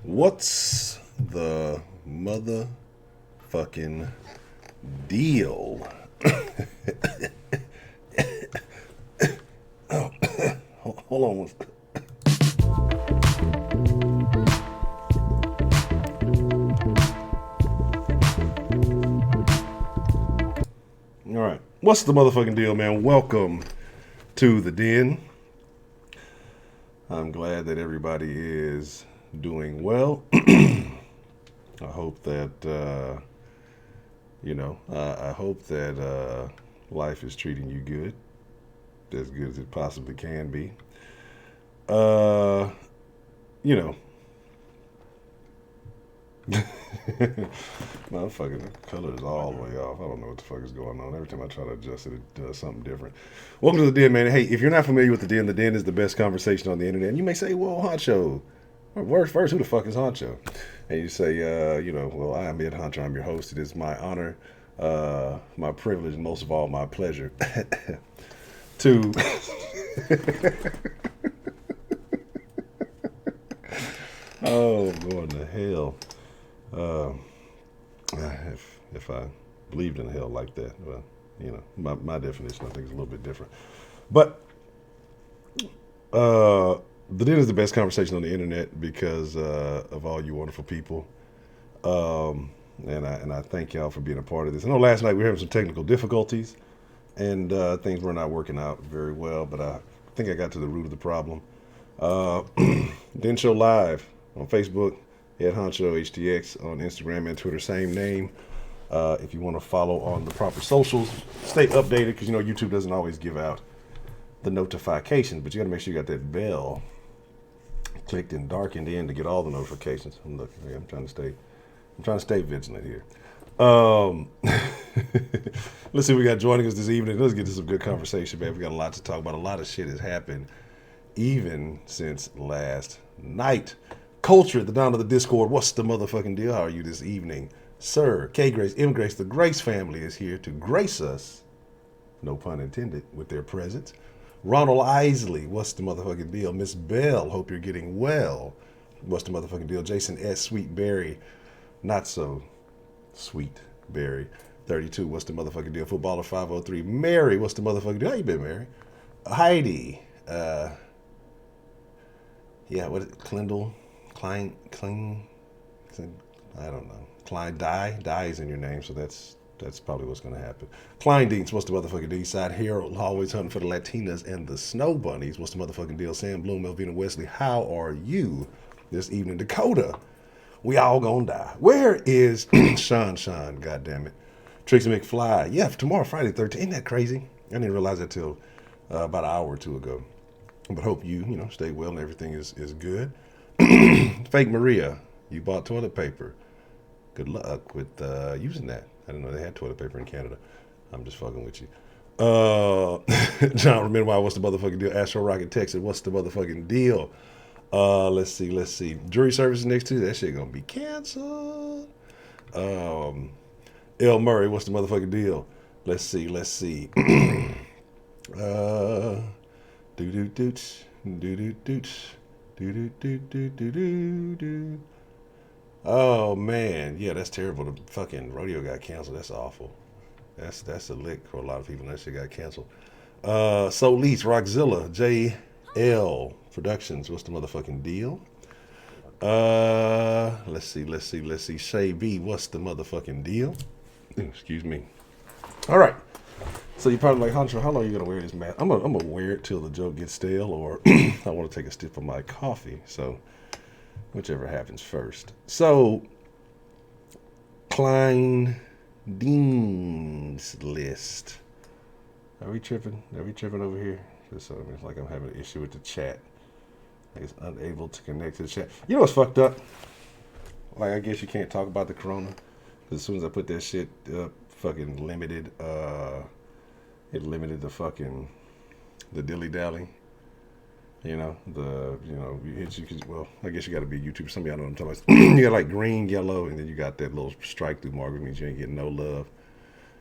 What's the motherfucking deal? Hold on. All right. What's the motherfucking deal, man? Welcome to the Den. I'm glad that everybody is doing well. I hope that, I hope that life is treating you good, as good as it possibly can be. You know, my fucking color is all the way off. I don't know what the fuck is going on. Every time I try to adjust it, it does something different. Welcome to the Den, man. Hey, if you're not familiar with the Den is the best conversation on the internet. And you may say, well, Honcho, first, who the fuck is Honcho? And you say, well, I am Ed Honcho. I'm your host. It is my honor, my privilege, and most of all, my pleasure to. Oh, going to hell. If I believed in hell like that, well, my definition I think is a little bit different. But the Den is the best conversation on the internet because of all you wonderful people. And I thank y'all for being a part of this. I know last night we were having some technical difficulties and things were not working out very well, but I think I got to the root of the problem. Den Show Live on Facebook, Ed Honcho HTX on Instagram and Twitter, same name. If you want to follow on the proper socials, stay updated because YouTube doesn't always give out the notifications, but you got to make sure you got that bell clicked and darkened in to get all the notifications. I'm trying to stay vigilant here. Let's see what we got joining us this evening. Let's get to some good conversation, man. We got a lot to talk about. A lot of shit has happened even since last night. Culture at the down of the Discord. What's the motherfucking deal? How are you this evening, sir? K Grace, M Grace, the Grace family is here to grace us, no pun intended, with their presence. Ronald Isley, what's the motherfucking deal? Miss Bell, hope you're getting well. What's the motherfucking deal? Jason S. Sweetberry, not so sweet berry. 32, what's the motherfucking deal? Footballer 503. Mary, what's the motherfucking deal? How you been, Mary? Heidi, what is it? Klein, I don't know. Klein, Die is in your name, so that's probably what's going to happen. Klein Deans, what's the motherfucking deal? Side Harold, always hunting for the Latinas and the Snow Bunnies. What's the motherfucking deal? Sam Bloom, Melvina Wesley, how are you this evening? Dakota, we all gonna die. Where is Sean, goddammit? Trixie McFly, yeah, for tomorrow, Friday 13th. Ain't that crazy? I didn't realize that till about an hour or two ago. But hope you stay well and everything is good. Fake Maria, you bought toilet paper. Good luck with using that. I didn't know they had toilet paper in Canada. I'm just fucking with you. John Remember, what's the motherfucking deal? Astro Rocket Texas, what's the motherfucking deal? Let's see. Jury services next Tuesday. That shit gonna be canceled. L Murray, what's the motherfucking deal? Let's see. Oh man, yeah, that's terrible. The fucking rodeo got canceled. That's awful. That's a lick for a lot of people. That shit got canceled. Solis, Rockzilla, JL Productions. What's the motherfucking deal? Let's see. Shay B, what's the motherfucking deal? Excuse me. All right. So you're probably like, Honcho, how long are you gonna wear this mask? I'm gonna wear it till the joke gets stale, or I want to take a sip of my coffee. So whichever happens first. So Klein Dean's list. Are we tripping over here? Just so it's like I'm having an issue with the chat. It's unable to connect to the chat. You know what's fucked up? Like, I guess you can't talk about the corona. Because as soon as I put that shit up, fucking limited, it limited the dilly-dally. Well, I guess you got to be a YouTuber. Some of y'all know what I'm talking about. You got like green, yellow, and then you got that little strike through mark, which means you ain't getting no love.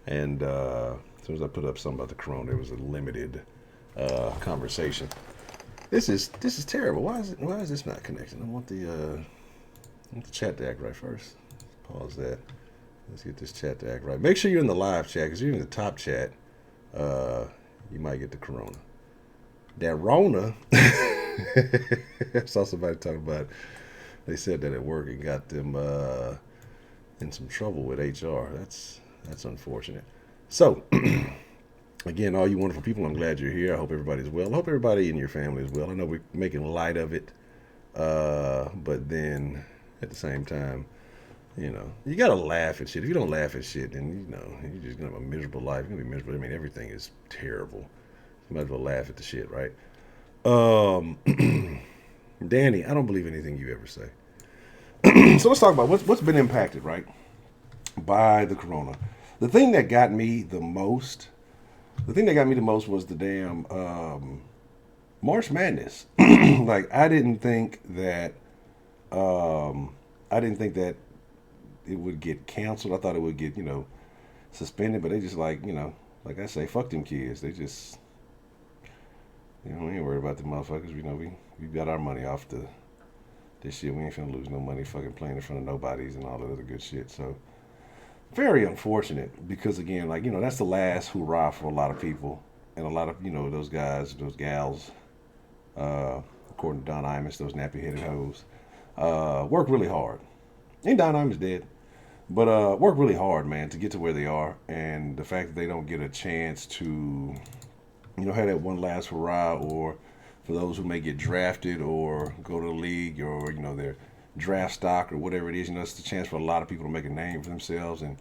And as soon as I put up something about the corona, there was a limited conversation. This is terrible. Why is this not connecting? I want the Get the chat to act right first. Pause that. Let's get this chat to act right. Make sure you're in the live chat, because you're in the top chat. You might get the corona. That Rona. I saw somebody talking about. They said that at work and got them in some trouble with HR. That's unfortunate. So, again, all you wonderful people, I'm glad you're here. I hope everybody's well. I hope everybody in your family is well. I know we're making light of it, but then at the same time, you gotta laugh at shit. If you don't laugh at shit, then you're just gonna have a miserable life. You're gonna be miserable. I mean, everything is terrible. You might as well laugh at the shit, right? Danny, I don't believe anything you ever say. So let's talk about what's been impacted, right, by the corona. The thing that got me the most was the damn March Madness. Like I didn't think that it would get canceled. I thought it would get suspended, but they just like I say, fuck them kids. They just we ain't worried about the motherfuckers. We got our money off this shit. We ain't finna lose no money fucking playing in front of nobodies and all that other good shit. So very unfortunate, because again, that's the last hurrah for a lot of people, and a lot of those guys, those gals, according to Don Imus, those nappy headed hoes, work really hard. And Don Imus dead, but work really hard, man, to get to where they are, and the fact that they don't get a chance to have that one last hurrah, or for those who may get drafted or go to the league, or their draft stock or whatever it is, it's the chance for a lot of people to make a name for themselves, and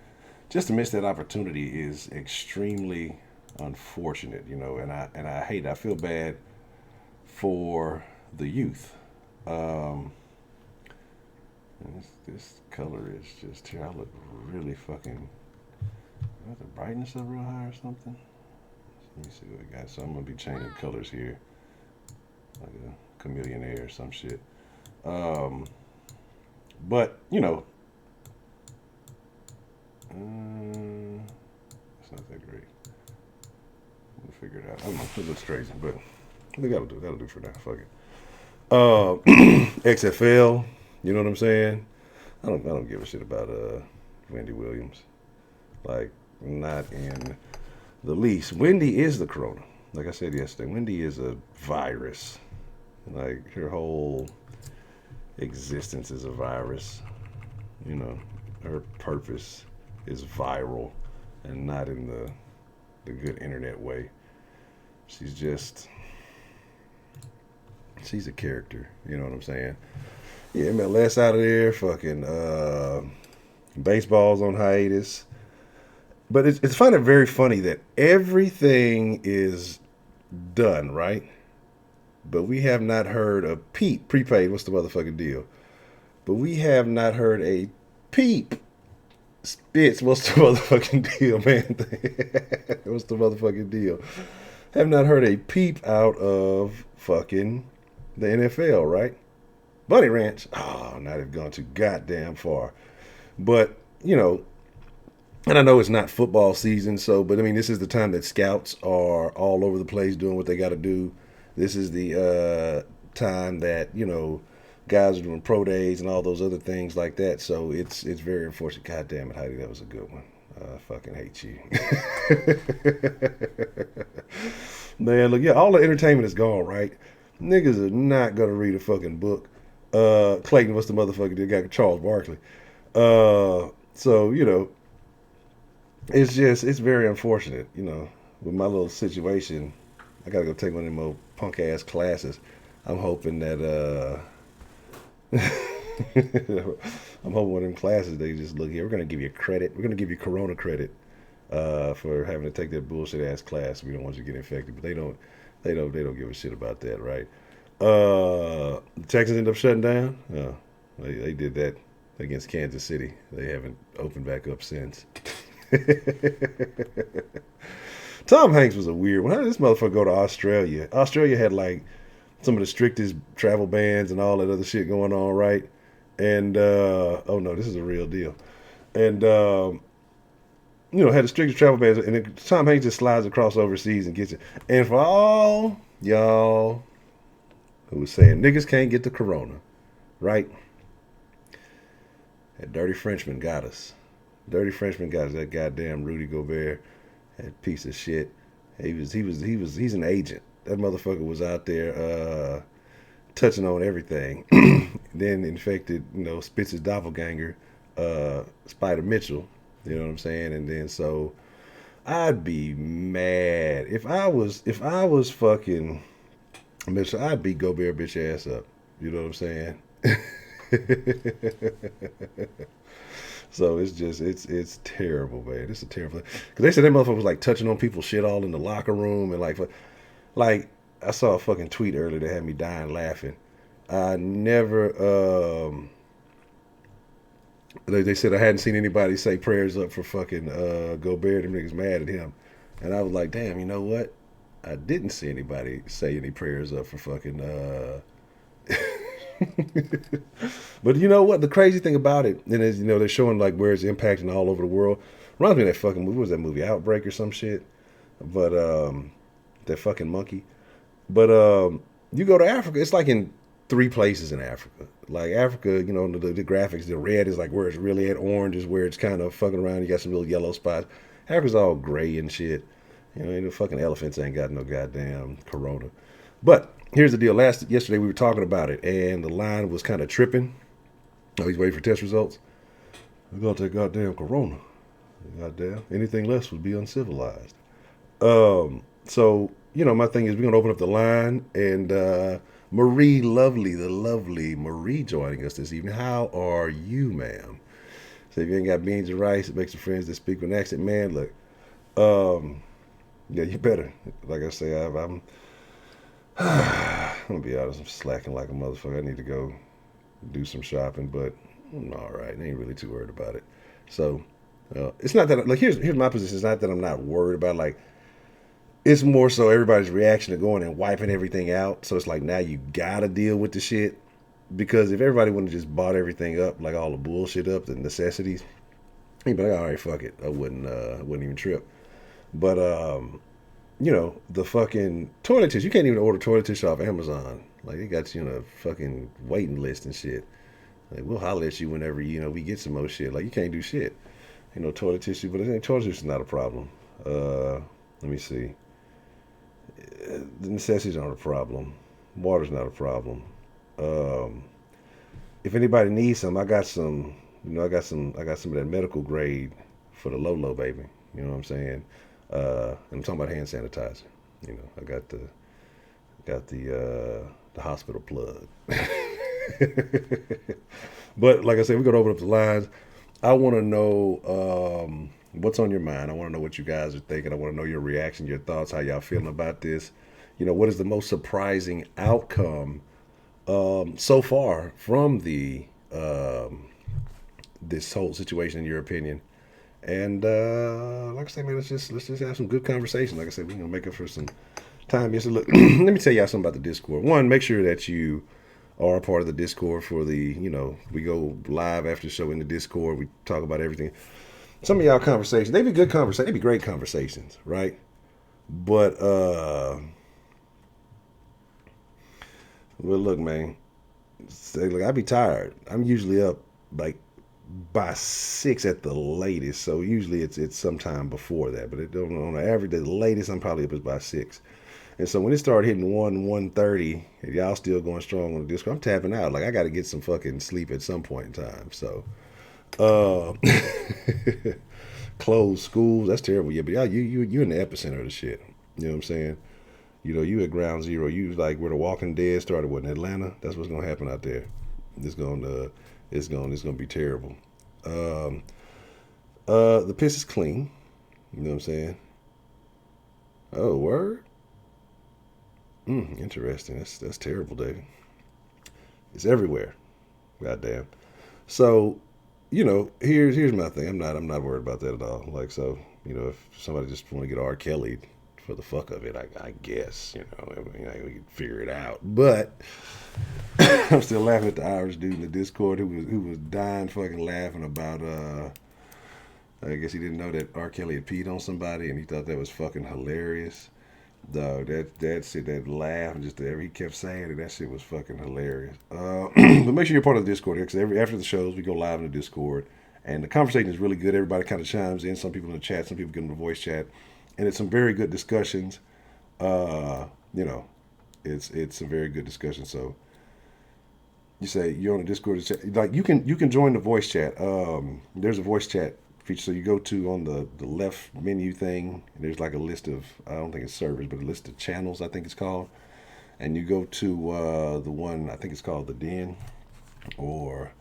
just to miss that opportunity is extremely unfortunate, and I hate it. I feel bad for the youth. This color is just here. I look really fucking. Is the brightness up real high or something? Let me see what we got. So I'm gonna be changing colors here, like a chameleon air or some shit. But it's not that great. We'll figure it out. I don't know. It looks crazy, but I think that'll do for now. Fuck it. XFL. You know what I'm saying? I don't give a shit about Wendy Williams. Like, not in the least. Wendy is the corona. Like I said yesterday, Wendy is a virus. Like, her whole existence is a virus. Her purpose is viral, and not in the good internet way. She's a character. You know what I'm saying? Yeah, MLS out of there. Fucking baseball's on hiatus. But it's finding it very funny that everything is done, right? But we have not heard a peep. Prepaid, what's the motherfucking deal? But we have not heard a peep. Spitz, what's the motherfucking deal, man? What's the motherfucking deal? Have not heard a peep out of fucking the NFL, right? Bunny Ranch. Oh, now they've gone too goddamn far. But, and I know it's not football season, but I mean, this is the time that scouts are all over the place doing what they got to do. This is the time that, guys are doing pro days and all those other things like that. So it's very unfortunate. God damn it, Heidi, that was a good one. I fucking hate you. Man, look, yeah, all the entertainment is gone, right? Niggas are not going to read a fucking book. Clayton, what's the motherfucker that got Charles Barkley? So, it's very unfortunate, with my little situation. I got to go take one of them old punk ass classes. I'm hoping that, I'm hoping one of them classes, they just look here. We're going to give you credit. We're going to give you Corona credit, for having to take that bullshit ass class. We don't want you to get infected, but they don't give a shit about that, right? Texans end up shutting down. They did that against Kansas City. They haven't opened back up since. Tom Hanks was a weird one. How did this motherfucker go to Australia? Australia had like some of the strictest travel bans and all that other shit going on, right? And oh no, this is a real deal. And had the strictest travel bans, and then Tom Hanks just slides across overseas and gets it. And for all y'all who was saying niggas can't get the corona, right? That dirty Frenchman got us. Dirty Frenchman got us. That goddamn Rudy Gobert, that piece of shit. He's an agent. That motherfucker was out there touching on everything. Then infected, Spitz's doppelganger, Spider Mitchell. You know what I'm saying? And then so I'd be mad if I was fucking Mitchell. I'd beat Gobert bitch ass up. You know what I'm saying? So it's just it's terrible, man. It's a terrible because they said that motherfucker was like touching on people's shit all in the locker room and like I saw a fucking tweet earlier that had me dying laughing. I never they said I hadn't seen anybody say prayers up for fucking Gobert. Them niggas mad at him, and I was like, damn, you know what? I didn't see anybody say any prayers up for fucking. But you know what? The crazy thing about it, and is they're showing like where it's impacting all over the world. Reminds me of that fucking movie. What was that movie? Outbreak or some shit. But that fucking monkey. But you go to Africa, it's like in three places in Africa. Like Africa, the graphics, the red is like where it's really at. Orange is where it's kind of fucking around. You got some little yellow spots. Africa's all gray and shit. The fucking elephants ain't got no goddamn corona. But here's the deal. Yesterday we were talking about it, and the line was kind of tripping. Oh, he's waiting for test results. We got that goddamn corona. Goddamn. Anything less would be uncivilized. So, my thing is we're going to open up the line, and Marie, the lovely Marie joining us this evening. How are you, ma'am? So if you ain't got beans and rice, it makes some friends that speak with an accent. Man, look, yeah, you better. Like I say, I'm gonna be honest, I'm slacking like a motherfucker. I need to go do some shopping, but I'm all right. I ain't really too worried about it. So it's not that here's my position. It's not that I'm not worried about it's more so everybody's reaction to going and wiping everything out. So it's like now you gotta deal with the shit because if everybody would have just bought everything up, like all the bullshit up, the necessities, you'd be like, all right, fuck it. I wouldn't even trip. But the fucking toilet tissue. You can't even order toilet tissue off Amazon. Like they got you on a fucking waiting list and shit. Like we'll holler at you whenever we get some more shit. Like you can't do shit. Toilet tissue, but I think toilet tissue is not a problem. Let me see. The necessities aren't a problem. Water's not a problem. If anybody needs some, I got some. I got some of that medical grade for the low baby. You know what I'm saying? And I'm talking about hand sanitizer. I got the hospital plug. But like I said, we're gonna open up the lines. I want to know what's on your mind. I want to know what you guys are thinking. I want to know your reaction, your thoughts, how y'all feeling about this. What is the most surprising outcome so far from the this whole situation, in your opinion? And like I said, man, let's just have some good conversation. Like I said, we're gonna make it for some time. Yes, look, let me tell y'all something about the Discord. One, make sure that you are a part of the Discord for the, we go live after the show in the Discord. We talk about everything. Some of y'all conversations, they be good conversations. They be great conversations, right? But well, look, man. Look, I be tired. I'm usually up like by 6 at the latest. So usually it's sometime before that. But on the average, the latest I'm probably up is by 6. And so when it started hitting 1:30, and y'all still going strong on the Discord, I'm tapping out. Like I got to get some fucking sleep at some point in time. So, closed schools. That's terrible. Yeah, but y'all, you in the epicenter of the shit. You know what I'm saying? You at ground zero. You like where the Walking Dead started. What, in Atlanta? That's what's gonna happen out there. It's gonna be terrible. The piss is clean. You know what I'm saying? Oh, word. Interesting. That's terrible, David. It's everywhere. Goddamn. So, here's my thing. I'm not worried about that at all. Like, so, if somebody just want to get R. Kelly for the fuck of it, I guess, we can figure it out. But I'm still laughing at the Irish dude in the Discord who was dying fucking laughing about I guess he didn't know that R. Kelly had peed on somebody and he thought that was fucking hilarious. Dog, that shit, that laugh, and just he kept saying it. That shit was fucking hilarious. But make sure you're part of the Discord here, because after the shows we go live in the Discord, and the conversation is really good. Everybody kind of chimes in. Some people in the chat, some people get in the voice chat, and it's some very good discussions. You know, it's a very good discussion. So you say you're on the Discord chat, like you can join the voice chat. There's a voice chat feature. So you go to on the left menu thing, and there's like a list of, I don't think it's servers, but a list of channels, I think it's called. And you go to the one, I think it's called TheDen or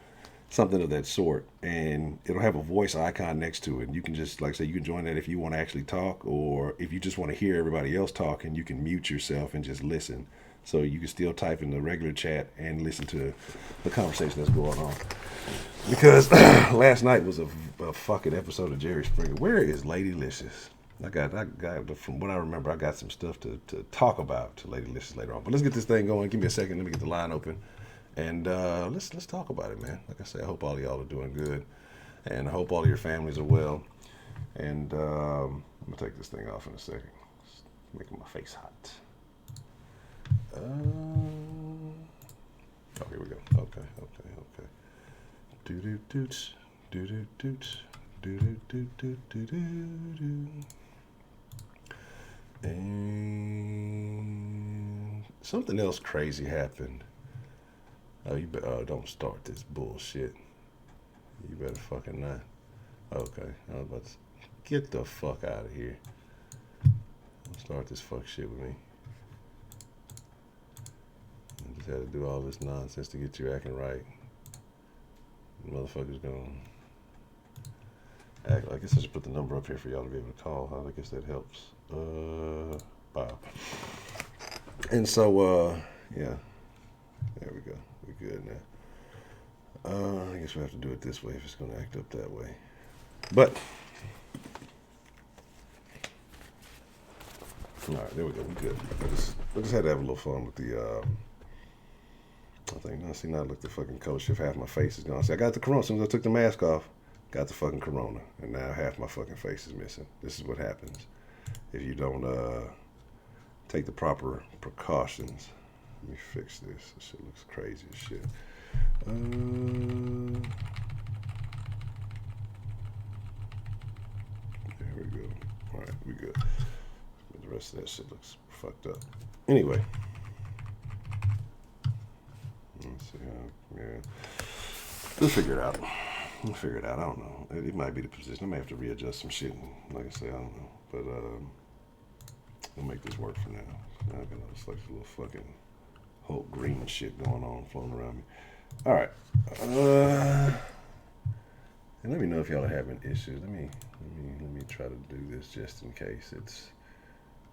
something of that sort, and it'll have a voice icon next to it. And you can just, like I say, you can join that if you want to actually talk, or if you just want to hear everybody else talking, you can mute yourself and just listen. So you can still type in the regular chat and listen to the conversation that's going on. Because last night was a fucking episode of Jerry Springer. Where is Lady Licious? I got, from what I remember, I got some stuff to talk about to Lady Licious later on. But let's get this thing going. Give me a second. Let me get the line open. And let's talk about it, man. Like I say, I hope all of y'all are doing good. And I hope all of your families are well. And I'm going to take this thing off in a second. It's making my face hot. Oh, here we go. Okay. Do-do-doot, do-do-doot, do-do-doot-doot-do-do-do. And something else crazy happened. Oh, you don't start this bullshit. You better fucking not. Okay, I was about to get the fuck out of here. Don't start this fuck shit with me. I just had to do all this nonsense to get you acting right. Motherfuckers gonna act. I guess I should put the number up here for y'all to be able to call. I guess that helps. Bob. And so, yeah. There we go. We're good now. I guess we have to do it this way if it's gonna act up that way. But all right, there we go. We're good. I just had to have a little fun with the. I think, now see, now look, the fucking cold shift, half my face is gone. See, I got the corona. As soon as I took the mask off, got the fucking corona. And now half my fucking face is missing. This is what happens if you don't take the proper precautions. Let me fix this. This shit looks crazy as shit. There we go. All right, we good. But the rest of that shit looks fucked up. Anyway. Let's see. Yeah. We'll figure it out. I don't know. It might be the position. I may have to readjust some shit. Like I say, I don't know. But we'll make this work for now. I got this like a little fucking Hulk green shit going on, floating around me. All right. And let me know if y'all are having issues. Let me try to do this just in case it's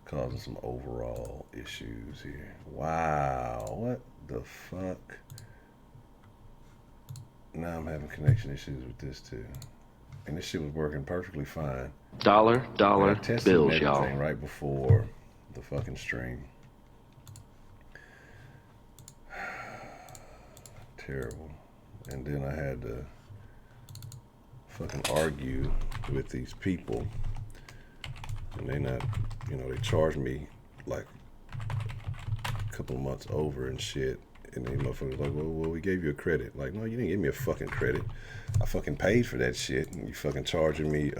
causing some overall issues here. Wow, what the fuck? Now I'm having connection issues with this too. And this shit was working perfectly fine. Dollar bills, y'all. Right before the fucking stream. Terrible. And then I had to fucking argue with these people. And they not, they charged me like a couple of months over and shit. And they motherfuckers like, well, we gave you a credit. Like, no, you didn't give me a fucking credit. I fucking paid for that shit. And you fucking charging me,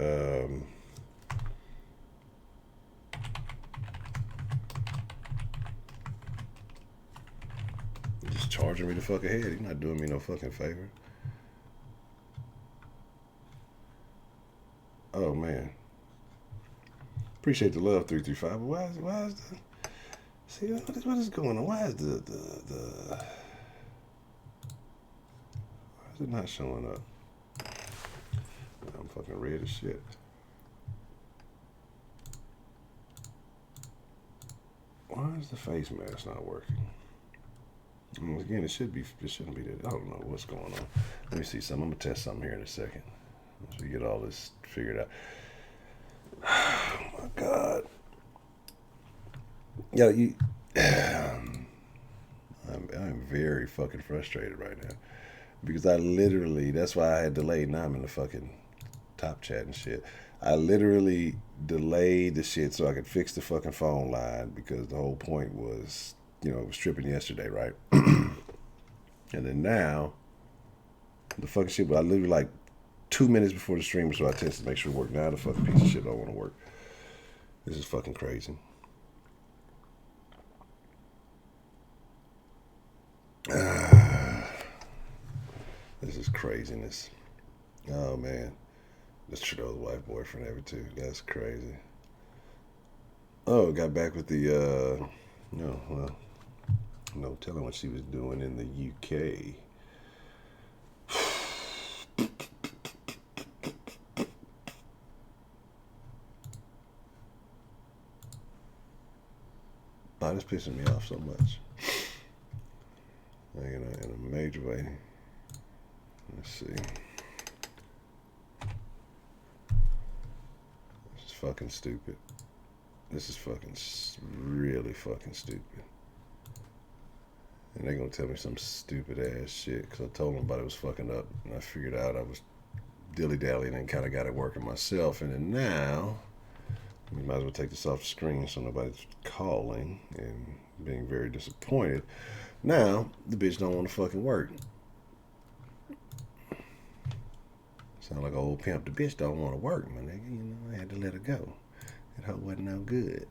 just charging me the fuck ahead. You're not doing me no fucking favor. Oh, man. Appreciate the love, 335. But why is the... See, what is going on? Why is why is it not showing up? I'm fucking red as shit. Why is the face mask not working? Again, it shouldn't be that. I don't know what's going on. Let me see something. I'm gonna test something here in a second. Once we get all this figured out. Oh my God. Yeah, I'm very fucking frustrated right now. Because I literally, that's why I had delayed. Now I'm in the fucking top chat and shit. I literally delayed the shit so I could fix the fucking phone line because the whole point was, it was tripping yesterday, right? And then now, the fucking shit, I literally like 2 minutes before the stream, so I tested to make sure it worked. Now the fucking piece of shit don't want to work. This is fucking crazy. This is craziness. Oh man. That's Trudeau's wife, boyfriend, ever too. That's crazy. Oh, got back with the, no, well, no telling what she was doing in the UK. Oh, this pissing me off so much. In a major way. Let's see. This is fucking stupid. This is fucking really fucking stupid. And they're gonna tell me some stupid ass shit because I told them about it was fucking up, and I figured out I was dilly-dallying and kind of got it working myself. And then now, we might as well take this off the screen so nobody's calling and being very disappointed. Now, the bitch don't want to fucking work. Sound like an old pimp. The bitch don't want to work, my nigga. I had to let her go. That hoe wasn't no good.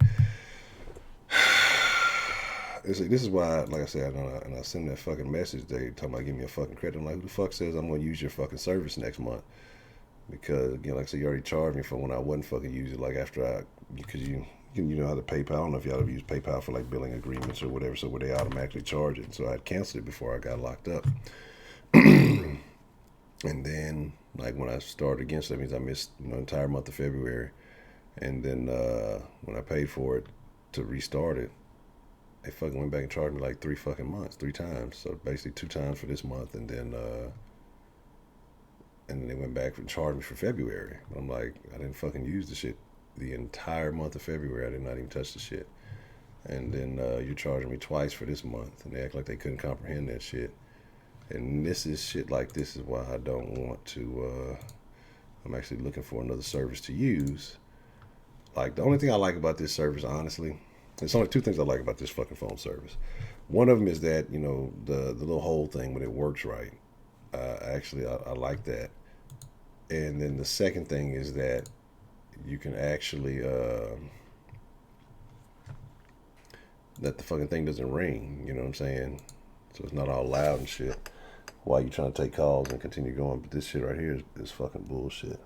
This is why, like I said, and I send that fucking message. They talking about giving me a fucking credit. I'm like, who the fuck says I'm going to use your fucking service next month? Because, like I said, you already charged me for when I wasn't fucking using it. Like because you know how to PayPal. I don't know if y'all ever use PayPal for like billing agreements or whatever, so where they automatically charge it. So I had canceled it before I got locked up. And then, like when I started again, so that means I missed the entire month of February. And then when I paid for it to restart it, they fucking went back and charged me like 3 times. So basically 2 times for this month, and then they went back and charged me for February. But I'm like, I didn't fucking use the shit the entire month of February. I did not even touch the shit. And then you're charging me twice for this month, and they act like they couldn't comprehend that shit. And this is shit like this is why I don't want to. I'm actually looking for another service to use. Like the only thing I like about this service, honestly, there's only 2 things I like about this fucking phone service. One of them is that the little whole thing when it works right. Actually, I like that. And then the second thing is that you can actually that the fucking thing doesn't ring. You know what I'm saying? So it's not all loud and shit while you're trying to take calls and continue going. But this shit right here is fucking bullshit.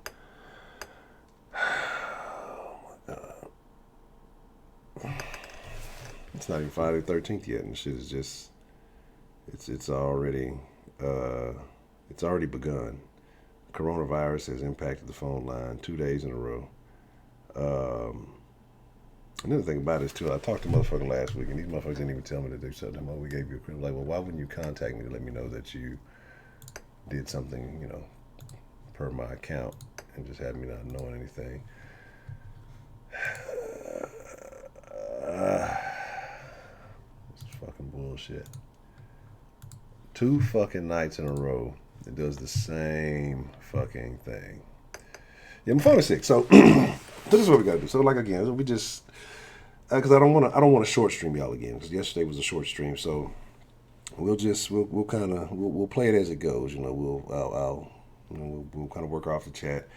Oh my god. It's not even Friday the 13th yet, and shit is just it's already begun. Coronavirus has impacted the phone line 2 days in a row. Another thing about this too, I talked to motherfuckers last week, and these motherfuckers didn't even tell me to do something. Well, we gave you a credit. Like, well, why wouldn't you contact me to let me know that you did something, per my account, and just had me not knowing anything? This is fucking bullshit. 2 fucking nights in a row, it does the same fucking thing. Yeah, my phone is sick, so this is what we gotta do. So, like again, we just because I don't want to short stream y'all again because yesterday was a short stream. So we'll play it as it goes. We'll kind of work off the chat.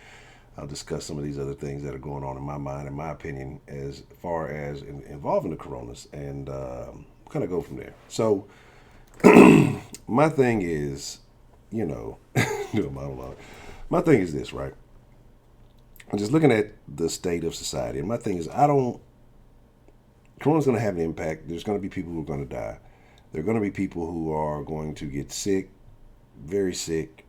I'll discuss some of these other things that are going on in my mind, in my opinion, as far as involving the coronas, and kind of go from there. So my thing is, do a monologue. My thing is this, right? I'm just looking at the state of society, and my thing is, Corona's going to have an impact. There's going to be people who are going to die. There are going to be people who are going to get sick, very sick.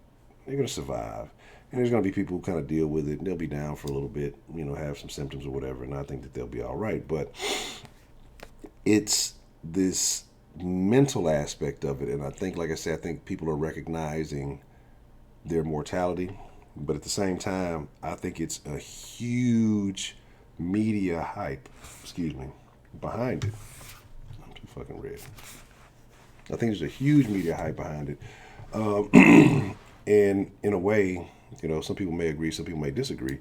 They're going to survive. And there's going to be people who kind of deal with it, and they'll be down for a little bit, have some symptoms or whatever, and I think that they'll be all right. But it's this mental aspect of it, and I think, like I said, I think people are recognizing their mortality. But at the same time, I think it's a huge media hype, behind it. I'm too fucking red. I think there's a huge media hype behind it. And in a way, some people may agree, some people may disagree.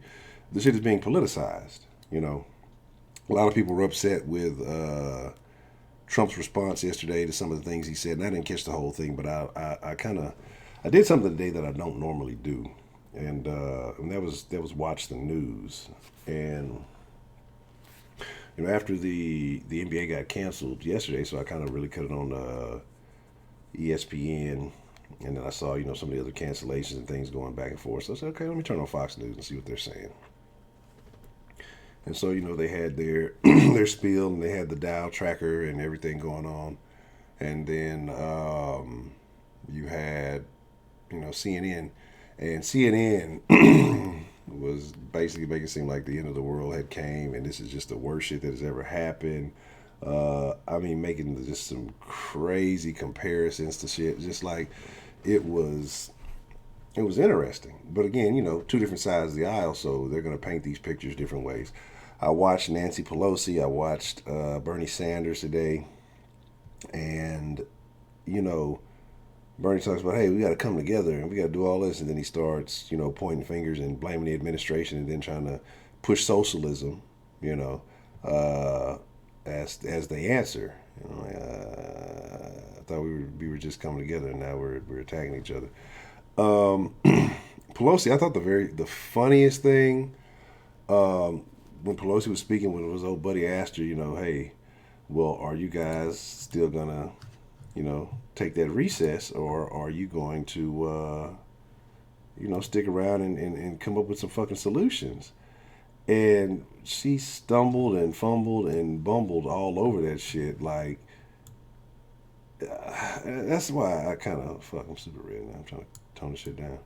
the shit is being politicized. You know, a lot of people were upset with Trump's response yesterday to some of the things he said, and I didn't catch the whole thing, but I did something today that I don't normally do, and that was watch the news. And you know, after the NBA got canceled yesterday, so I kind of really cut it on ESPN, and then I saw some of the other cancellations and things going back and forth. So I said, okay, let me turn on Fox News and see what they're saying. And so they had their their spiel, and they had the Dow tracker and everything going on, and then you had CNN, and CNN was basically making it seem like the end of the world had came, and this is just the worst shit that has ever happened. I mean, making just some crazy comparisons to shit, just like it was. It was interesting, but again, two different sides of the aisle, so they're going to paint these pictures different ways. I watched Nancy Pelosi. I watched Bernie Sanders today, and Bernie talks about, hey, we got to come together and we got to do all this, and then he starts, pointing fingers and blaming the administration, and then trying to push socialism, as the answer. I thought we were just coming together, and now we're attacking each other. Pelosi, I thought the funniest thing when Pelosi was speaking, when his old buddy asked her, hey, well, are you guys still gonna, take that recess, or are you going to, stick around and come up with some fucking solutions? And she stumbled and fumbled and bumbled all over that shit. Like, that's why I kind of, I'm super red now. I'm trying to tone the shit down.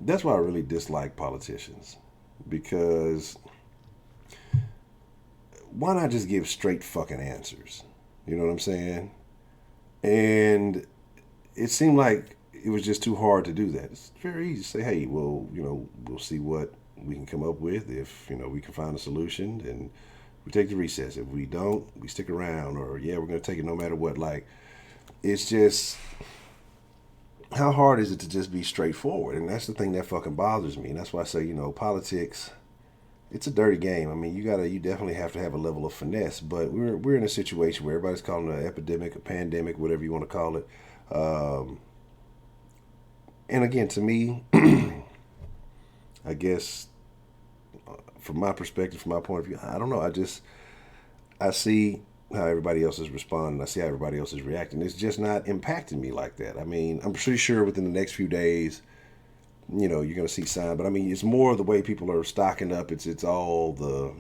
That's why I really dislike politicians, because why not just give straight fucking answers? You know what I'm saying? And it seemed like it was just too hard to do that. It's very easy to say, hey, well, we'll see what we can come up with. If, we can find a solution, then we take the recess. If we don't, we stick around, or yeah, we're going to take it no matter what. Like, it's just, how hard is it to just be straightforward? And that's the thing that fucking bothers me. And that's why I say, politics, it's a dirty game. I mean, you definitely have to have a level of finesse. But we're in a situation where everybody's calling it an epidemic, a pandemic, whatever you want to call it. And again, to me, I guess from my perspective, from my point of view, I don't know. I see how everybody else is responding. I see how everybody else is reacting. It's just not impacting me like that. I mean, I'm pretty sure within the next few days, you're going to see signs. But I mean, it's more the way people are stocking up. It's all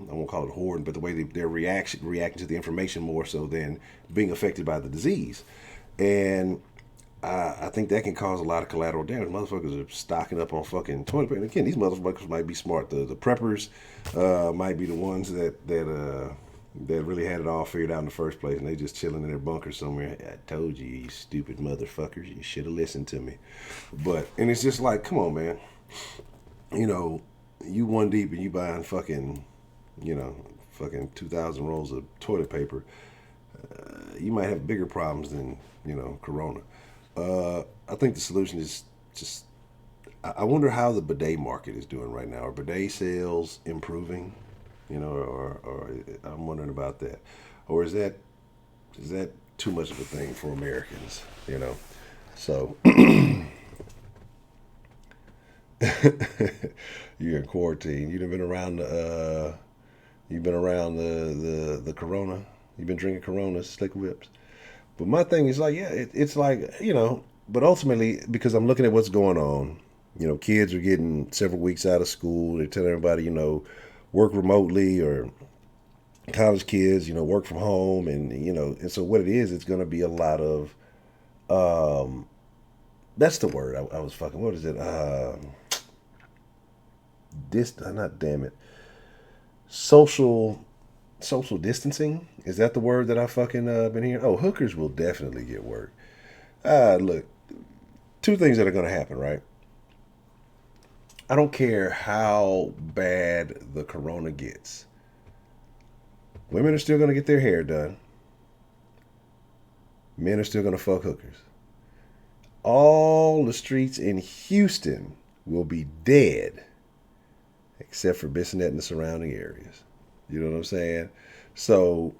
I won't call it hoarding, but the way they're reacting to the information more so than being affected by the disease. And I think that can cause a lot of collateral damage. Motherfuckers are stocking up on fucking toilet paper. And again, these motherfuckers might be smart. The preppers might be the ones that really had it all figured out in the first place, and they just chilling in their bunker somewhere. I told you, you stupid motherfuckers, you should have listened to me. And it's just like, come on, man. You one deep and you buying fucking 2,000 rolls of toilet paper. You might have bigger problems than Corona. I think the solution is just. I wonder how the bidet market is doing right now. Are bidet sales improving? Or I'm wondering about that. Or is that too much of a thing for Americans? So you're in quarantine. You've been around the Corona. You've been drinking Corona, Slick Whips. But my thing is like, yeah, it's like, but ultimately, because I'm looking at what's going on, kids are getting several weeks out of school. They're telling everybody, work remotely, or college kids, work from home. And so what it is, it's going to be a lot of, that's the word I was fucking, what is it? Not damn it. Social distancing. Is that the word that I fucking been hearing? Oh, hookers will definitely get work. Look, two things that are going to happen, right? I don't care how bad the corona gets. Women are still going to get their hair done. Men are still going to fuck hookers. All the streets in Houston will be dead, except for Bissonnette and the surrounding areas. You know what I'm saying? So,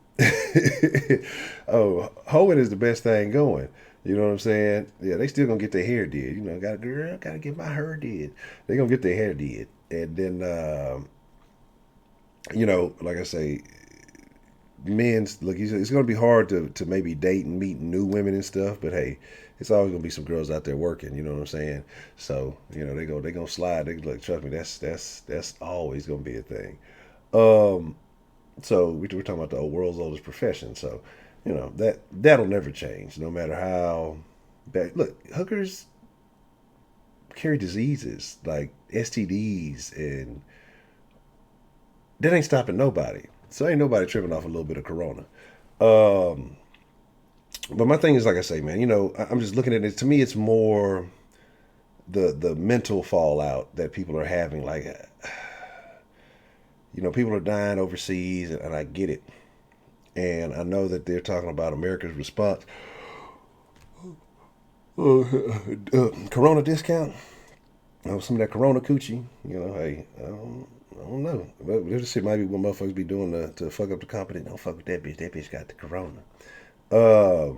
oh, hoeing is the best thing going. You know what I'm saying? Yeah, they still gonna get their hair did. You know, got a girl, gotta get my hair did. They gonna get their hair did, and then you know, like I say, men's look. It's gonna be hard to maybe date and meet new women and stuff. But hey, it's always gonna be some girls out there working. You know what I'm saying? So you know they gonna slide. They look. Trust me, that's always gonna be a thing. Um, so we're talking about the world's oldest profession. So you know that'll never change, no matter how bad. Look, hookers carry diseases like STDs, and that ain't stopping nobody. So ain't nobody tripping off a little bit of corona. Um, but my thing is, like I say, man, you know, I'm just looking at it. To me, it's more the mental fallout that people are having. Like, you know, people are dying overseas, and I get it. And I know that they're talking about America's response. Corona discount. Oh, some of that Corona coochie. You know, hey, I don't know. This shit might be what motherfuckers be doing to fuck up the company. Don't fuck with that bitch. That bitch got the Corona. Uh,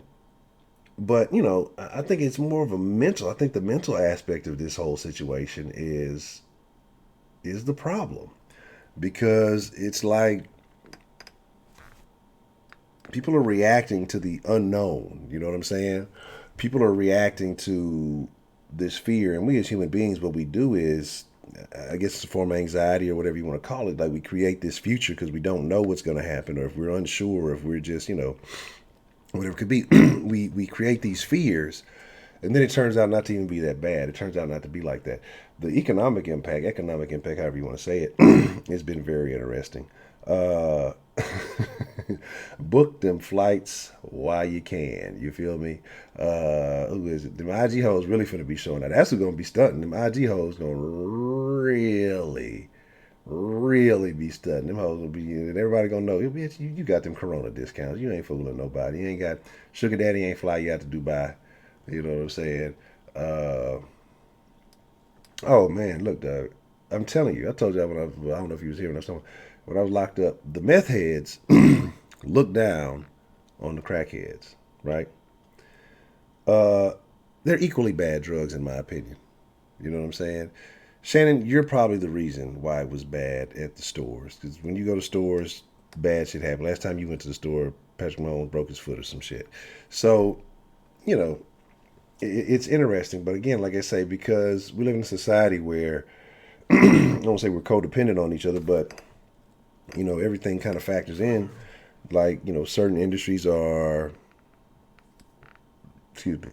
but you know, I think it's more of a mental. I think the mental aspect of this whole situation is the problem because it's like people are reacting to the unknown. You know what I'm saying? People are reacting to this fear, and we as human beings, what we do is, I guess it's a form of anxiety or whatever you want to call it. Like we create this future because we don't know what's going to happen, or if we're unsure, or if we're just, you know, whatever it could be. We create these fears, and then it turns out not to even be that bad. It turns out not to be like that. The economic impact, however you want to say it, has been very interesting. Uh, book them flights while you can. You feel me? Who is it? Them IG hoes really finna be showing out. That's who's gonna be stunting. Them IG hoes gonna really be stunting. Them hoes will be, and everybody gonna know. Bitch, you got them Corona discounts. You ain't fooling nobody. You ain't got sugar daddy ain't fly you out to Dubai. You know what I'm saying? Uh, oh man, look, Doug. I'm telling you. I told you I don't know if you was here when I was talking. When I was locked up, the meth heads looked down on the crackheads. Right? Uh, they're equally bad drugs in my opinion. You know what I'm saying? Shannon, you're probably the reason why it was bad at the stores. Because when you go to stores, bad shit happen. Last time you went to the store, Patrick Mahomes broke his foot or some shit. So, you know, it's interesting. But again, like I say, because we live in a society where I don't say we're codependent on each other, but you know everything kind of factors in. Like you know, certain industries are, excuse me,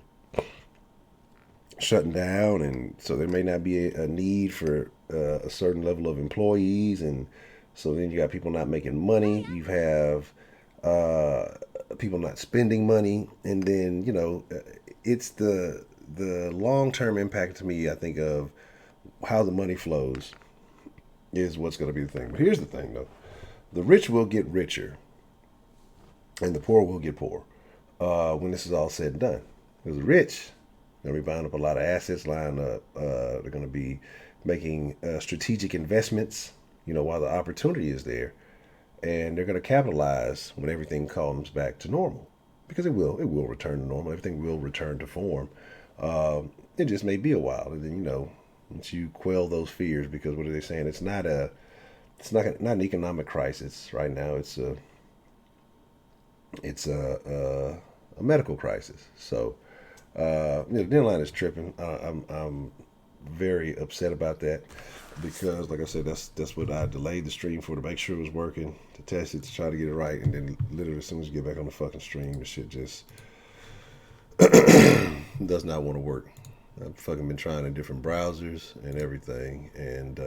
shutting down, and so there may not be a need for a certain level of employees, and so then you got people not making money. You have uh, people not spending money, and then you know, it's the long term impact to me. I think of how the money flows is what's going to be the thing. But here's the thing, though: the rich will get richer, and the poor will get poor when this is all said and done. Because the rich are going to be buying up a lot of assets, lying up. They're going to be making strategic investments. You know, while the opportunity is there, and they're going to capitalize when everything comes back to normal, because it will. It will return to normal. Everything will return to form. It just may be a while, and then you know, once you quell those fears, because what are they saying? Not an economic crisis right now. It's a medical crisis. So you know, Denline is tripping. I'm very upset about that because, like I said, that's what I delayed the stream for, to make sure it was working, to test it, to try to get it right, and then literally as soon as you get back on the fucking stream, the shit just does not want to work. I've fucking been trying in different browsers and everything, and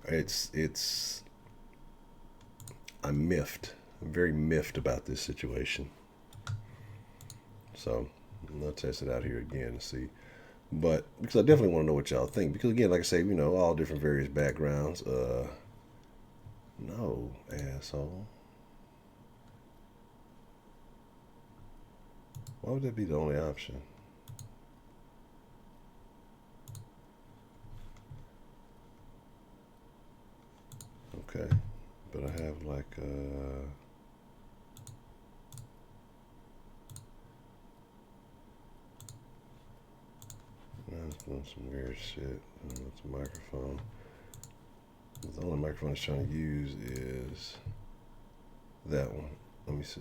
it's I'm miffed. I'm very miffed about this situation. So I'll test it out here again and see. But because I definitely want to know what y'all think. Because again, like I say, you know, all different various backgrounds. No, asshole. Why would that be the only option? would I have like I was doing some weird shit. It's a microphone. The only microphone it's trying to use is that one. Let me see.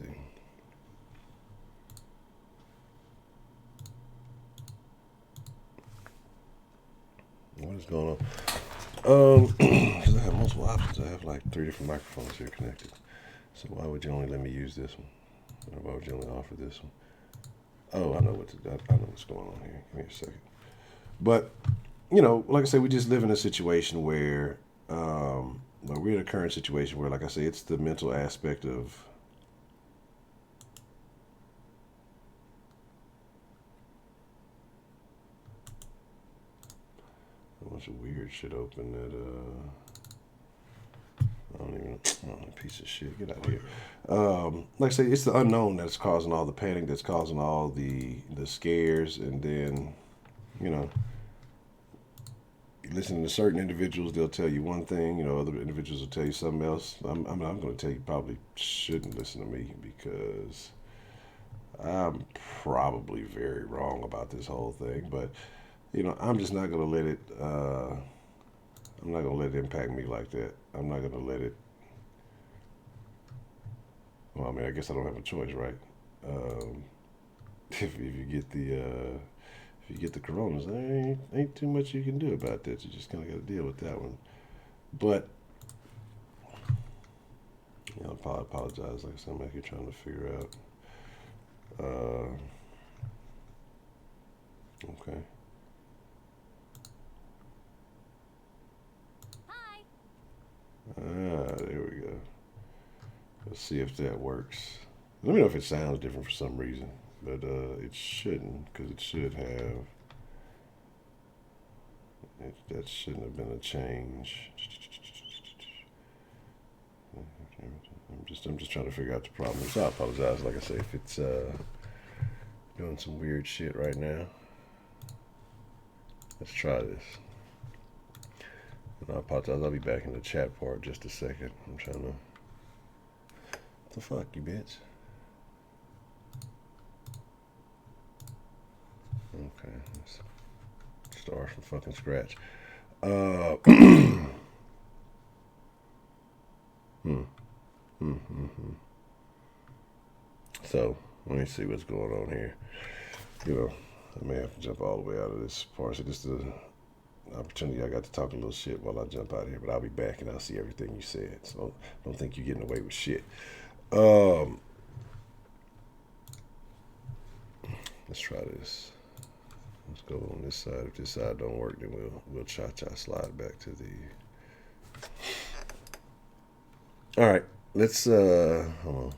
What is going on? Because I have multiple options. I have like 3 different microphones here connected. So why would you only let me use this one? Or why would you only offer this one? Oh, I know what's going on here. Give me a second. But you know, like I said, we just live in a situation where we're in a current situation where, like I say, it's the mental aspect of a bunch of weird shit open that I don't even piece of shit, get out of here. Like I say, it's the unknown that's causing all the panic, that's causing all the scares, and then, you know, listening to certain individuals, they'll tell you one thing, you know, other individuals will tell you something else. I'm going to tell you probably shouldn't listen to me because I'm probably very wrong about this whole thing, but you know, I'm just not going to let it. I'm not going to let it impact me like that. I'm not going to let it. Well, I mean, I guess I don't have a choice, right? If you get the coronas, there ain't too much you can do about that. You just kind of got to deal with that one. But you know, I apologize. Like I said, I'm actually trying to figure out. Okay. Hi. There we go. Let's see if that works. Let me know if it sounds different for some reason, but it shouldn't, because it should have. That shouldn't have been a change. I'm just trying to figure out the problem. So I apologize. Like I say, if it's doing some weird shit right now. Let's try this. And I apologize. I'll be back in the chat part just a second. I'm trying to. What the fuck, you bitch? Okay, let's start from fucking scratch. So let me see what's going on here. You know, I may have to jump all the way out of this part. So this is an opportunity I got to talk a little shit while I jump out of here. But I'll be back and I'll see everything you said. So don't think you're getting away with shit. Let's try this. Let's go on this side. If this side don't work, then we'll cha-cha slide back to the. All right, let's hold on.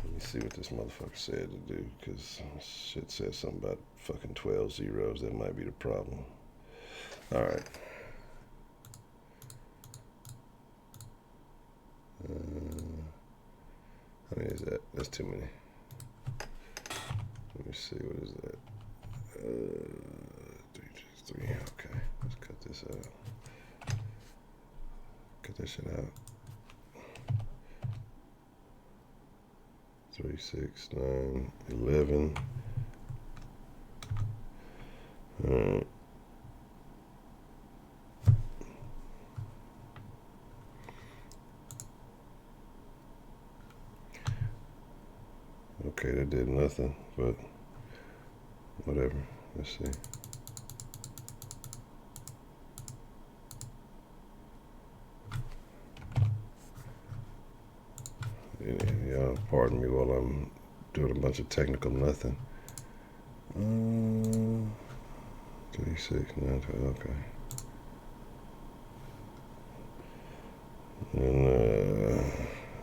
Let me see what this motherfucker said to do, because shit says something about fucking 12 zeros. That might be the problem. All right. How many is that? That's too many. Let me see, what is that? 3, okay. Let's cut this out. Cut that shit out. 3, 6, 9, 11. All right. Okay, that did nothing, but whatever. Let's see. Yeah, pardon me while I'm doing a bunch of technical nothing. 3, 6, 9, 12, okay. And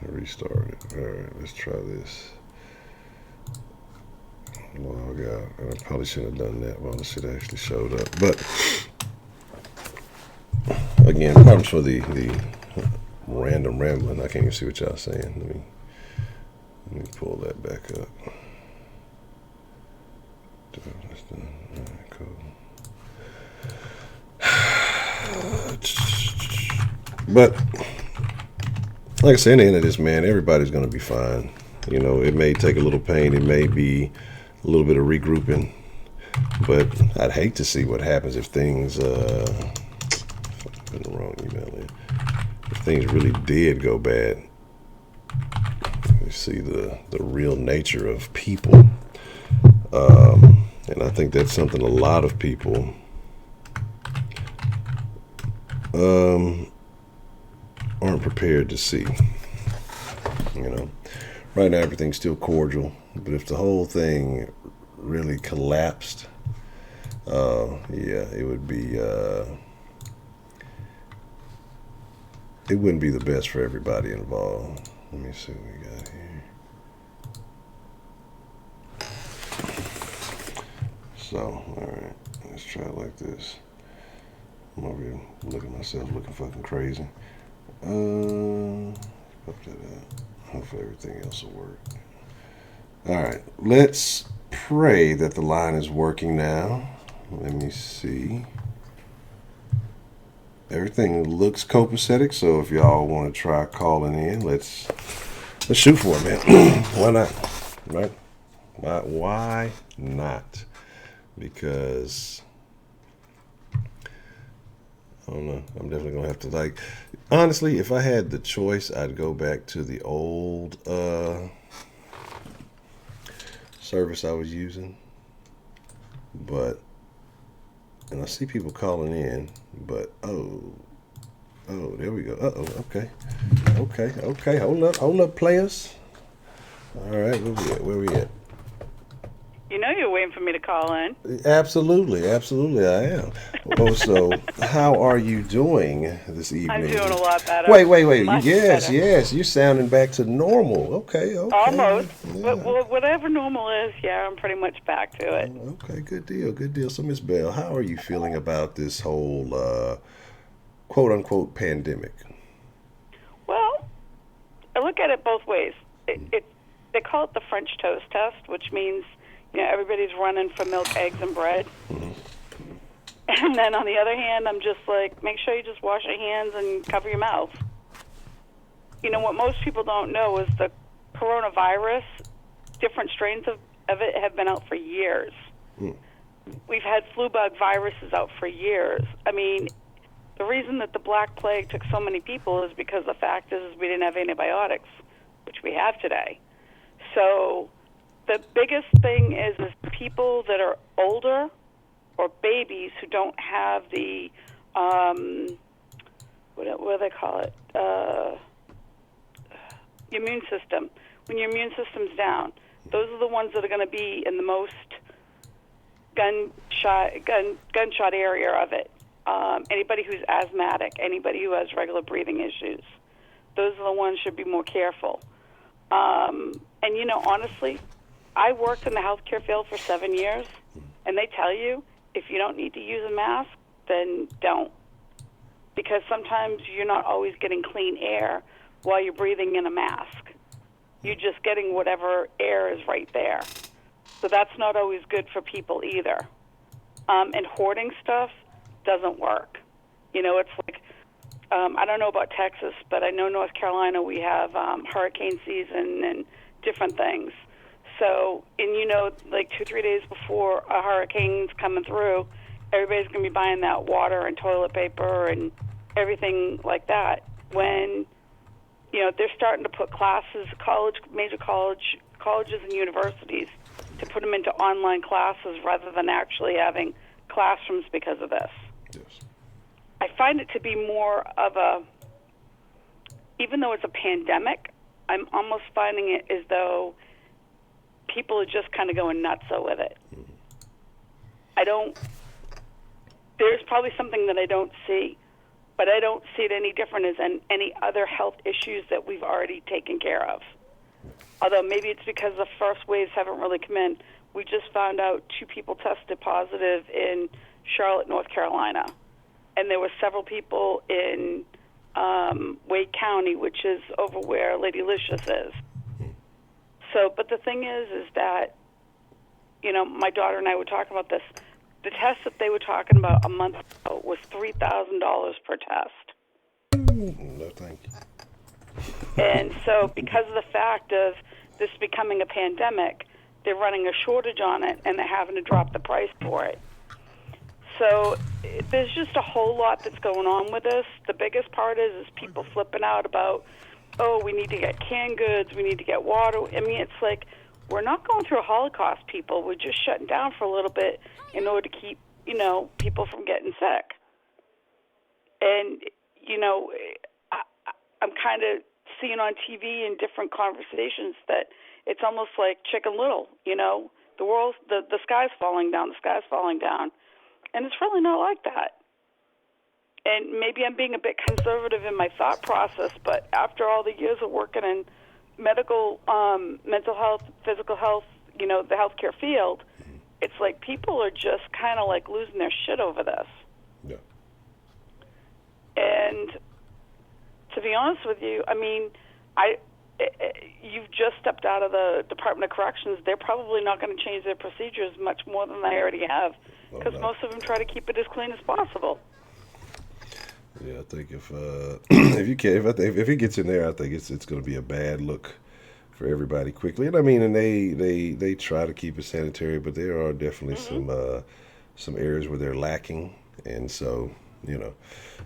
restart it. All right, let's try this. Log out. And I probably shouldn't have done that while the shit actually showed up. But again, problems for the random rambling. I can't even see what y'all saying. Let me pull that back up. That's done. All right, cool. But like I said, in the end of this, man, everybody's going to be fine. You know, it may take a little pain. It may be a little bit of regrouping. But I'd hate to see what happens if things, put the wrong email in. If things really did go bad. You see the real nature of people. And I think that's something a lot of people aren't prepared to see. You know, right now everything's still cordial, but if the whole thing really collapsed, it would be it wouldn't be the best for everybody involved. Let me see what we got here. So, all right, let's try it like this. I'm over here looking at myself looking fucking crazy. Pop that out. Hopefully everything else will work. All right, let's pray that the line is working now. Let me see. Everything looks copacetic, so if y'all want to try calling in, let's shoot for it, man. Why not? Right? Why not? Because I don't know. I'm definitely gonna have to honestly, if I had the choice, I'd go back to the old service I was using. And I see people calling in, but oh, there we go. Okay. Hold up, players. All right, where we at? You know you're waiting for me to call in. Absolutely, I am. So how are you doing this evening? I'm doing a lot better. Wait. Yes, You're sounding back to normal. Okay. Almost. Yeah. But whatever normal is, yeah, I'm pretty much back to it. Okay, good deal. So, Miss Bell, how are you feeling about this whole quote-unquote pandemic? Well, I look at it both ways. They call it the French toast test, which means everybody's running for milk, eggs, and bread. Mm-hmm. And then on the other hand, I'm just like, make sure you just wash your hands and cover your mouth. What most people don't know is the coronavirus, different strains of it have been out for years. Mm. We've had flu bug viruses out for years. I mean, the reason that the Black Plague took so many people is because the fact is we didn't have antibiotics, which we have today. So the biggest thing is people that are older or babies who don't have the, what do they call it, immune system. When your immune system's down, those are the ones that are going to be in the most gunshot area of it. Anybody who's asthmatic, anybody who has regular breathing issues, those are the ones should be more careful. And honestly, I worked in the healthcare field for 7 years, and they tell you if you don't need to use a mask, then don't. Because sometimes you're not always getting clean air while you're breathing in a mask. You're just getting whatever air is right there. So that's not always good for people either. And hoarding stuff doesn't work. It's like, I don't know about Texas, but I know North Carolina, we have hurricane season and different things. So, and 2-3 days before a hurricane's coming through, everybody's going to be buying that water and toilet paper and everything like that. When, they're starting to put classes, major colleges and universities, to put them into online classes rather than actually having classrooms because of this. Yes. I find it to be more of even though it's a pandemic, I'm almost finding it as though people are just kind of going nuts with it. There's probably something that I don't see, but I don't see it any different as any other health issues that we've already taken care of. Although maybe it's because the first waves haven't really come in. We just found out 2 people tested positive in Charlotte, North Carolina. And there were several people in Wade County, which is over where Lady Licious is. So, but the thing is that, my daughter and I were talking about this. The test that they were talking about a month ago was $3,000 per test. No, thank you. And so because of the fact of this becoming a pandemic, they're running a shortage on it, and they're having to drop the price for it. So there's just a whole lot that's going on with this. The biggest part is people flipping out about, oh, we need to get canned goods, we need to get water. I mean, it's like, we're not going through a Holocaust, people. We're just shutting down for a little bit in order to keep, people from getting sick. And, I'm kind of seeing on TV in different conversations that it's almost like Chicken Little, the world, the sky's falling down, and it's really not like that. And maybe I'm being a bit conservative in my thought process, but after all the years of working in medical, mental health, physical health, the healthcare field, it's like people are just kind of like losing their shit over this. Yeah. And to be honest with you, I mean, you've just stepped out of the Department of Corrections. They're probably not going to change their procedures much more than they already have, because most of them try to keep it as clean as possible. Yeah, I think if he gets in there, I think it's going to be a bad look for everybody quickly. And I mean, and they try to keep it sanitary, but there are definitely some areas where they're lacking, and so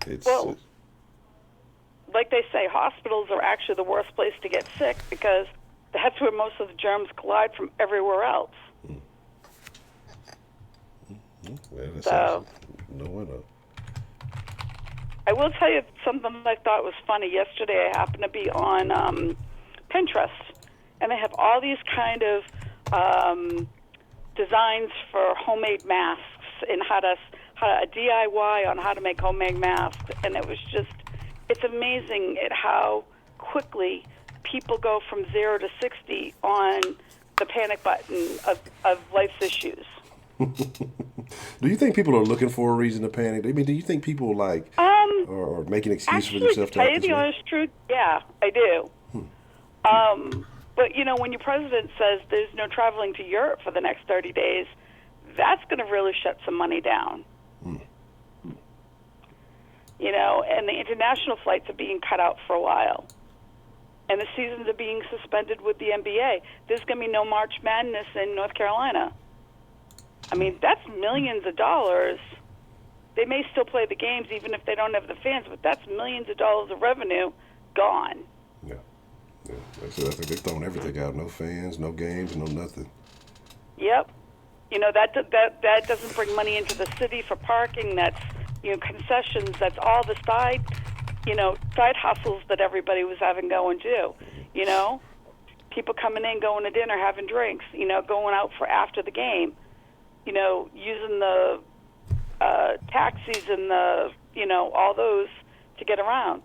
it's. Well, like they say, hospitals are actually the worst place to get sick because that's where most of the germs collide from everywhere else. Well, so, no wonder. I will tell you something I thought was funny. Yesterday, I happened to be on Pinterest, and they have all these kind of designs for homemade masks and how to a DIY on how to make homemade masks, and it's amazing at how quickly people go from 0 to 60 on the panic button of life's issues. Do you think people are looking for a reason to panic? I mean, do you think people are making an excuse for themselves to tell you the honest truth, yeah, I do. But when your president says there's no traveling to Europe for the next 30 days, that's going to really shut some money down. And the international flights are being cut out for a while. And the seasons are being suspended with the NBA. There's going to be no March Madness in North Carolina. I mean, that's millions of dollars. They may still play the games even if they don't have the fans, but that's millions of dollars of revenue gone. Yeah. So I think they're throwing everything out. No fans, no games, no nothing. Yep. That doesn't bring money into the city for parking. That's concessions. That's all the side hustles that everybody was having going too. People coming in, going to dinner, having drinks. Going out for after the game. Using the taxis and all those to get around.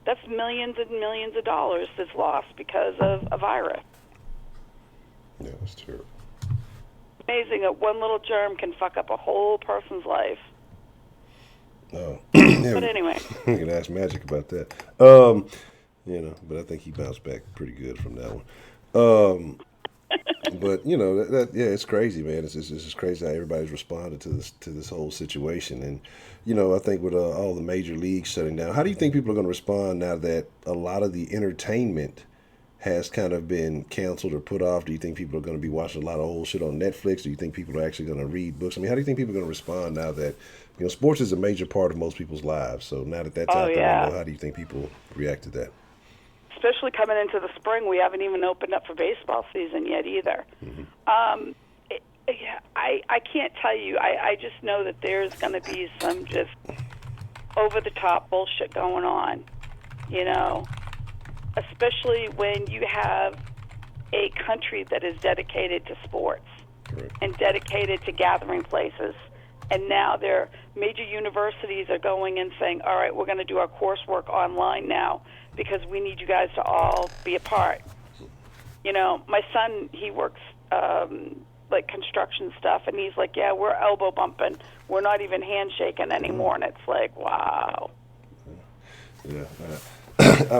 That's millions and millions of dollars that's lost because of a virus. Yeah, that's terrible. Amazing that one little germ can fuck up a whole person's life. Oh. But anyway. You can ask Magic about that. But I think he bounced back pretty good from that one. But it's crazy, man. It's just crazy how everybody's responded to this whole situation, and I think with all the major leagues shutting down, how do you think people are going to respond now that a lot of the entertainment has kind of been canceled or put off? Do you think people are going to be watching a lot of old shit on Netflix? Do you think people are actually going to read books? I mean, how do you think people are going to respond now that sports is a major part of most people's lives? So now that that's out the window, how do you think people react to that? Especially coming into the spring, we haven't even opened up for baseball season yet either. Mm-hmm. I can't tell you. I just know that there's going to be some just over-the-top bullshit going on, especially when you have a country that is dedicated to sports and dedicated to gathering places. And now their major universities are going and saying, all right, we're going to do our coursework online now because we need you guys to all be a part. My son, he works like construction stuff, and he's like, yeah, we're elbow bumping. We're not even handshaking anymore. And it's like, wow. Yeah.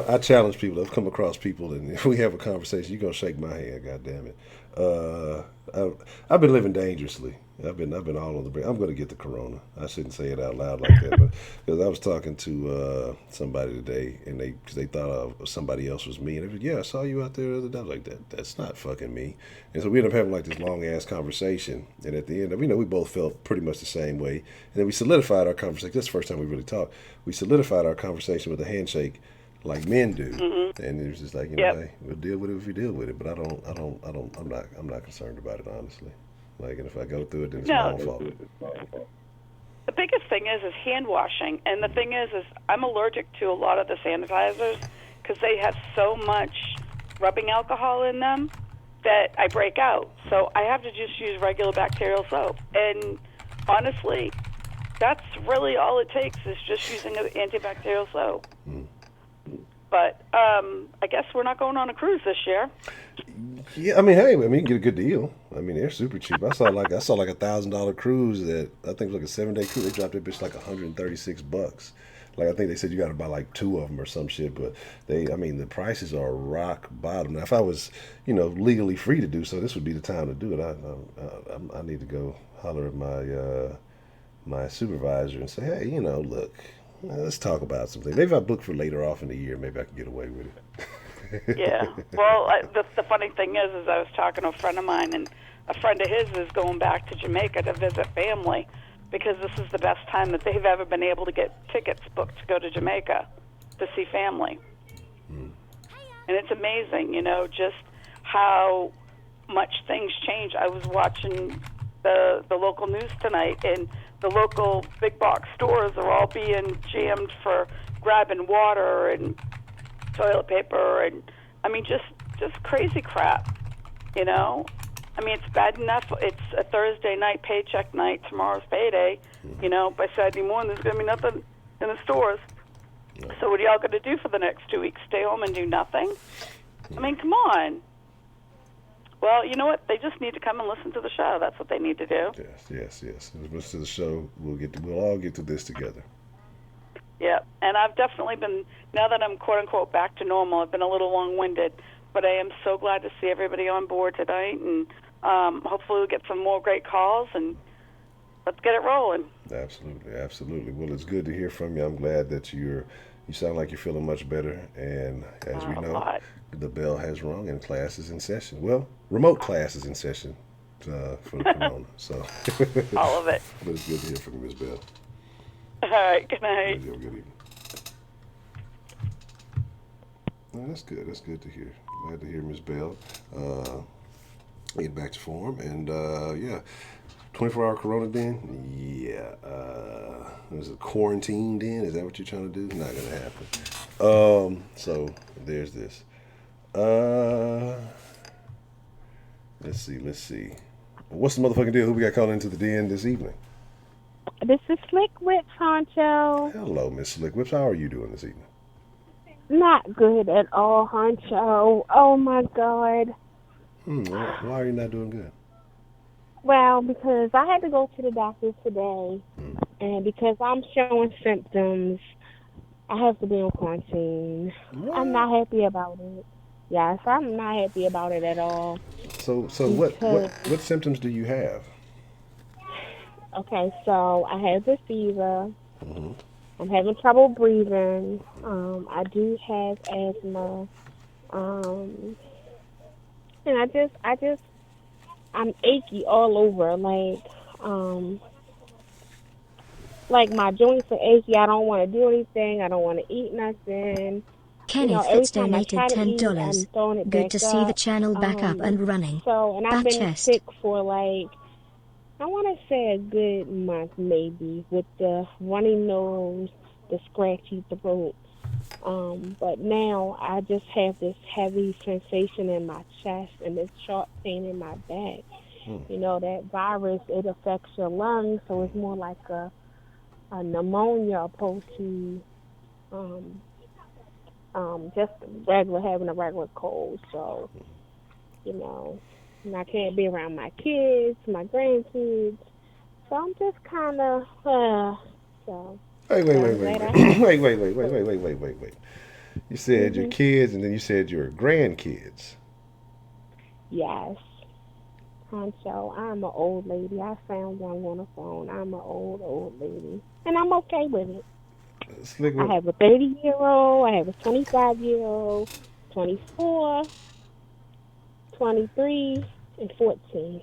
I challenge people. I've come across people, and if we have a conversation, you're going to shake my hand, God damn it. I've been living dangerously. I've been all on the brink. I'm going to get the corona. I shouldn't say it out loud like that, but because I was talking to somebody today, and cause they thought somebody else was me, and they said, "Yeah, I saw you out there the other day." I was like, That's not fucking me." And so we ended up having like this long ass conversation, and at the end, we both felt pretty much the same way, and then we solidified our conversation. That's the first time we really talked. We solidified our conversation with a handshake, like men do, and it was just like, hey, we'll deal with it if we deal with it, but I'm not concerned about it, honestly. Like, and if I go through it, then it's my own fault. The biggest thing is hand washing, and the thing is I'm allergic to a lot of the sanitizers because they have so much rubbing alcohol in them that I break out. So I have to just use regular bacterial soap, and honestly, that's really all it takes is just using an antibacterial soap. But I guess we're not going on a cruise this year. Yeah, hey, you can get a good deal. They're super cheap. I saw like $1,000 cruise that I think was like a 7-day cruise. They dropped that bitch like $136. Like I think they said you got to buy like 2 of them or some shit. But the prices are rock bottom. Now, if I was, legally free to do so, this would be the time to do it. I need to go holler at my supervisor and say, hey, look. Let's talk about something. Maybe if I book for later off in the year, maybe I can get away with it. Yeah. Well, the funny thing is I was talking to a friend of mine, and a friend of his is going back to Jamaica to visit family because this is the best time that they've ever been able to get tickets booked to go to Jamaica to see family. And it's amazing, just how much things change. I was watching the local news tonight, and the local big box stores are all being jammed for grabbing water and toilet paper and just crazy crap, it's bad enough it's a Thursday night paycheck night, tomorrow's payday, by Saturday morning there's going to be nothing in the stores. So what are y'all going to do for the next 2 weeks? Stay home and do nothing? Come on. Well, you know what? They just need to come and listen to the show. That's what they need to do. Yes. Listen to the show. We'll all get to this together. Yeah, and I've definitely been, now that I'm quote unquote back to normal, I've been a little long-winded, but I am so glad to see everybody on board tonight, and hopefully we'll get some more great calls, and let's get it rolling. Absolutely. Well, it's good to hear from you. I'm glad that you sound like you're feeling much better, and as we know, the bell has rung and class is in session. Well, remote class is in session for the corona. So all of it. But it's good to hear from you, Ms. Bell. All right. Good night. Good evening. Well, that's good. That's good to hear. Glad to hear Ms. Bell get back to form. And 24-hour corona den. Yeah. Is it quarantine den? Is that what you're trying to do? Not gonna happen. So there's this. Let's see. What's the motherfucking deal? Who we got calling into the den this evening? This is Slick Whips, Honcho. Hello, Miss Slick Whips. How are you doing this evening? Not good at all, Honcho. Oh, my God. Why are you not doing good? Well, because I had to go to the doctor today, and because I'm showing symptoms, I have to be on quarantine. What? I'm not happy about it. Yes, I'm not happy about it at all. So what symptoms do you have? Okay, so I have the fever. I'm having trouble breathing. I do have asthma. And I'm achy all over. Like my joints are achy. I don't want to do anything. I don't want to eat nothing. Kenny Fitz donated $10. Good to see the channel back up and running. And I've been sick for I want to say a good month maybe, with the runny nose, the scratchy throat. But now I just have this heavy sensation in my chest and this sharp pain in my back. That virus, it affects your lungs, so it's more like a pneumonia opposed to just having a regular cold. So, and I can't be around my kids, my grandkids. So I'm just kind of, Wait. You said your kids, and then you said your grandkids. Yes. Honcho, I'm an old lady. I found one on the phone. I'm an old lady. And I'm okay with it. Slick, I have a 30-year-old, I have a 25-year-old, 24, 23, and 14.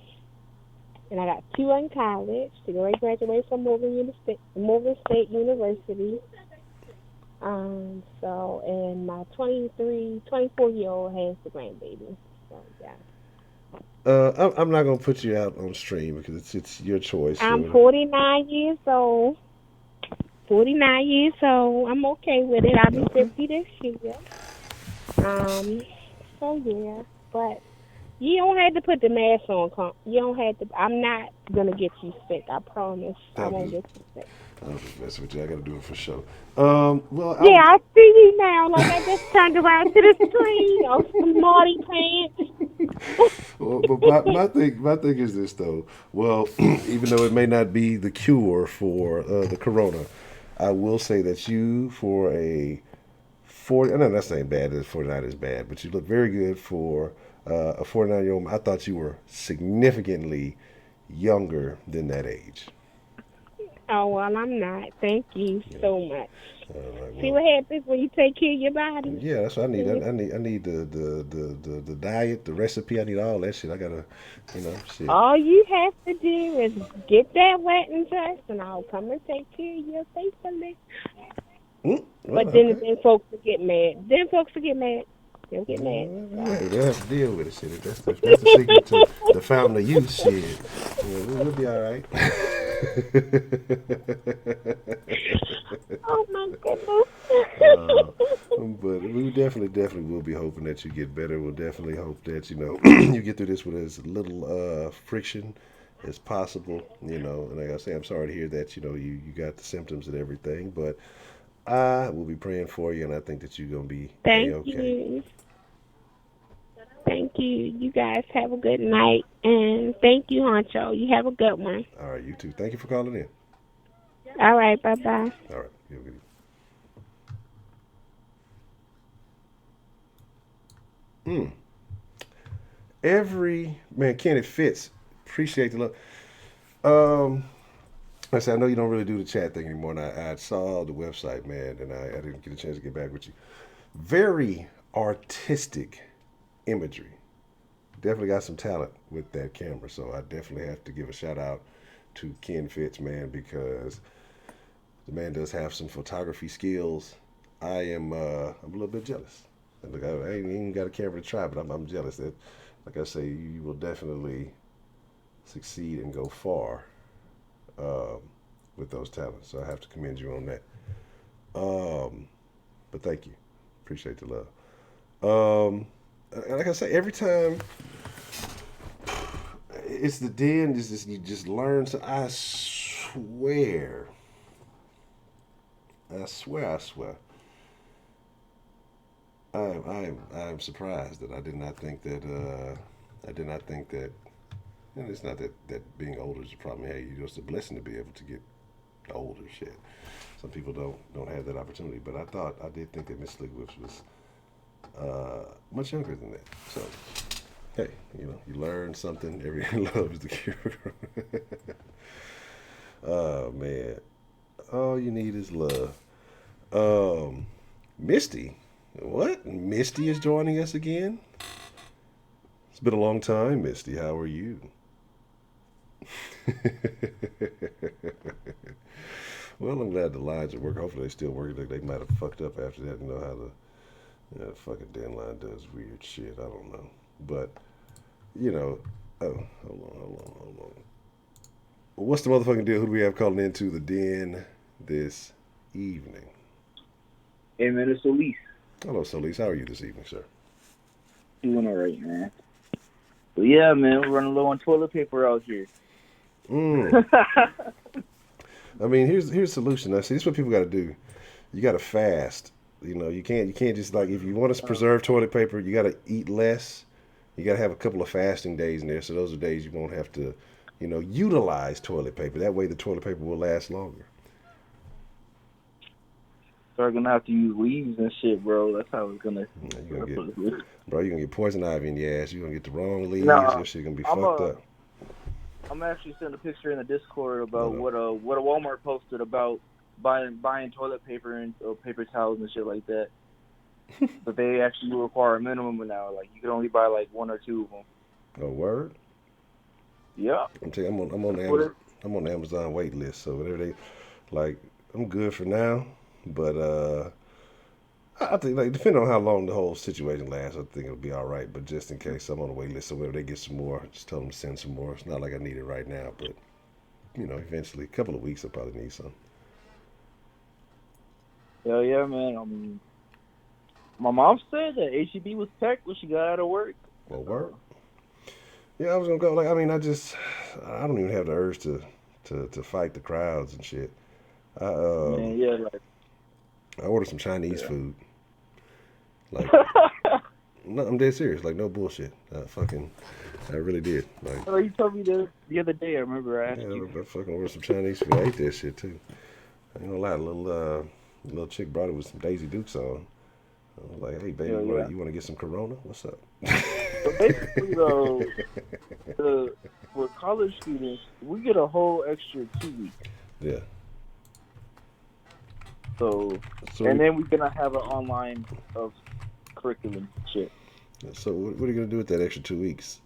And I got two in college. They already graduated from Morgan State University. And my 24-year-old has the grandbaby. So, yeah. I'm not gonna put you out on stream because it's your choice. I'm So 49 years old. 49 years old. I'm okay with it. I'll be 50 this year. Um, so yeah, but you don't have to put the mask on. You don't have to. I'm not gonna get you sick. I promise. I won't get you sick. I'm just messing with you. I gotta do it for sure. Yeah, I see you now. Like I just turned around to the screen of some naughty pants. Well, but my thing is this though. Well, even though it may not be the cure for the corona, I will say that you for a 40. I'm not saying bad. That 49 is bad, but you look very good for a 49-year-old. I thought you were significantly younger than that age. Oh well, I'm not. Thank you so much. Right, See well, what happens when you take care of your body. yeah, that's what I need. I need the diet, the recipe. I need all that shit. I gotta, shit. All you have to do is get that wet and dressed, and I'll come and take care of you faithfully. Well, But okay. then folks will get mad. They'll get mad. They'll have to deal with it. Shit. If that's the secret to the fountain of youth. Shit, we'll be all right. Oh my goodness. But we definitely will be hoping that you get better. We'll definitely hope that you get through this with as little friction as possible. And like I say, I'm sorry to hear that you got the symptoms and everything, but I will be praying for you, and I think that you're gonna be Thank a-okay. you. Thank you. You guys have a good night. And thank you, Honcho. You have a good one. All right, you too. Thank you for calling in. All right. Bye-bye. All right, you have a good evening. Every man, Kenneth Fitz, appreciate the love. I said I know you don't really do the chat thing anymore, and I saw the website, man, and I didn't get a chance to get back with you. Very artistic imagery. Definitely got some talent with that camera, so I definitely have to give a shout out to Ken Fitz, man, because the man does have some photography skills. I'm a little bit jealous. Look, I ain't even got a camera to try, but I'm jealous that, like I say, you will definitely succeed and go far with those talents. So I have to commend you on that. But thank you, appreciate the love. Like I say, every time it's the den. You just learn. So I swear. I'm surprised that I did not think that. And it's not that being older is a problem. Hey, you're just a blessing to be able to get older. Shit. Some people don't have that opportunity. But I did think that Miss Slickwips was much younger than that. So hey, you learn something. Every love is the cure. Oh man, all you need is love. Misty, what? Misty is joining us again. It's been a long time, Misty. How are you? Well, I'm glad the lines are working. Hopefully, they still work. They might have fucked up after that. You know how the fucking Denline does weird shit. I don't know, but oh, hold on. What's the motherfucking deal? Who do we have calling into the den this evening? Hey man, it's Solis. Hello, Solis. How are you this evening, sir? Doing all right, man. But yeah, man, we're running low on toilet paper out here. I mean, here's the solution. I see this is what people got to do. You got to fast. You can't just like if you want to preserve toilet paper, you got to eat less. You got to have a couple of fasting days in there, so those are days you won't have to, utilize toilet paper. That way, the toilet paper will last longer. So we're gonna have to use leaves and shit, bro. That's how it's gonna. You're gonna get poison ivy in your ass. You're gonna get the wrong leaves. No, Your shit gonna be fucked up. I'm actually sending a picture in the Discord about what a Walmart posted about buying toilet paper and paper towels and shit like that. But they actually require a minimum now. Like you can only buy like 1 or 2 of them. Oh, word. Yeah. I'm on the Amazon wait list, so whatever they like, I'm good for now. But I think like depending on how long the whole situation lasts, I think it'll be all right. But just in case I'm on the wait list, so whenever they get some more, just tell them to send some more. It's not like I need it right now, but eventually, a couple of weeks, I'll probably need some. Hell yeah, man. I mean, my mom said that HEB was packed when she got out of work. Well, work. Yeah, I was gonna go. Like, I mean, I don't even have the urge to fight the crowds and shit. Man, yeah, like I ordered some Chinese food. Like, no, I'm dead serious. Like, no bullshit. I really did. Like, oh, you told me the other day. I remember I asked you. I fucking ordered some Chinese food. I ate that shit too. I ain't gonna lie. Little chick brought it with some Daisy Dukes on. I was like, hey, baby, you want to get some Corona? What's up? So basically, though, for college students, we get a whole extra 2 weeks. Yeah. So and then we're gonna have an online of curriculum shit. So what are you gonna do with that extra 2 weeks?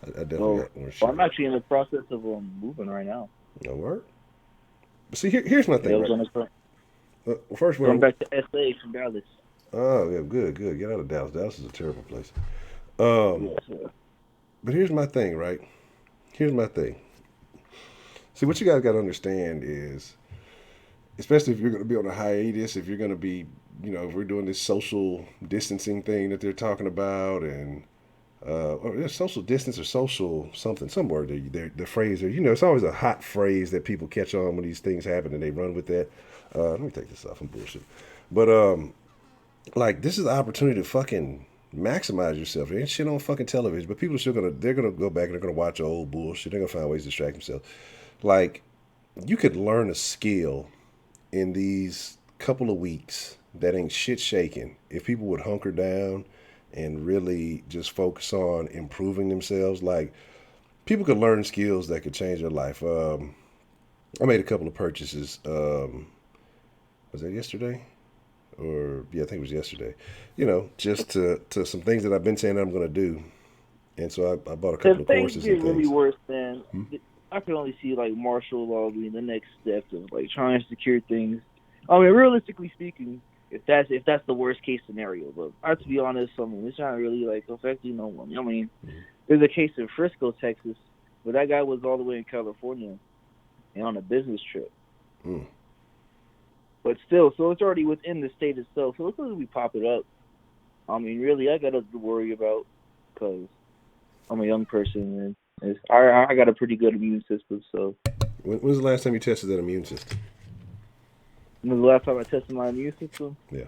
I definitely got more shit. Well, I'm actually in the process of moving right now. No word. But see, here's my thing. Right? First, going back to SA from Dallas. Oh yeah, good. Get out of Dallas. Dallas is a terrible place. But here's my thing, right? Here's my thing. See, what you guys got to understand is, especially if you're going to be on a hiatus, if you're going to be, if we're doing this social distancing thing that they're talking about, and or social distance or social something, some word, the phrase, or it's always a hot phrase that people catch on when these things happen and they run with that. Let me take this off. I'm bullshit. But like, this is the opportunity to fucking maximize yourself. There ain't shit on fucking television, but people are still they're gonna go back and they're gonna watch old bullshit. They're gonna find ways to distract themselves. Like, you could learn a skill in these couple of weeks that ain't shit shaking if people would hunker down and really just focus on improving themselves. Like, people could learn skills that could change their life. I made a couple of purchases. Was that yesterday? Or yeah, I think it was yesterday. Just to some things that I've been saying I'm going to do, and so I bought a couple of courses and things. Really worse than I can only see like martial law being the next step of like trying to secure things. I mean, realistically speaking, if that's the worst case scenario, but I have to be honest, I mean, it's not really like affecting no one. I mean, there's a case in Frisco, Texas, where that guy was all the way in California and on a business trip. But still, so it's already within the state itself. So as soon as we pop it up, I mean, really, I got nothing to worry about because I'm a young person and I got a pretty good immune system. So, when was the last time you tested that immune system? When was the last time I tested my immune system? Yeah.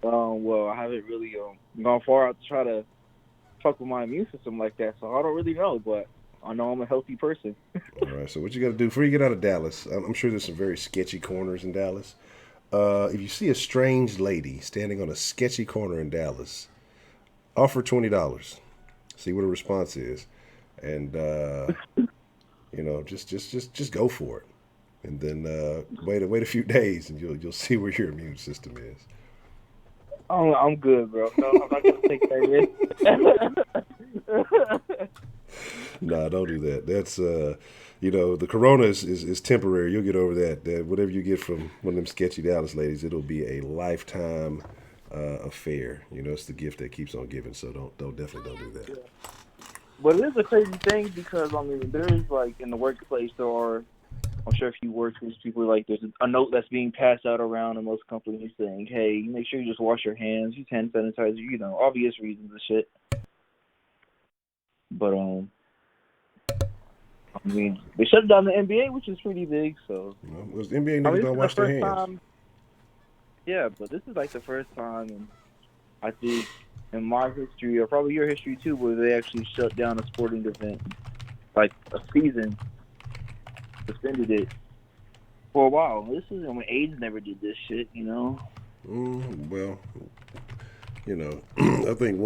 Well, I haven't really gone far out to try to fuck with my immune system like that, so I don't really know, but I know I'm a healthy person. All right, so what you got to do before you get out of Dallas, I'm sure there's some very sketchy corners in Dallas. If you see a strange lady standing on a sketchy corner in Dallas, offer $20. See what her response is, and just go for it, and then wait a few days, and you'll see where your immune system is. Oh, I'm good, bro. No, I'm not gonna take that risk. Nah, don't do that. That's the corona is temporary. You'll get over that. Whatever you get from one of them sketchy Dallas ladies, it'll be a lifetime affair. It's the gift that keeps on giving. So definitely don't do that. Yeah. But it is a crazy thing because I mean, there is like in the workplace there are. I'm sure if you work with people, like there's a note that's being passed out around in most companies saying, "Hey, make sure you just wash your hands, use hand sanitizer." Obvious reasons and shit. But I mean, they shut down the NBA, which is pretty big. So the NBA niggas don't wash their hands. Yeah, but this is like the first time, I think, in my history, or probably your history too, where they actually shut down a sporting event, like a season, suspended it for a while. This is when AIDS never did this shit, Well, I think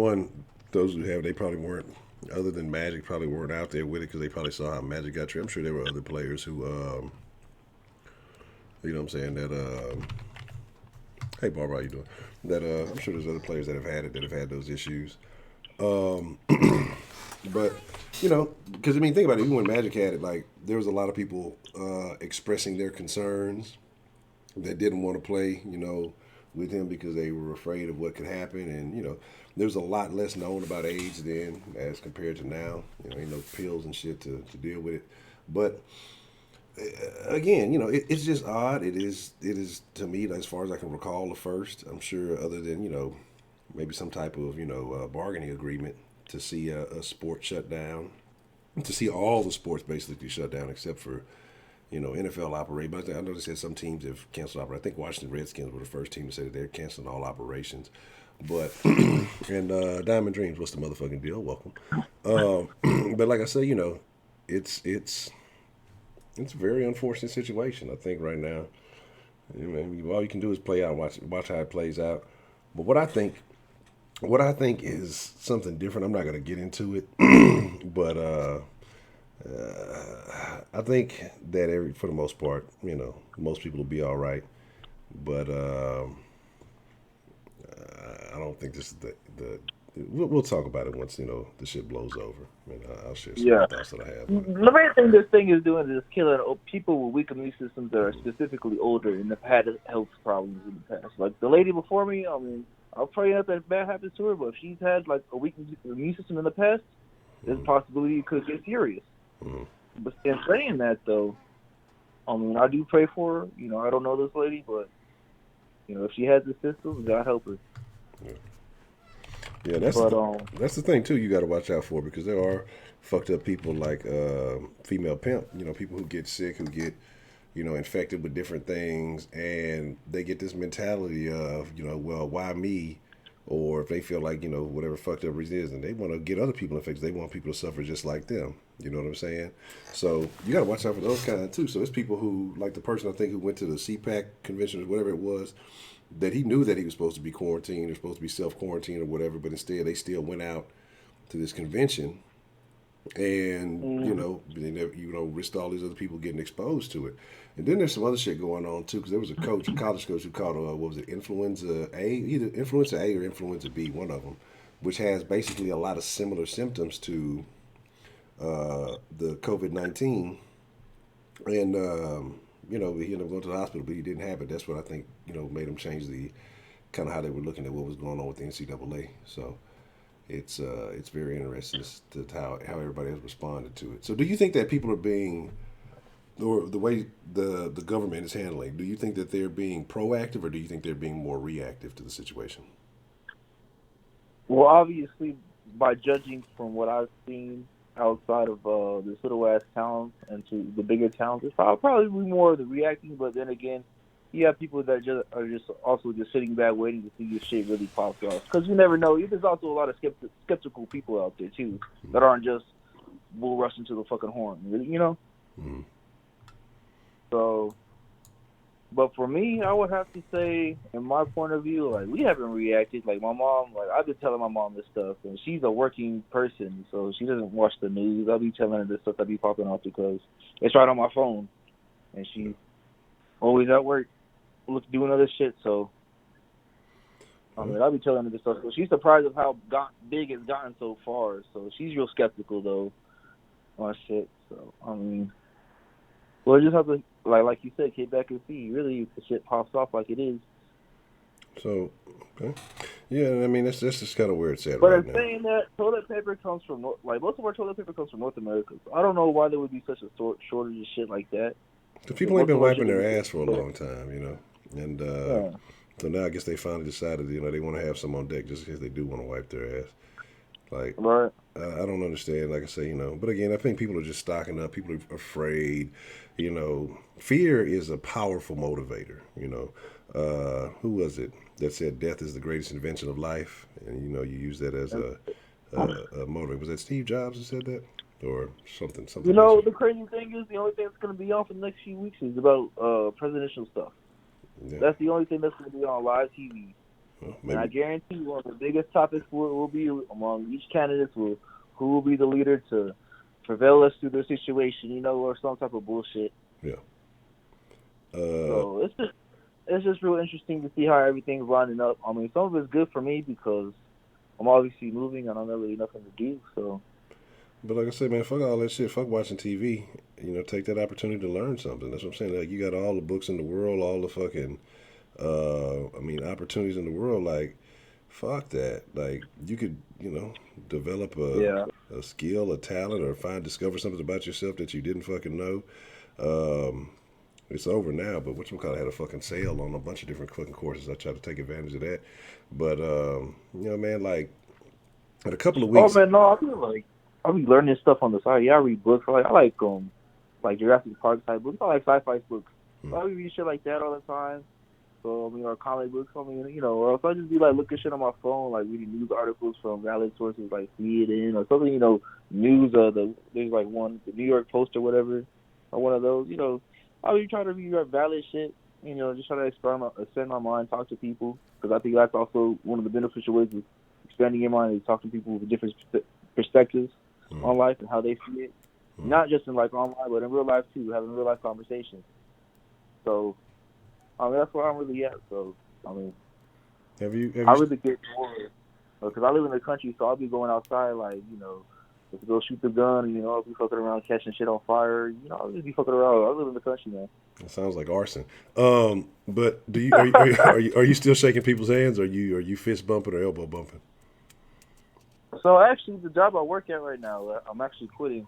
those who have, they probably weren't other than Magic, probably weren't out there with it because they probably saw how Magic got treated. I'm sure there were other players who, you know what I'm saying, that, hey, Barbara, how you doing? That, I'm sure there's other players that have had it, that have had those issues. But, you know, because, I mean, think about it. Even when Magic had it, like, there was a lot of people expressing their concerns that didn't want to play, you know, with him because they were afraid of what could happen. And, you know, there's a lot less known about AIDS then as compared to now. You know, ain't no pills and shit to deal with it. But, again, you know, it's just odd. It is to me, as far as I can recall, the first. I'm sure other than, you know, maybe some type of, you know, bargaining agreement to see a sport shut down, to see all the sports basically shut down except for, you know, NFL operate. But I know they said some teams have canceled operation. I think Washington Redskins were the first team to say that they're canceling all operations. But and Diamond Dreams, what's the motherfucking deal? Welcome. But like I say, you know, it's a very unfortunate situation. I think right now, you know, all you can do is play out, watch how it plays out. But what I think is something different. I'm not going to get into it, but I think that for the most part, you know, most people will be all right. But I don't think this is the we'll talk about it once, you know, the shit blows over. I mean, I'll share some thoughts that I have. The main thing this thing is doing is killing people with weak immune systems that are specifically older and have had health problems in the past. Like the lady before me, I mean, I'll pray nothing bad happens to her, but if she's had like a weak immune system in the past, there's a possibility it could get serious. But in saying that, though, I mean, I do pray for her. You know, I don't know this lady, but, you know, if she has the system, God help her. Yeah, that's the thing too. You got to watch out for, because there are fucked up people like female pimp. You know, people who get sick, who get, you know, infected with different things, and they get this mentality of, you know, well, why me? Or if they feel like, you know, whatever fucked up reason is, and they want to get other people infected, they want people to suffer just like them. You know what I'm saying? So you got to watch out for those kind too. So it's people who, like the person I think who went to the CPAC convention or whatever it was, that he knew that he was supposed to be quarantined or supposed to be self-quarantined or whatever, but instead they still went out to this convention and, you know, they never, you know, risked all these other people getting exposed to it. And then there's some other shit going on too, because there was a coach, a college coach, who caught what was it, influenza A, either influenza A or influenza B, one of them, which has basically a lot of similar symptoms to the COVID-19, and you know, he ended up going to the hospital, but he didn't have it. That's what I think, you know, made him change the kind of how they were looking at what was going on with the NCAA. So it's very interesting to how everybody has responded to it. So do you think that people are being, or the way the government is handling, do you think that they're being proactive, or do you think they're being more reactive to the situation? Well, obviously, by judging from what I've seen outside of this little ass town and to the bigger towns, it's probably be more of the reacting. But then again, you have people that are just also sitting back waiting to see if shit really pops off, because you never know. There's also a lot of skeptical people out there too that aren't just bull rushing to the fucking horn, you know. Mm-hmm. So, but for me, I would have to say, in my point of view, like, we haven't reacted. Like, my mom, like, I've been telling my mom this stuff, and she's a working person, so she doesn't watch the news. I'll be telling her this stuff that be popping off because it's right on my phone, and she's always at work doing other shit, so, I mean, I'll be telling her this stuff. So she's surprised of how big it's gotten so far, so she's real skeptical, though, on shit. So, I mean, we'll just have to, like you said, kick back and see, really, if the shit pops off like it is. So, okay. Yeah, I mean, that's just kind of where it's at but right now. But saying that, toilet paper comes from, like, most of our toilet paper comes from North America. So I don't know why there would be such a shortage of shit like that. Because people ain't been wiping their ass for a long time, you know. And so now I guess they finally decided, you know, they want to have some on deck just because they do want to wipe their ass. Like, right. I don't understand, like I say, you know. But again, I think people are just stocking up. People are afraid. You know, fear is a powerful motivator, you know. Who was it that said death is the greatest invention of life? And, you know, you use that as a motivator. Was that Steve Jobs who said that? Or something? You know, the crazy thing is the only thing that's going to be on for the next few weeks is about presidential stuff. Yeah. That's the only thing that's going to be on live TV. Well, and I guarantee one of the biggest topics will be among each candidate will who will be the leader to prevail us through the situation, or some type of bullshit. Yeah. So it's just real interesting to see how everything's lining up. I mean, some of it's good for me because I'm obviously moving and I don't have really nothing to do. So. But like I said, man, fuck all that shit. Fuck watching TV. Take that opportunity to learn something. That's what I'm saying. Like, you got all the books in the world, all the fucking, opportunities in the world. Like, fuck that. Like, you could, develop Yeah. a skill, a talent, or discover something about yourself that you didn't fucking know. Um, it's over now, but whatchamacallit had a fucking sale on a bunch of different fucking courses. I tried to take advantage of that. But, man, like, in a couple of Oh weeks. man, no, I be learning stuff on the side. Yeah, I read books. I like Jurassic Park type books. I like sci-fi books. So I read shit like that all the time. So or comic books. Or else I just be like looking shit on my phone, like reading news articles from valid sources like TheDen or something. News. There's like one, the New York Post or whatever, or one of those. I be trying to read valid shit. Just try to expand my mind, talk to people, because I think that's also one of the beneficial ways of expanding your mind is talking to people with different perspectives on life and how they see it. Not just in like online, but in real life too, having real life conversations. So, that's where I'm really at. So, I really get more because I live in the country, so I'll be going outside, like to go shoot the gun. I'll be fucking around catching shit on fire. I'll just be fucking around. I live in the country, man. It sounds like arson. But do you are you still shaking people's hands? Or are you fist bumping or elbow bumping? So actually, the job I work at right now, I'm actually quitting.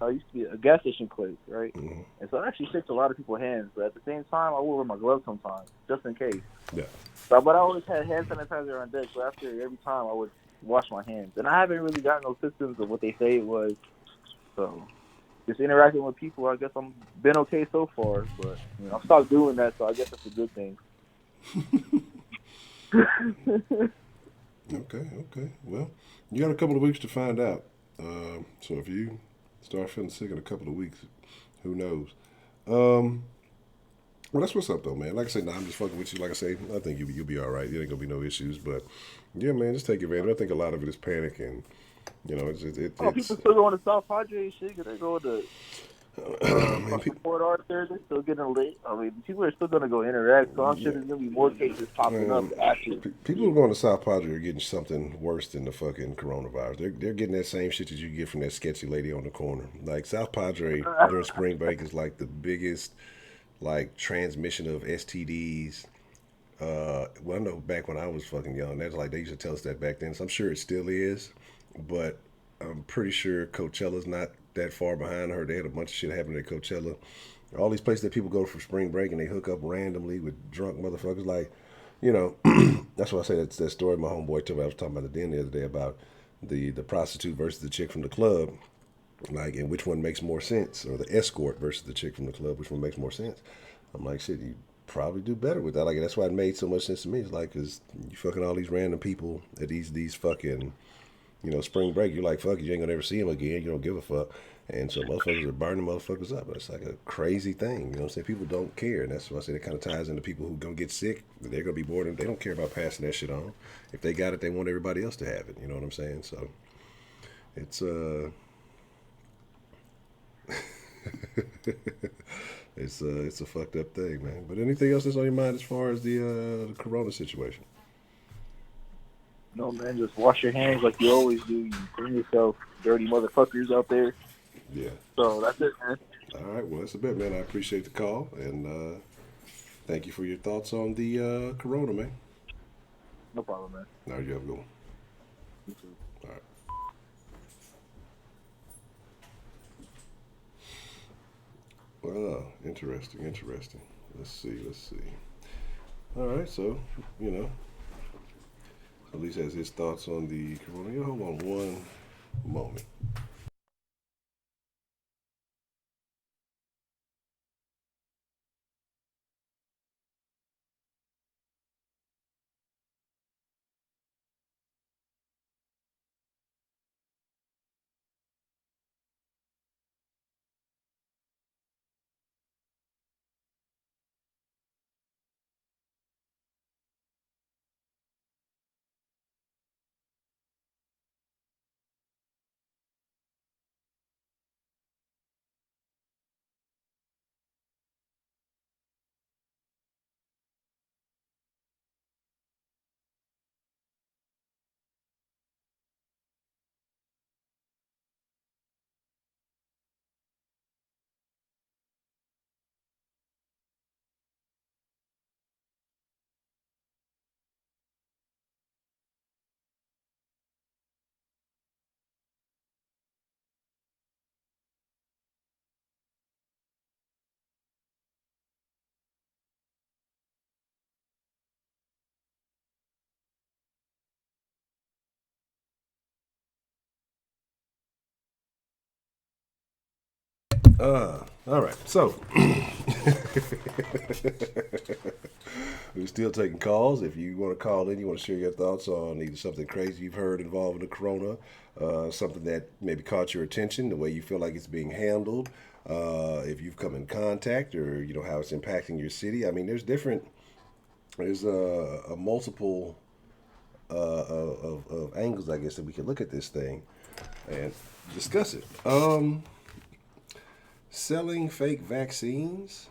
I used to be a gas station clerk, right? Mm-hmm. And so I actually shakes a lot of people's hands, but at the same time, I will wear my gloves sometimes, just in case. Yeah. So, but I always had hand sanitizer on deck, so after every time, I would wash my hands. And I haven't really gotten no systems of what they say it was. So, just interacting with people, I guess I'm been okay so far. But I've stopped doing that, so I guess that's a good thing. Okay. Well, you got a couple of weeks to find out. So if you start feeling sick in a couple of weeks, who knows? Well, that's what's up though, man. Like I said, I'm just fucking with you. Like I say, I think you'll be all right. There ain't gonna be no issues. But yeah, man, just take advantage. I think a lot of it is panic, and people still going to South Padre and shit. Cause they go to Port Arthur. They're still getting lit. People are still gonna go interact. So I'm sure there's gonna be more cases popping up after. People who are going to South Padre are getting something worse than the fucking coronavirus. They're getting that same shit that you get from that sketchy lady on the corner. Like South Padre during spring break is like the biggest like transmission of STDs. Well, I know back when I was fucking young, that's like they used to tell us that back then. So I'm sure it still is, but I'm pretty sure Coachella's not that far behind her. They had a bunch of shit happening at Coachella. All these places that people go for spring break and they hook up randomly with drunk motherfuckers. Like, that's why I say that's that story my homeboy told me. I was talking about the Den the other day about the prostitute versus the chick from the club. Like, and which one makes more sense? Or the escort versus the chick from the club, which one makes more sense? I'm like, shit, you probably do better with that. Like, that's why it made so much sense to me. It's like, because you fucking all these random people at these fucking, spring break. You're like, fuck it, you ain't gonna ever see them again. You don't give a fuck. And so motherfuckers are burning motherfuckers up. It's like a crazy thing. You know what I'm saying? People don't care. And that's why I say it kind of ties into people who gonna get sick. They're gonna be bored and they don't care about passing that shit on. If they got it, they want everybody else to have it. You know what I'm saying? So it's it's a fucked up thing, man. But anything else that's on your mind as far as the corona situation? No, man, just wash your hands like you always do. You clean yourself, dirty motherfuckers out there. Yeah. So that's it, man. All right. Well, that's a bit, man. I appreciate the call and thank you for your thoughts on the corona, man. No problem, man. All right, you have a good one. You too. All right. Well, interesting. Let's see. All right, so at least has his thoughts on the corona. Hold on one moment. All right. So we're still taking calls. If you want to call in, you want to share your thoughts on either something crazy you've heard involving the corona, something that maybe caught your attention, the way you feel like it's being handled, if you've come in contact, or how it's impacting your city. I mean, there's a multiple of angles, I guess, that we can look at this thing and discuss it. Selling fake vaccines.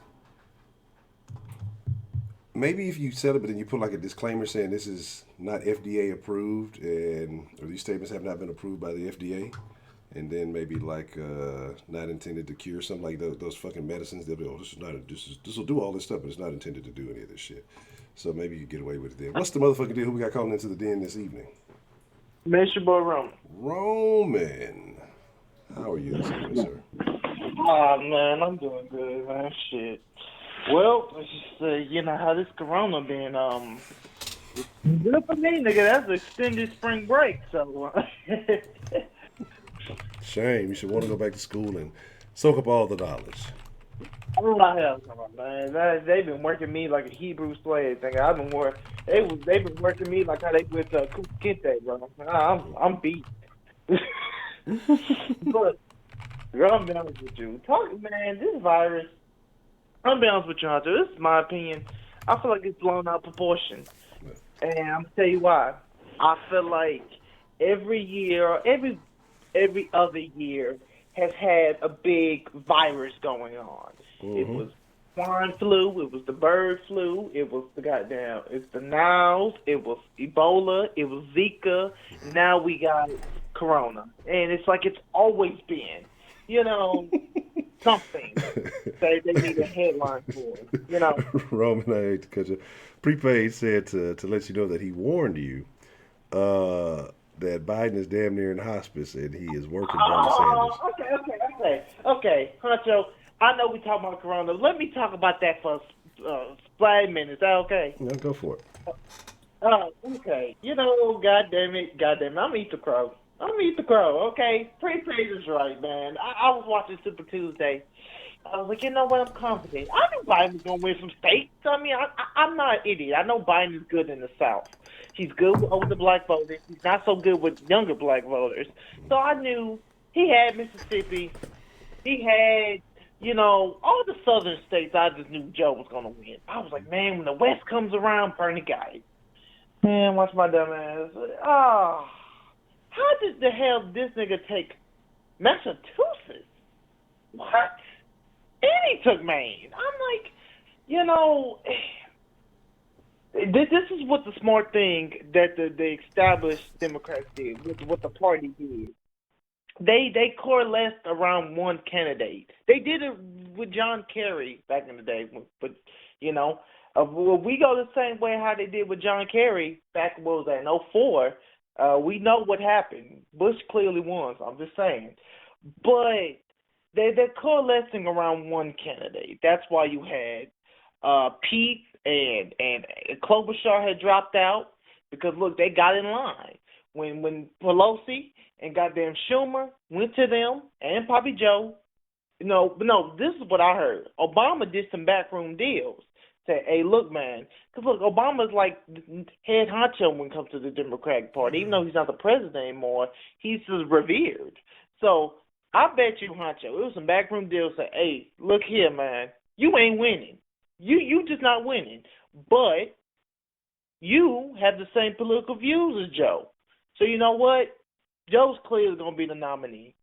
Maybe if you sell it, but then you put like a disclaimer saying this is not FDA approved, or these statements have not been approved by the FDA, and then maybe like not intended to cure something like those fucking medicines. They'll be, this will do all this stuff, but it's not intended to do any of this shit. So maybe you get away with it then. What's the motherfucking deal? Who we got calling into the den this evening? Mr. Boy Roman. Roman. How are you this evening, sir? Oh, man, I'm doing good, man. Shit. Well, let's just you know how this corona been, good for me, nigga. That's extended spring break, so. Shame. You should want to go back to school and soak up all the knowledge. I don't know how come on, man. They've been working me like a Hebrew slave, nigga. They've been working me like how they with Kente, bro. I'm beat. But, girl, I'm be honest with you. Man, this virus, I'm be honest with you, Hunter. This is my opinion. I feel like it's blown out of proportion. And I'm going to tell you why. I feel like every year, every other year has had a big virus going on. Mm-hmm. It was swine flu, it was the bird flu, it was it's the Niles, it was Ebola, it was Zika, now we got corona. And it's like it's always been, something they need a headline for, Roman, I hate to cut you. Prepaid said to let you know that he warned you that Biden is damn near in hospice and he is working Bernie Sanders. Okay, Honcho, I know we talking about corona. Let me talk about that for 5 minutes. Is that okay? Yeah, go for it. Okay. God damn it. I'm gonna eat the crow. Okay? Prepaid is right, man. I was watching Super Tuesday. I was like, you know what? I'm confident. I knew Biden was going to win some states. I mean, I'm not an idiot. I know Biden is good in the South. He's good with older black voters. He's not so good with younger black voters. So I knew he had Mississippi. He had, all the southern states. I just knew Joe was going to win. I was like, man, when the West comes around, Bernie got it. Man, watch my dumb ass. How did the hell this nigga take Massachusetts? What? And he took Maine. I'm like, this is what the smart thing that the established Democrats did, what the party did. They coalesced around one candidate. They did it with John Kerry back in the day, but we go the same way how they did with John Kerry back, what was that, in 2004. We know what happened. Bush clearly won, so I'm just saying. But they're coalescing around one candidate. That's why you had Pete and Klobuchar had dropped out, because look, they got in line when Pelosi and goddamn Schumer went to them, and probably Joe. No, this is what I heard. Obama did some backroom deals. Say, hey, look, man, because look, Obama's like head honcho when it comes to the Democratic Party. Even though he's not the president anymore, he's just revered. So I bet you, Honcho, it was some backroom deals. Say, hey, look here, man, you ain't winning. You just not winning. But you have the same political views as Joe. So you know what? Joe's clearly going to be the nominee.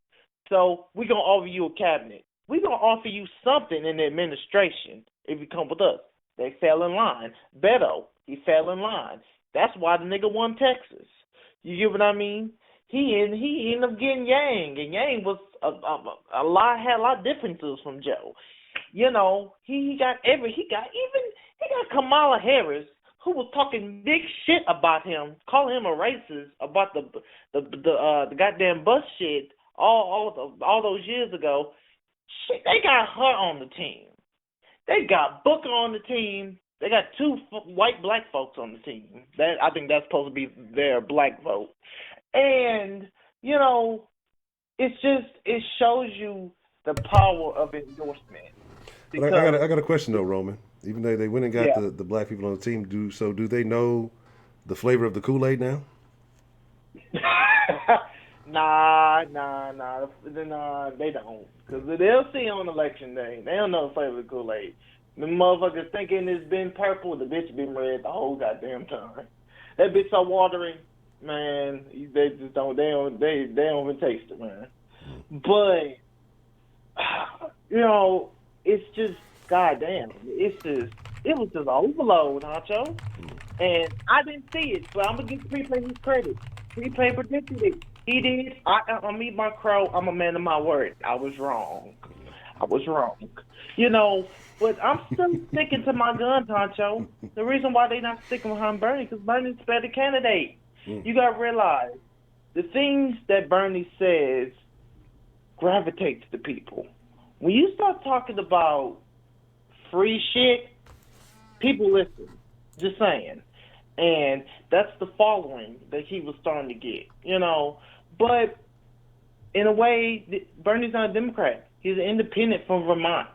So we're going to offer you a cabinet. We're going to offer you something in the administration if you come with us. They fell in line. Beto, he fell in line. That's why the nigga won Texas. You get what I mean? He ended up getting Yang, and Yang was had a lot of differences from Joe. He got Kamala Harris, who was talking big shit about him, calling him a racist about the goddamn bus shit all those years ago. Shit, they got her on the team. They got Booker on the team. They got two white black folks on the team. I think that's supposed to be their black vote. And, it shows you the power of endorsement. But I got a question though, Roman. Even though they went and got the black people on the team, do they know the flavor of the Kool-Aid now? Nah, they don't. Because they'll see on election day. They don't know the flavor of the Kool-Aid. The motherfuckers thinking it's been purple, the bitch been red the whole goddamn time. That bitch so watery, man. They just don't. They don't even taste it, man. But it's just goddamn. It was just overload, Honcho. And I didn't see it, but I'm gonna give Prepay his credit. Prepay predicted it. He did. I meet my crow. I'm a man of my word. I was wrong. But I'm still sticking to my guns, Honcho. The reason why they not sticking behind Bernie, because Bernie's a better candidate. You got to realize, the things that Bernie says gravitate to the people. When you start talking about free shit, people listen. Just saying. And that's the following that he was starting to get, But in a way, Bernie's not a Democrat. He's an independent from Vermont.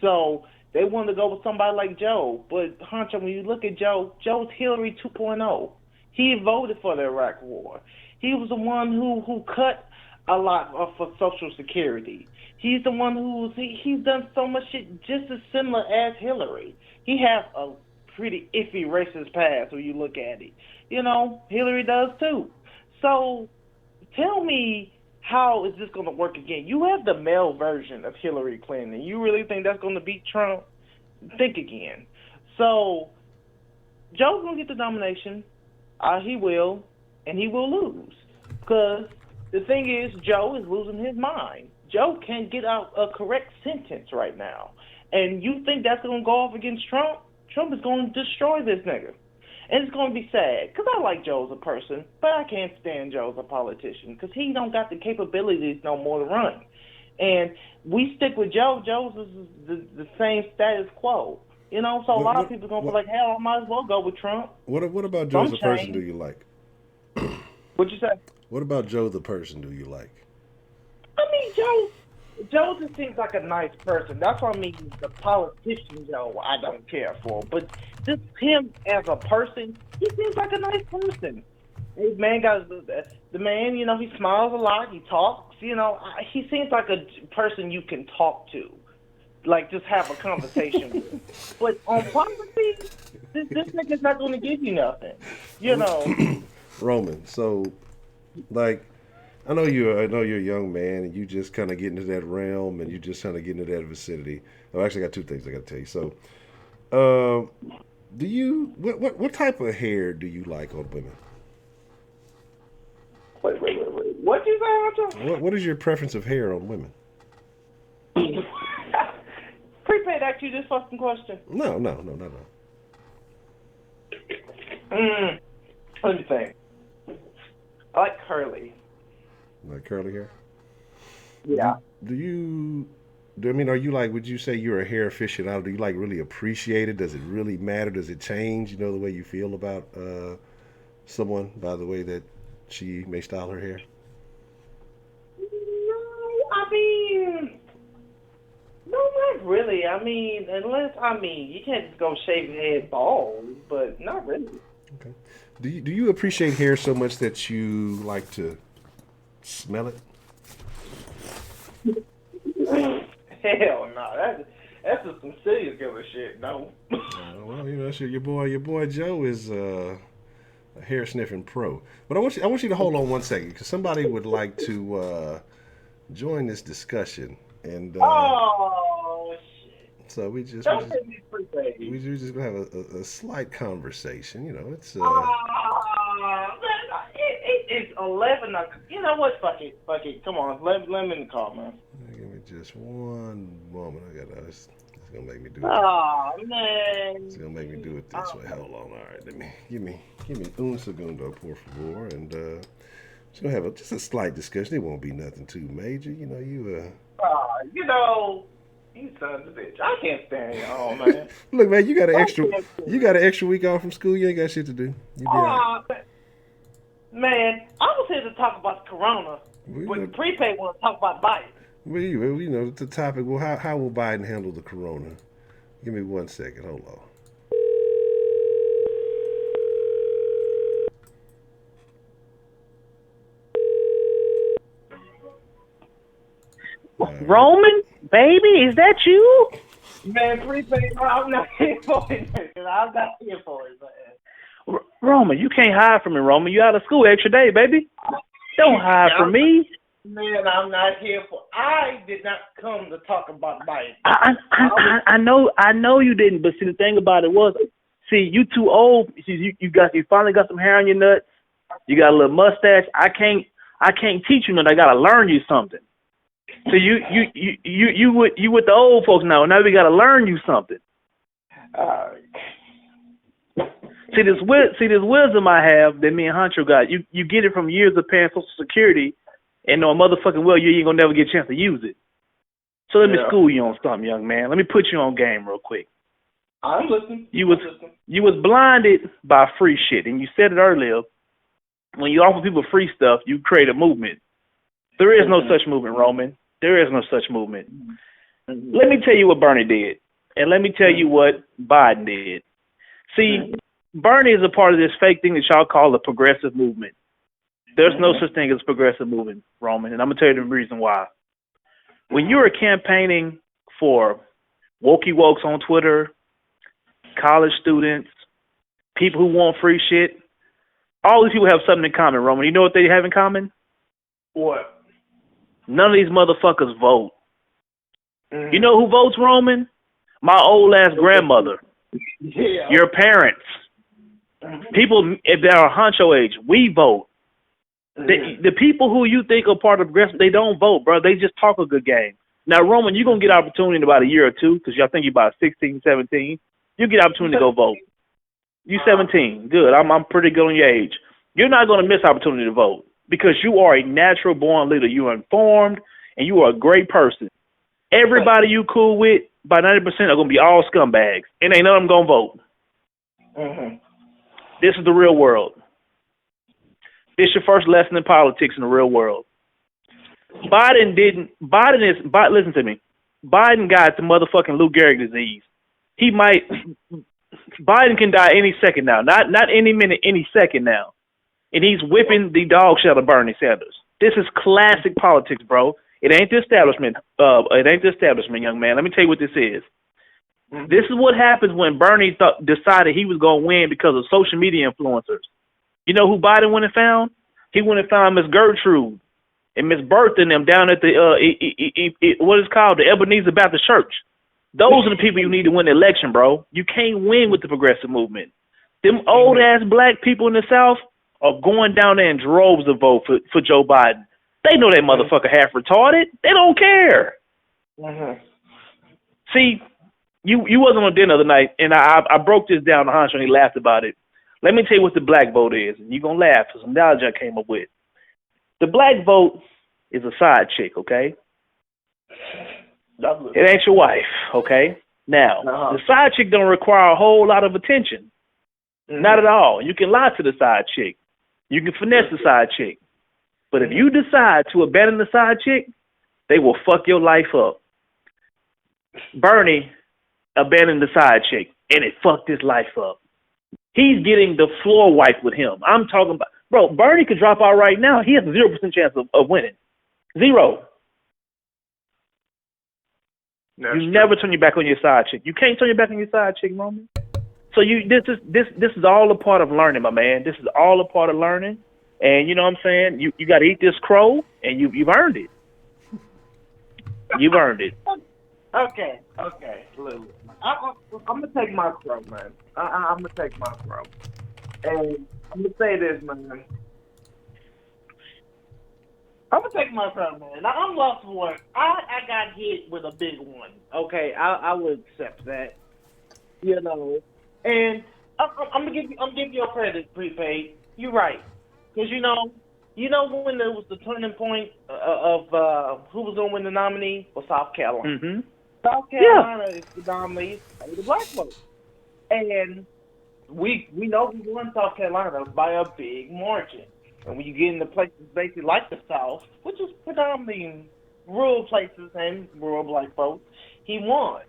So they wanted to go with somebody like Joe. But, Honcho, when you look at Joe's Hillary 2.0. He voted for the Iraq War. He was the one who cut a lot for Social Security. He's the one he's done so much shit just as similar as Hillary. He has a pretty iffy racist past when you look at it. Hillary does too. So tell me, how is this going to work again? You have the male version of Hillary Clinton. You really think that's going to beat Trump? Think again. So Joe's going to get the nomination. He will, and he will lose. Because the thing is, Joe is losing his mind. Joe can't get out a correct sentence right now. And you think that's going to go off against Trump? Trump is going to destroy this nigga. And it's going to be sad, because I like Joe as a person, but I can't stand Joe as a politician, because he don't got the capabilities no more to run. And we stick with Joe. Joe's is the same status quo. So a lot of people are going to be like, hell, I might as well go with Trump. What about Joe as a person do you like? What'd you say? What about Joe the person do you like? I mean, Joe just seems like a nice person. That's what I mean. The politician Joe, I don't care for. But just him as a person, he seems like a nice person. This man the man, he smiles a lot. He talks. He seems like a person you can talk to. Like, just have a conversation with. But on policy, this nigga's not going to give you nothing. Roman, so, like, I know you're a young man, and you just kind of get into that realm, and you just kind of get into that vicinity. I actually got two things I got to tell you. So, what type of hair do you like on women? Wait. What you say, Honcho? What is your preference of hair on women? Prepaid ask you this fucking question. No. Let me think. I like curly. Like curly hair? Yeah. Are you like, would you say you're a hair aficionado? Do you like really appreciate it? Does it really matter? Does it change, the way you feel about someone by the way that she may style her hair? No, not really. Unless, you can't just go shave your head bald, but not really. Okay. Do you appreciate hair so much that you like to smell it? Hell no. That's just some serious killer shit. No. Well, your boy Joe is a hair sniffing pro. But I want you to hold on 1 second, because somebody would like to join this discussion. And oh shit! So we just gonna have a slight conversation. It's. It's 11. You know what? Fuck it. Come on, let me in the car, man. Give me just one moment. It's gonna make me do it. Oh man! It's gonna make me do it this way. Hold on. All right, give me un segundo, por favor, and just gonna have just a slight discussion. It won't be nothing too major. You son of a bitch. I can't stand y'all, man. Look, man, you got an extra week off from school. You ain't got shit to do. You be all right. Man, I was here to talk about the corona, but Prepaid want to talk about Biden. Well, you know, the topic. Well, how will Biden handle the corona? Give me 1 second. Hold on. Roman, baby, is that you? Man, prepaid, I'm not here for it. I'm not here for it, man. Roman, you can't hide from me, Roman. You out of school extra day, baby. Don't hide from me. Man, I'm not here for. I did not come to talk about Biden. I know you didn't. But see, the thing about it was, see, you too old. See, you finally got some hair on your nuts. You got a little mustache. I can't teach you nothing. I gotta learn you something. So you with the old folks now. Now we gotta learn you something. See this wisdom I have that me and Honcho got. You get it from years of paying Social Security, and know a motherfucking well you ain't gonna never get a chance to use it. So let me school you on something, young man. Let me put you on game real quick. I'm listening. You was blinded by free shit, and you said it earlier. When you offer people free stuff, you create a movement. There is no such movement, Roman. There is no such movement. Let me tell you what Bernie did, and let me tell you what Biden did. See, Bernie is a part of this fake thing that y'all call the progressive movement. There's no such thing as a progressive movement, Roman, and I'm going to tell you the reason why. When you were campaigning for wokey wokes on Twitter, college students, people who want free shit, all these people have something in common, Roman. You know what they have in common? What? None of these motherfuckers vote. You know who votes, Roman? My old ass grandmother. Yeah. Your parents. People that are Honcho age, we vote. The people who you think are part of progressive, they don't vote, bro. They just talk a good game. Now, Roman, you're going to get opportunity in about a year or two because I think you're about 16, 17. You get opportunity to go vote. You 17. Good. I'm pretty good on your age. You're not going to miss opportunity to vote because you are a natural born leader. You are informed, and you are a great person. Everybody you cool with, by 90% are going to be all scumbags, and ain't none of them going to vote. This is the real world. This is your first lesson in politics in the real world. Listen to me. Biden got the motherfucking Lou Gehrig disease. Biden can die any second now. Not any minute, any second now. And he's whipping the dog shit out of Bernie Sanders. This is classic politics, bro. It ain't the establishment. Young man. Let me tell you what this is. This is what happens when Bernie decided he was going to win because of social media influencers. You know who Biden went and found? He went and found Miss Gertrude and Miss Bertha and them down at the what is called the Ebenezer Baptist Church. Those are the people you need to win the election, bro. You can't win with the progressive movement. Them old ass black people in the South are going down there in droves to vote for Joe Biden. They know that motherfucker half retarded. They don't care. See, you wasn't on dinner the other night, and I broke this down to Honcho and he laughed about it. Let me tell you what the black vote is, and you're going to laugh for some knowledge I came up with. The black vote is a side chick, okay? It ain't your wife, okay? Now, the side chick don't require a whole lot of attention. Not at all. You can lie to the side chick. You can finesse the side chick. But if you decide to abandon the side chick, they will fuck your life up. Bernie abandoned the side chick, and it fucked his life up. He's getting the floor wiped with him. I'm talking about, bro, Bernie could drop out right now. He has a 0% chance of winning. 0. You never turn your back on your side chick. You can't turn your back on your side chick, Roman. So this is all a part of learning, my man. This is all a part of learning. And you know what I'm saying? You got to eat this crow, and you've earned it. You've earned it. Okay. Look, I'm gonna take my crow, man. I'm gonna take my crow, and I'm gonna say this, man. I'm gonna take my crow, man. I'm lost for one. I got hit with a big one. Okay, I would accept that. You know, and I'm gonna give you a credit, prepaid. You're right, because you know when there was the turning point of who was gonna win the nominee for South Carolina. South Carolina is predominantly the black vote. And we know we won South Carolina by a big margin. And when you get into places basically like the South, which is predominantly rural places and rural black folks, he won.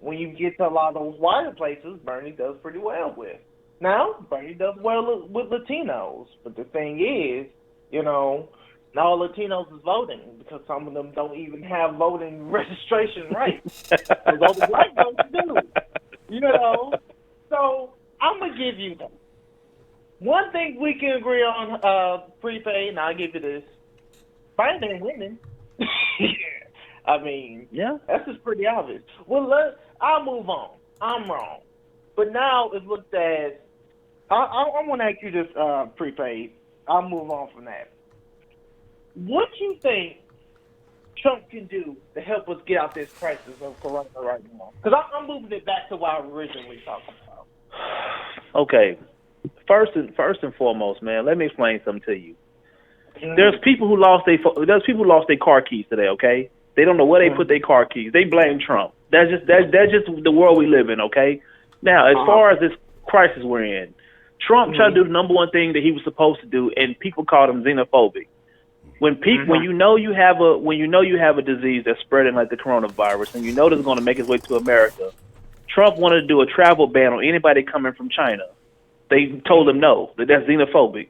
When you get to a lot of those whiter places, Bernie does pretty well with. Now, Bernie does well with Latinos, but the thing is, not all Latinos is voting because some of them don't even have voting registration rights. Although the black folks do, So I'm gonna give you that. One thing we can agree on, prepaid, and I'll give you this: Biden ain't winning. I mean, that's just pretty obvious. Well, I'll move on. I'm wrong, but now it's looked at. I want to ask you this, prepaid. I'll move on from that. What do you think Trump can do to help us get out this crisis of corona right now? Because I'm moving it back to what I originally talked about. Okay, first and foremost, man, let me explain something to you. There's people who lost their car keys today. Okay, they don't know where they put their car keys. They blame Trump. That's just the world we live in. Okay, now as far as this crisis we're in, Trump tried to do the number one thing that he was supposed to do, and people called him xenophobic. When you know you have a disease that's spreading like the coronavirus, and you know it's going to make its way to America, Trump wanted to do a travel ban on anybody coming from China. They told him no, that's xenophobic.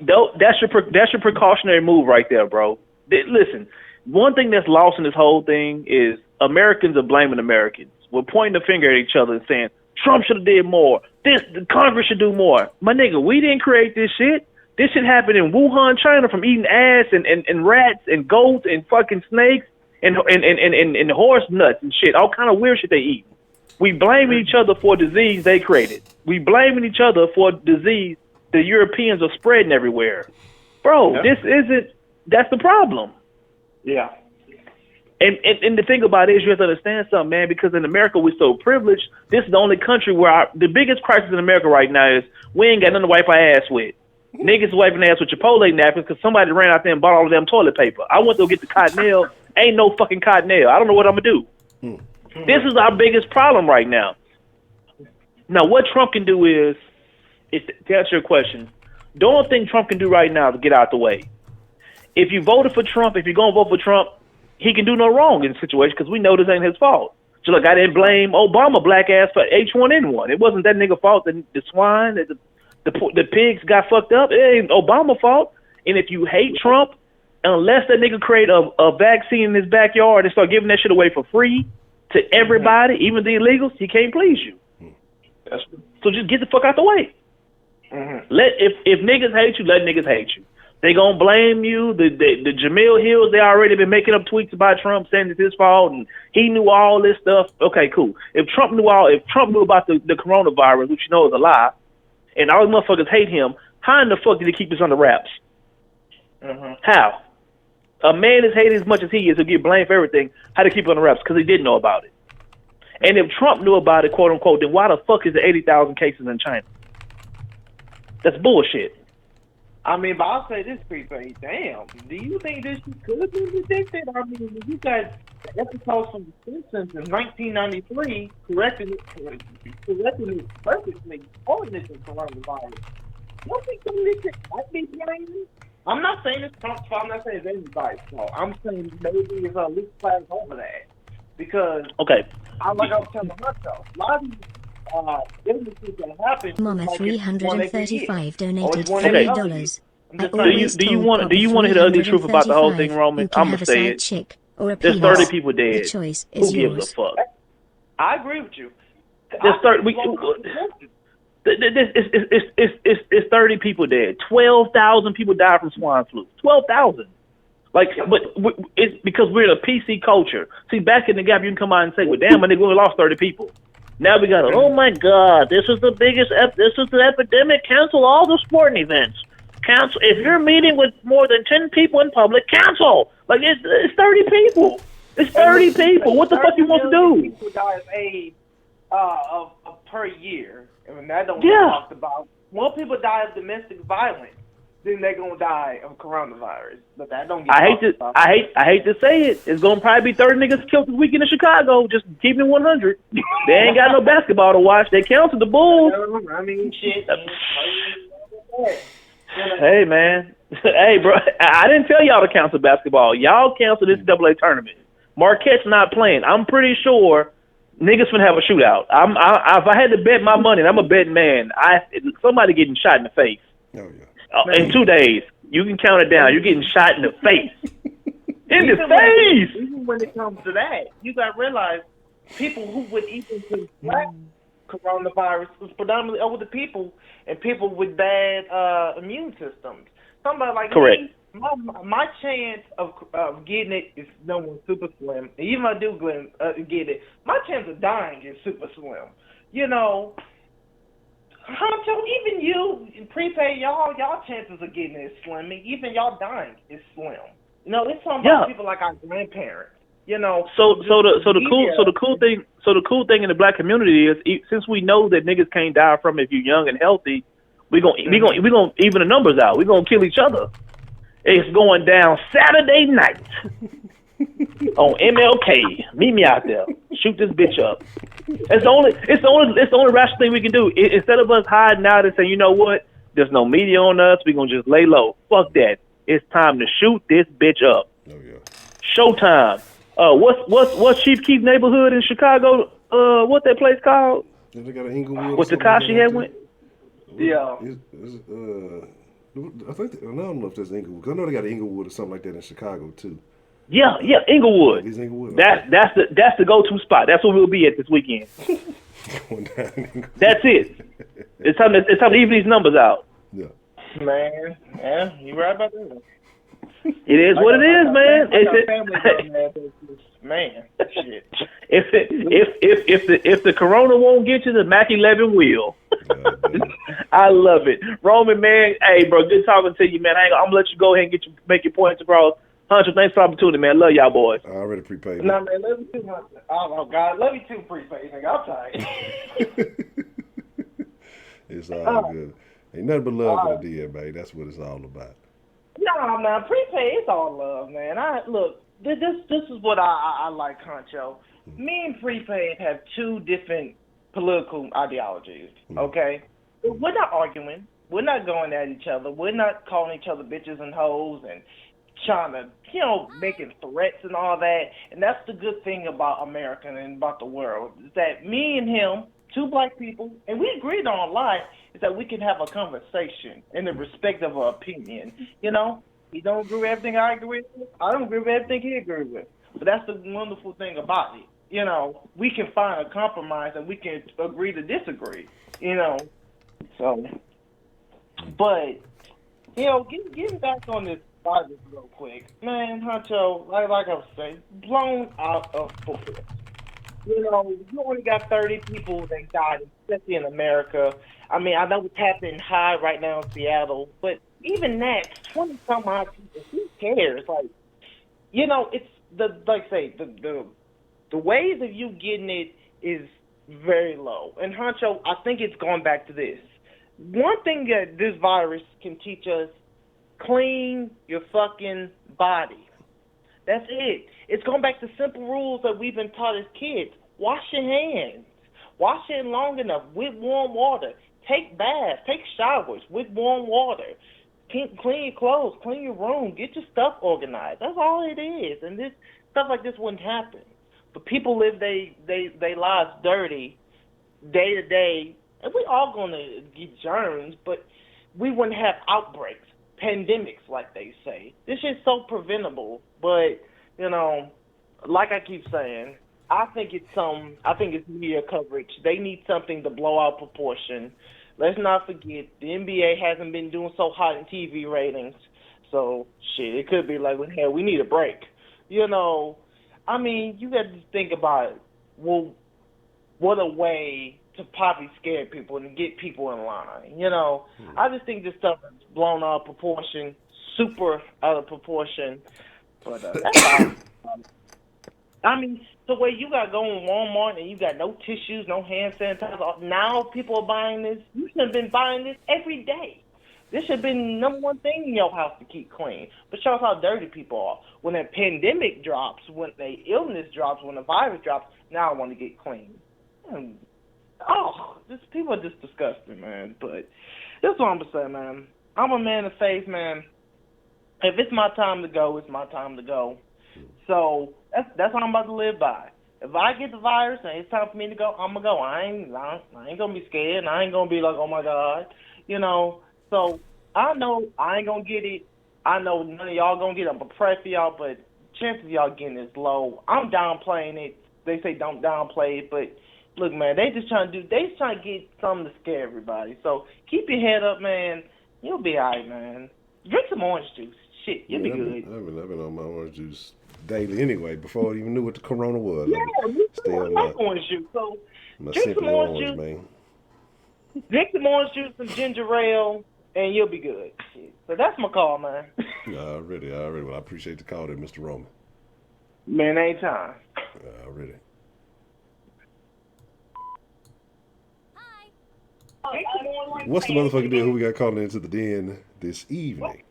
That's your precautionary move right there, bro. Listen, one thing that's lost in this whole thing is Americans are blaming Americans. We're pointing the finger at each other and saying Trump should have did more. The Congress should do more. My nigga, we didn't create this shit. This shit happened in Wuhan, China, from eating ass and rats and goats and fucking snakes and horse nuts and shit. All kind of weird shit they eat. We blaming each other for a disease they created. We blaming each other for a disease the Europeans are spreading everywhere. Bro, that's the problem. Yeah. And the thing about it is you have to understand something, man, because in America we're so privileged. This is the only country where the biggest crisis in America right now is we ain't got nothing to wipe our ass with. Niggas wiping their ass with Chipotle napkins because somebody ran out there and bought all of them toilet paper. I went to go get the Cottonelle. Ain't no fucking Cottonelle. I don't know what I'm going to do. This is our biggest problem right now. Now, what Trump can do is to answer your question, the only thing Trump can do right now is get out the way. If you voted for Trump, if you're going to vote for Trump, he can do no wrong in the situation because we know this ain't his fault. So, look, I didn't blame Obama black ass for H1N1. It wasn't that nigga fault. The swine, the pigs got fucked up. It ain't Obama's fault. And if you hate Trump, unless that nigga create a vaccine in his backyard and start giving that shit away for free to everybody, even the illegals, he can't please you. So just get the fuck out the way. If niggas hate you, let niggas hate you. They gonna blame you. The Jamil Hills, they already been making up tweets about Trump saying it's his fault and he knew all this stuff. Okay, cool. If Trump knew about the coronavirus, which you know is a lie, and all the motherfuckers hate him, how in the fuck did he keep this under wraps? How? A man is hated as much as he is, who get blamed for everything. How to keep it under wraps? Because he didn't know about it. And if Trump knew about it, quote unquote, then why the fuck is there 80,000 cases in China? That's bullshit. I mean, but I'll say this, prepaid. Damn, do you think this could have been predicted? I mean, you got episodes from The Simpsons in 1993 correcting it perfectly on this coronavirus. You think some of this shit might be blamed? I'm not saying it's Trump's fault. I'm not saying it's anybody's fault. I'm saying maybe it's a leak flag over that. Because, like I was telling myself, a lot of these illnesses that happen. Mama 335 donated $3. Do you want to hear the ugly truth about the whole thing, Roman? I'm gonna say it. Chick or a There's 30 people dead. The choice Who is gives yours. a fuck? I agree with you. There's 30. It's 30 people dead. 12,000 people died from swine flu. 12,000. But it's because we're in a PC culture. See, back in the gap, you can come out and say, "Well, damn, my nigga, we lost 30 people." Now we got oh my God, this is the biggest, this is the epidemic. Cancel all the sporting events. Cancel if you're meeting with more than 10 people in public. Cancel. Like it's 30 people. It's 30 people. What the fuck you want to do? People die of AIDS per year, and that don't get talked about. More people die of domestic violence than they're gonna die of coronavirus. But that don't get talked about. I hate to say it. It's gonna probably be 30 niggas killed this weekend in Chicago. Just keep it 100. They ain't got no basketball to watch. They canceled the Bulls. I mean, shit. Hey, man. Hey, bro. I didn't tell y'all to cancel basketball. Y'all canceled this NCAA tournament. Marquette's not playing. I'm pretty sure niggas finna have a shootout. If I had to bet my money, and I'm a betting man, somebody getting shot in the face. Oh, yeah. In 2 days. You can count it down. You're getting shot in the face. In the face! Even when it comes to that, you got to realize people who would even contract coronavirus was predominantly older people and people with bad immune systems. Somebody like Correct. me, my chance of getting it is no one super slim. And even if I do get it, my chance of dying is super slim. You know, Honcho, even you, prepaid, y'all chances of getting it is slim. Even y'all dying is slim. You know, it's something about people like our grandparents. You know, so the cool thing in the black community is, since we know that niggas can't die from it if you're young and healthy, we gonna even the numbers out. We gonna kill each other. It's going down Saturday night on MLK. Meet me out there. Shoot this bitch up. It's the only rational thing we can do. Instead of us hiding out and saying, you know what, there's no media on us, we gonna just lay low. Fuck that. It's time to shoot this bitch up. Oh yeah. Showtime. What's Chief Keef neighborhood in Chicago? What's that place called? They got an Inglewood. What Tekashi had went? Yeah. I don't know if there's Inglewood. I know they got an Inglewood or something like that in Chicago too. Yeah, Inglewood. Is Inglewood? That's the go-to spot. That's where we'll be at this weekend. That's it. It's time to even these numbers out. Yeah. Man, yeah, you right about that. It is what it is, man. Man, shit. If the corona won't get you, the Mac 11 will. I love it, Roman, man. Hey, bro, good talking to you, man. I'm gonna let you go ahead and make your points across. Honcho, thanks for the opportunity, man. Love y'all boys. I already prepaid. No, man, love you too. Oh God, love you too, prepaid. Nigga, I'm tired. It's all good. Ain't nothing but love for the DN, man. That's what it's all about. No, man, prepaid, it's all love, man. Look, this is what I like, Honcho. Me and prepaid have two different political ideologies, okay? We're not arguing. We're not going at each other. We're not calling each other bitches and hoes and trying to, making threats and all that. And that's the good thing about America and about the world, is that me and him, two black people, and we agreed on a lot, is that we can have a conversation in the respect of our opinion. He don't agree with everything I agree with. I don't agree with everything he agrees with. But that's the wonderful thing about it. We can find a compromise and we can agree to disagree. So, but, getting back on this virus real quick, man, Honcho, like I was saying, blown out of proportion. You only got 30 people that died, especially in America. I mean, I know it's happening high right now in Seattle, but even that, 20-some odd people, who cares? Like, it's the ways of you getting it is very low. And Honcho, I think it's going back to this. One thing that this virus can teach us, clean your fucking body. That's it. It's going back to simple rules that we've been taught as kids. Wash your hands. Wash it long enough with warm water. Take baths. Take showers with warm water. Clean your clothes. Clean your room. Get your stuff organized. That's all it is. And this stuff like this wouldn't happen. But people live they lives dirty day to day. And we're all going to get germs, but we wouldn't have outbreaks, pandemics, like they say. This shit's so preventable. But, like I keep saying, I think it's media coverage. They need something to blow out proportion. Let's not forget, the NBA hasn't been doing so hot in TV ratings. So, shit, it could be like, hey, we need a break. I mean, you got to think about it. Well, what a way to probably scare people and get people in line. I just think this stuff is blown out of proportion, super out of proportion. But that's all. I mean, the way you got going in Walmart and you got no tissues, no hand sanitizer. Now people are buying this. You should have been buying this every day. This should have been the number one thing in your house to keep clean. But show us how dirty people are. When the pandemic drops, when the illness drops, when the virus drops, now I want to get clean. People are just disgusting, man. But that's what I'm going to say, man. I'm a man of faith, man. If it's my time to go, it's my time to go. So that's what I'm about to live by. If I get the virus and it's time for me to go, I'm gonna go. I ain't gonna be scared, and I ain't gonna be like, oh my God, you know. So I know I ain't gonna get it. I know none of y'all gonna get it. I'm gonna pray for y'all, but chances of y'all getting is low. I'm downplaying it. They say don't downplay it, but look, man, they just trying to get something to scare everybody. So keep your head up, man. You'll be alright, man. Drink some orange juice. Shit, you'll be good. I've been on my orange juice daily anyway. Before I even knew what the corona was. Yeah, me too. I like orange juice. So drink some orange juice, man. Drink some orange juice, some ginger ale, and you'll be good. So that's my call, man. Already. Well, I appreciate the call there, Mr. Roman. Man, anytime. Already. What's the motherfucking deal? Who we got calling into the den this evening?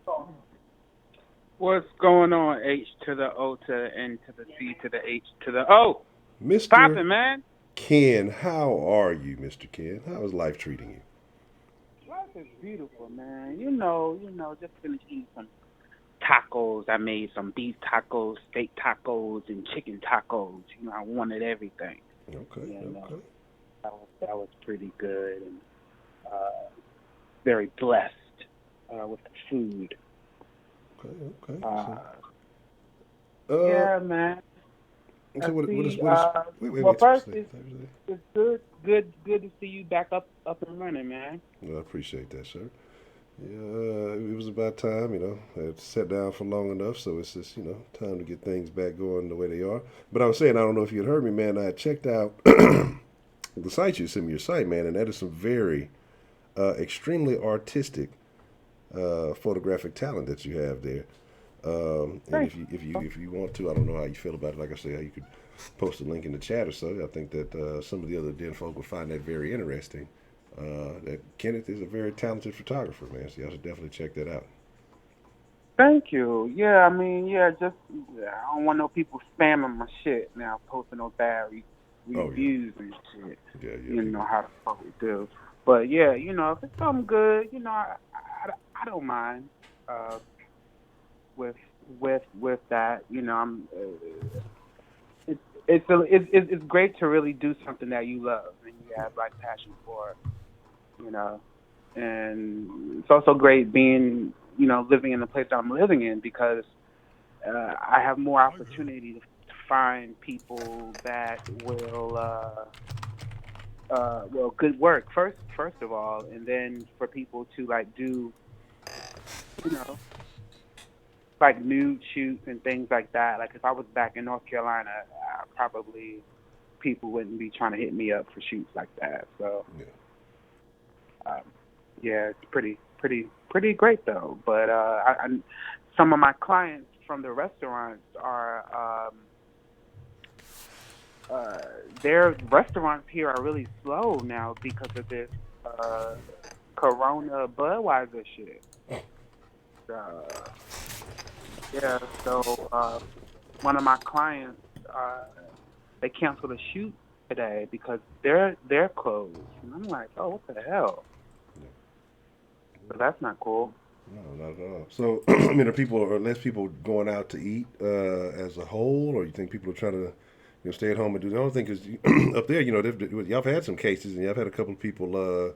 What's going on? H to the O to the N to the C to the H to the O. Mr. Poppin', man. Ken, how are you, Mr. Ken? How is life treating you? Life is beautiful, man. You know, just finished eating some tacos. I made some beef tacos, steak tacos, and chicken tacos. You know, I wanted everything. Okay. That was pretty good, and very blessed with the food. Okay. Yeah, man. So what is well, first, it's good to see you back up and running, man. Well, I appreciate that, sir. Yeah, it was about time, I had sat down for long enough, so it's just, time to get things back going the way they are. But I was saying, I don't know if you had heard me, man, I had checked out the site you sent me, your site, man, and that is some very extremely artistic photographic talent that you have there. And if you want to, I don't know how you feel about it. Like I say, how you could post a link in the chat or so. I think that some of the other Den folk will find that very interesting. That Kenneth is a very talented photographer, man. So y'all should definitely check that out. Thank you. Yeah, I mean, I don't want no people spamming my shit now, posting those bad reviews and shit. Yeah. You know how the fuck we do. But yeah, if it's something good, I don't mind. With that, I'm. It's great to really do something that you love and you have like passion for, and it's also great being, living in the place that I'm living in because I have more opportunity to find people that will, good work first of all, and then for people to like do, like nude shoots and things like that. Like if I was back in North Carolina, probably people wouldn't be trying to hit me up for shoots like that. So it's pretty great though. But some of my clients from the restaurants are their restaurants here are really slow now because of this Corona Budweiser shit. So one of my clients, they canceled a shoot today because they're closed. And I'm like, oh, what the hell? So that's not cool. No, not at all. So, I mean, are less people going out to eat as a whole, or you think people are trying to stay at home and do the only thing is up there, y'all have had some cases and y'all have had a couple of people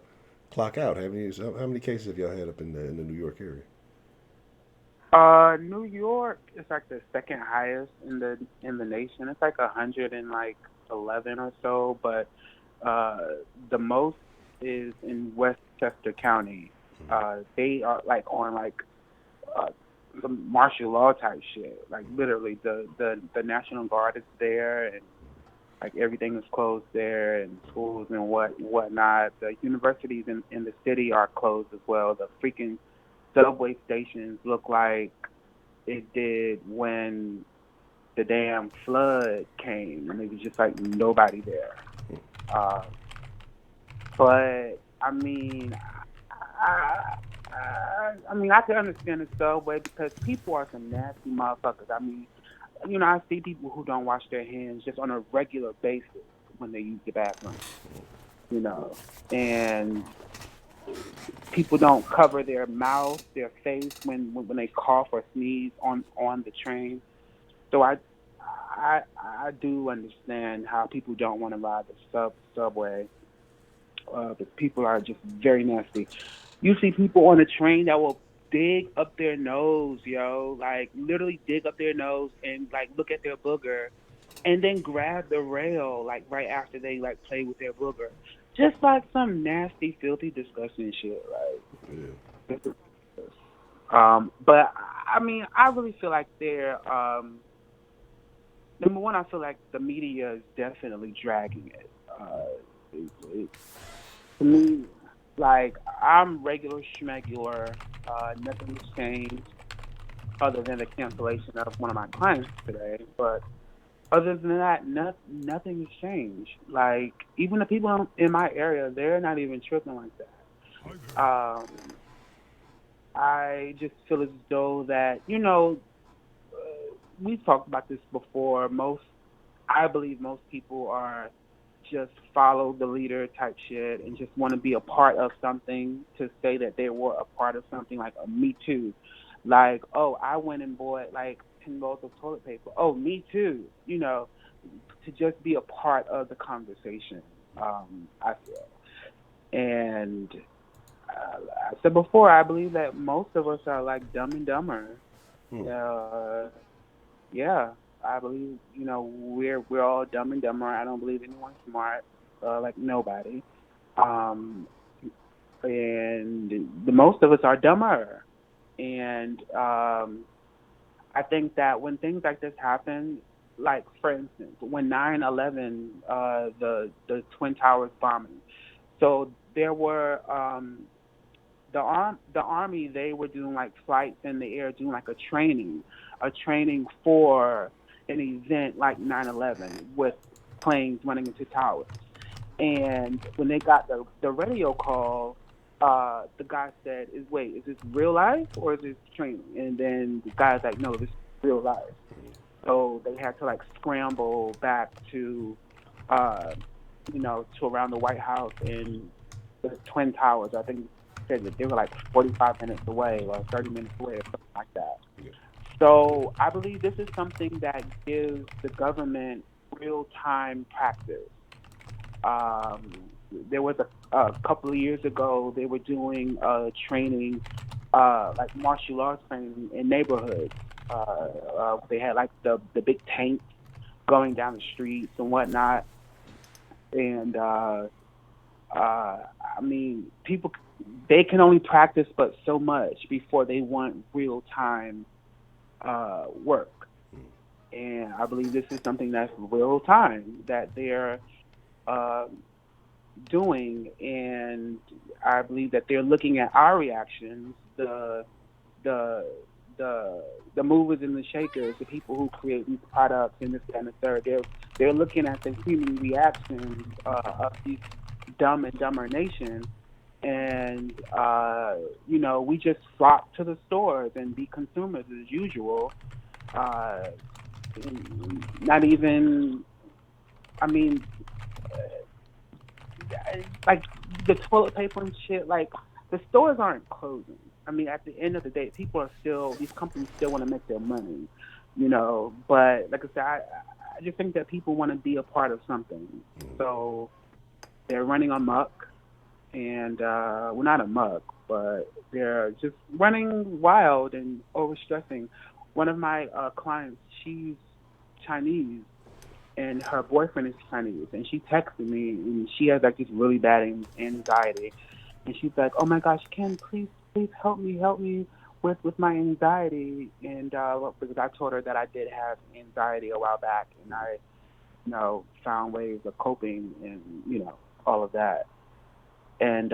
clock out, haven't you? So how many cases have y'all had up in the New York area? New York is like the second highest in the nation. It's like 111 or so, but the most is in Westchester County. They are like on like some martial law type shit. Like literally, the National Guard is there, and like everything is closed there, and schools and whatnot. The universities in the city are closed as well. The freaking subway stations look like it did when the damn flood came, and it was just like nobody there. But I mean, I can understand the subway because people are some nasty motherfuckers. I mean, I see people who don't wash their hands just on a regular basis when they use the bathroom. And people don't cover their mouth, their face when they cough or sneeze on the train. So I do understand how people don't want to ride the subway. But people are just very nasty. You see people on the train that will dig up their nose, yo, like literally dig up their nose and like look at their booger, and then grab the rail like right after they like play with their booger, just like some nasty, filthy, disgusting shit. Like, but I mean, I really feel like they're number one. I feel like the media is definitely dragging it. To me, like, I'm regular schmegular. Nothing has changed other than the cancellation of one of my clients today. But other than that, nothing has changed. Like, even the people in my area, they're not even tripping like that. I just feel as though that, we've talked about this before. I believe most people are just follow the leader type shit and just want to be a part of something to say that they were a part of something, like a Me Too. Like, oh, I went and bought like 10 rolls of toilet paper. Oh, me too. To just be a part of the conversation, I feel. And I said before, I believe that most of us are like Dumb and Dumber. Yeah. I believe, we're all Dumb and Dumber. I don't believe anyone's smart, like nobody. And the most of us are dumber. And I think that when things like this happen, like for instance, when 9/11, the Twin Towers bombing, so there were the Army, they were doing like flights in the air, doing like a training for an event like 9/11 with planes running into towers. And when they got the radio call, the guy said, is this real life or is this training? And then the guy's like, no, this is real life. So they had to like scramble back to around the White House and the Twin Towers. I think said that they were like 45 minutes away or 30 minutes away or something like that. So I believe this is something that gives the government real-time practice. There was a couple of years ago, they were doing training, like martial arts training in neighborhoods. They had like the big tanks going down the streets and whatnot. And I mean, people, they can only practice but so much before they want real-time work. And I believe this is something that's real time that they're doing, and I believe that they're looking at our reactions, the movers and the shakers, the people who create these products and this, that, and the third. They're looking at the human reactions of these Dumb and Dumber nation. And, we just flock to the stores and be consumers as usual. Not even, like the toilet paper and shit, like the stores aren't closing. I mean, at the end of the day, these companies still want to make their money, but like I said, I just think that people want to be a part of something. So they're running amok. And well, not amok, but they're just running wild and overstressing. One of my clients, she's Chinese, and her boyfriend is Chinese, and she texted me, and she has like this really bad anxiety, and she's like, "Oh my gosh, Ken, please help me with my anxiety." And because I told her that I did have anxiety a while back, and I, found ways of coping, and all of that. And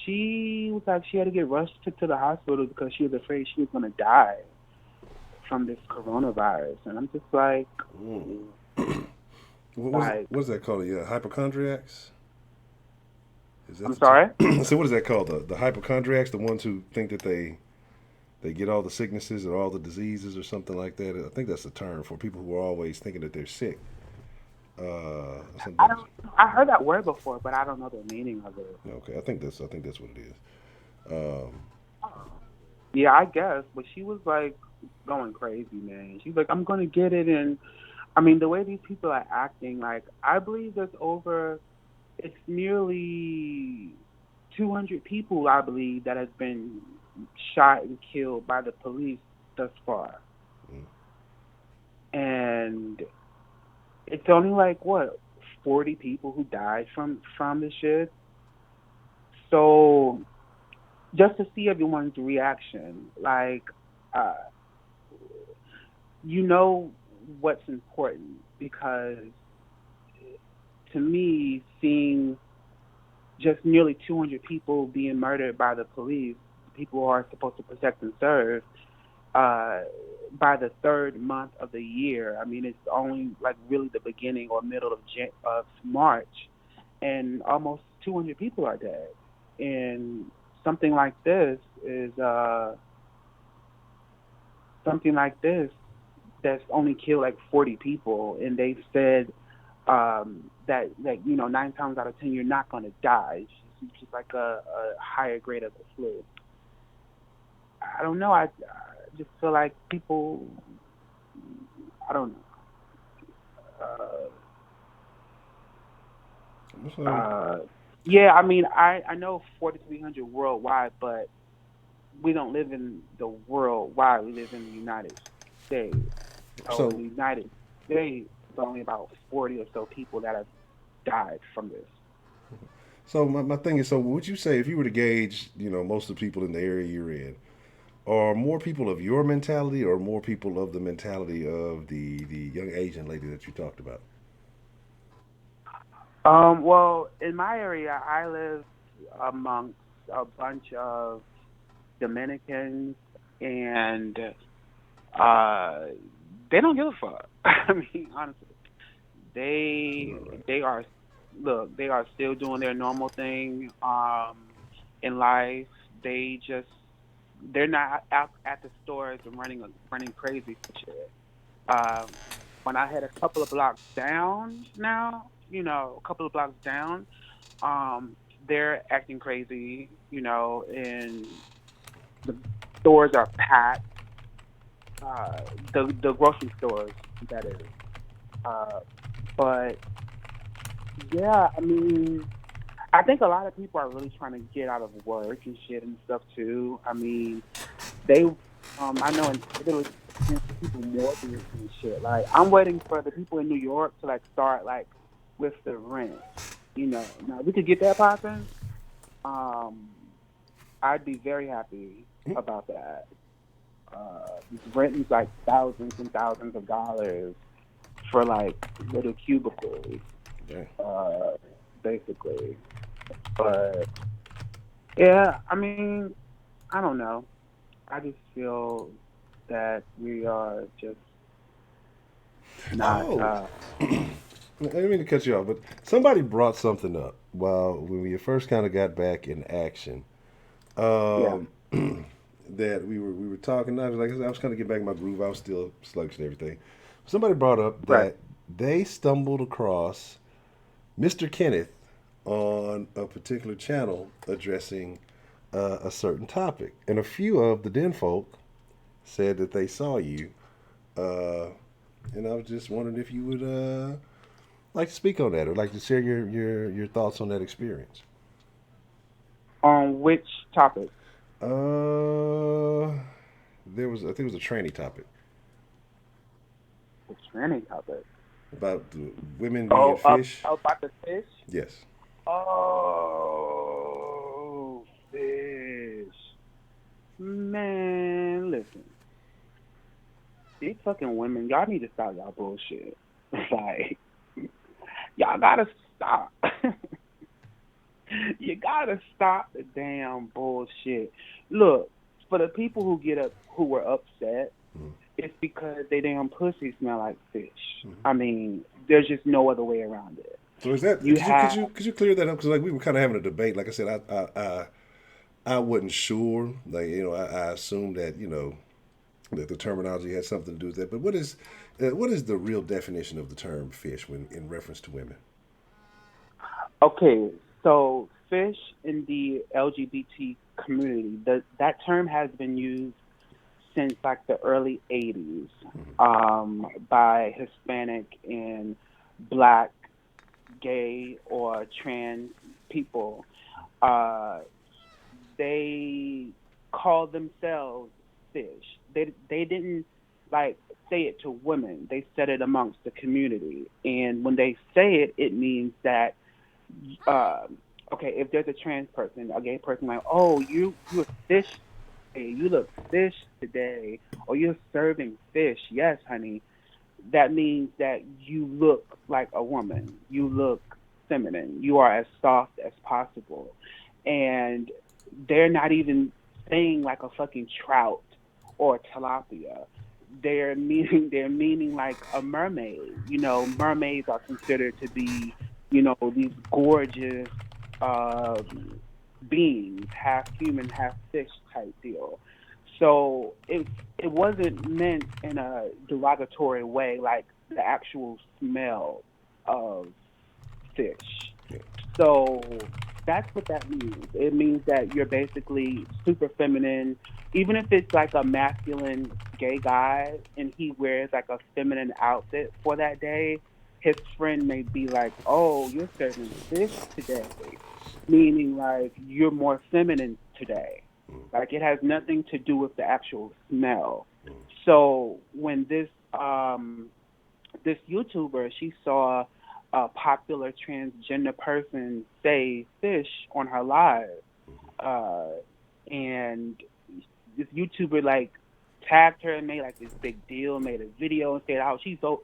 she was like, she had to get rushed to the hospital because she was afraid she was going to die from this coronavirus. And I'm just like, what's that called? Hypochondriacs? I'm sorry? So what is that called? The hypochondriacs, the ones who think that they get all the sicknesses or all the diseases or something like that? I think that's the term for people who are always thinking that they're sick. I heard that word before, but I don't know the meaning of it. Okay, I think that's what it is. Yeah, I guess, but she was like going crazy, man. She's like, I'm gonna get it, and I mean, the way these people are acting, like, I believe it's nearly 200 people, I believe, that has been shot and killed by the police thus far. And it's only like, what, 40 people who died from this shit? So just to see everyone's reaction, like, you know what's important, because to me, seeing just nearly 200 people being murdered by the police, people who are supposed to protect and serve, by the third month of the year. I mean, it's only like really the beginning or middle of March, and almost 200 people are dead. And something like this that's only killed like 40 people, and they've said that 9 times out of 10 you're not going to die. It's just like a higher grade of the flu. I don't know. I just feel like people. I don't know. Yeah, I mean, I know 4,300 worldwide, but we don't live in the worldwide. We live in the United States. So in the United States, there's only about 40 or so people that have died from this. So my thing is, so would you say if you were to gauge, most of the people in the area you're in, are more people of your mentality or more people of the mentality of the young Asian lady that you talked about? Well, in my area, I live amongst a bunch of Dominicans, and they don't give a fuck. I mean, honestly, they are still doing their normal thing in life. They're not out at the stores and running crazy for shit. When I head a couple of blocks down now, a couple of blocks down, they're acting crazy, and the stores are packed. The grocery stores, that is. But yeah, I mean, I think a lot of people are really trying to get out of work and shit and stuff too. I mean, I know in Italy, people mortgages and shit. Like, I'm waiting for the people in New York to like start like with the rent. Now we could get that popping. I'd be very happy about that. Rent is like thousands and thousands of dollars for like little cubicles, basically. But yeah, I mean, I don't know. I just feel that we are just not. I didn't mean to cut you off, but somebody brought something up when we first kind of got back in action. That we were talking. I was kind of getting back in my groove. I was still sluggish and everything. Somebody brought up that they stumbled across Mr. Kenneth on a particular channel addressing a certain topic, and a few of the Den folk said that they saw you, and I was just wondering if you would like to speak on that or like to share your thoughts on that experience. On which topic? I think it was a tranny topic. A tranny topic? About the women being fish. About the fish? Yes. Oh, fish. Man, listen. These fucking women, y'all need to stop y'all bullshit. Like, y'all gotta stop. You gotta stop the damn bullshit. Look, for the people who were upset, it's because they damn pussy smell like fish. I mean, there's just no other way around it. So is that could you clear that up? Because like we were kind of having a debate. Like I said, I wasn't sure. Like I assumed that that the terminology has something to do with that. But what is the real definition of the term fish when in reference to women? Okay, so fish in the LGBT community, that term has been used since like the early 80s by Hispanic and Black, gay, or trans people. They call themselves fish. They didn't like say it to women. They said it amongst the community. And when they say it, it means that okay, if there's a trans person, a gay person, like, oh, you're fish today, you look fish today, or you're serving fish. Yes, honey. That means that you look like a woman. You look feminine. You are as soft as possible. And they're not even saying like a fucking trout or tilapia. They're meaning like a mermaid. You know, mermaids are considered to be, you know, these gorgeous beings, half human, half fish type deal. So it wasn't meant in a derogatory way, like the actual smell of fish. So that's what that means. It means that you're basically super feminine, even if it's like a masculine gay guy and he wears like a feminine outfit for that day. His friend may be like, "Oh, you're serving fish today," meaning like you're more feminine today. Like it has nothing to do with the actual smell. So when this YouTuber, she saw a popular transgender person say fish on her live, and this YouTuber like tagged her and made like this big deal, made a video and said how she's so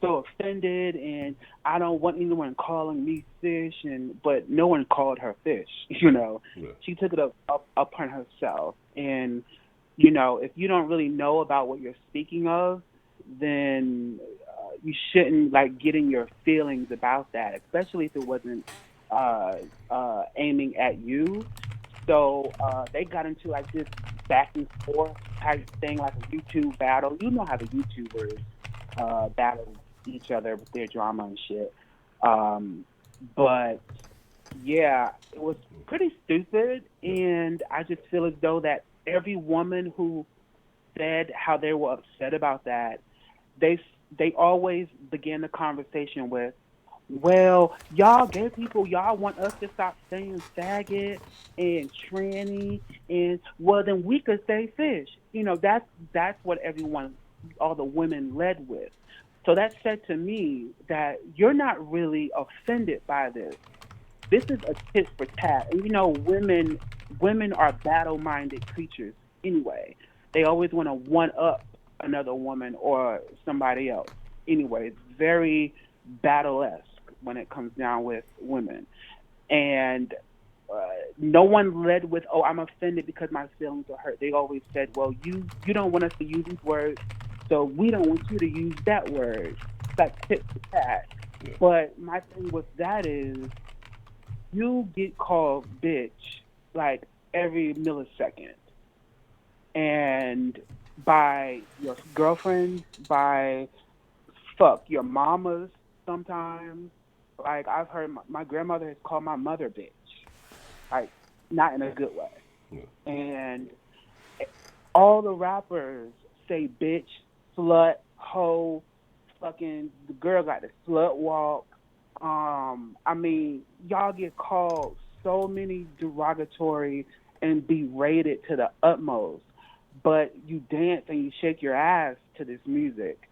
offended and I don't want anyone calling me fish, but no one called her fish, you know. Yeah. She took it up upon herself. And, you know, if you don't really know about what you're speaking of, then you shouldn't like getting your feelings about that, especially if it wasn't aiming at you. So they got into like this back and forth type thing, like a YouTube battle. You know how the YouTubers battle each other with their drama and shit. But yeah, it was pretty stupid, and I just feel as though that every woman who said how they were upset about that, they always began the conversation with, well, y'all gay people, y'all want us to stop saying faggot and tranny, and well, then we could say fish. You know, that's what all the women led with. So that said to me that you're not really offended by this. This is a tit for tat. And you know, women are battle-minded creatures anyway. They always want to one-up another woman or somebody else. Anyway, it's very battle-esque when it comes down with women. And no one led with, oh, I'm offended because my feelings are hurt. They always said, well, you don't want us to use these words, so we don't want you to use that word. It's like tit for tat. Yeah. But my thing with that is, you get called bitch like every millisecond. And by your girlfriends, by your mamas sometimes. Like I've heard my grandmother has called my mother bitch. Like not in a good way. Yeah. And all the rappers say bitch, slut, hoe, fucking the girl got the slut walk. I mean, y'all get called so many derogatory and berated to the utmost, but you dance and you shake your ass to this music,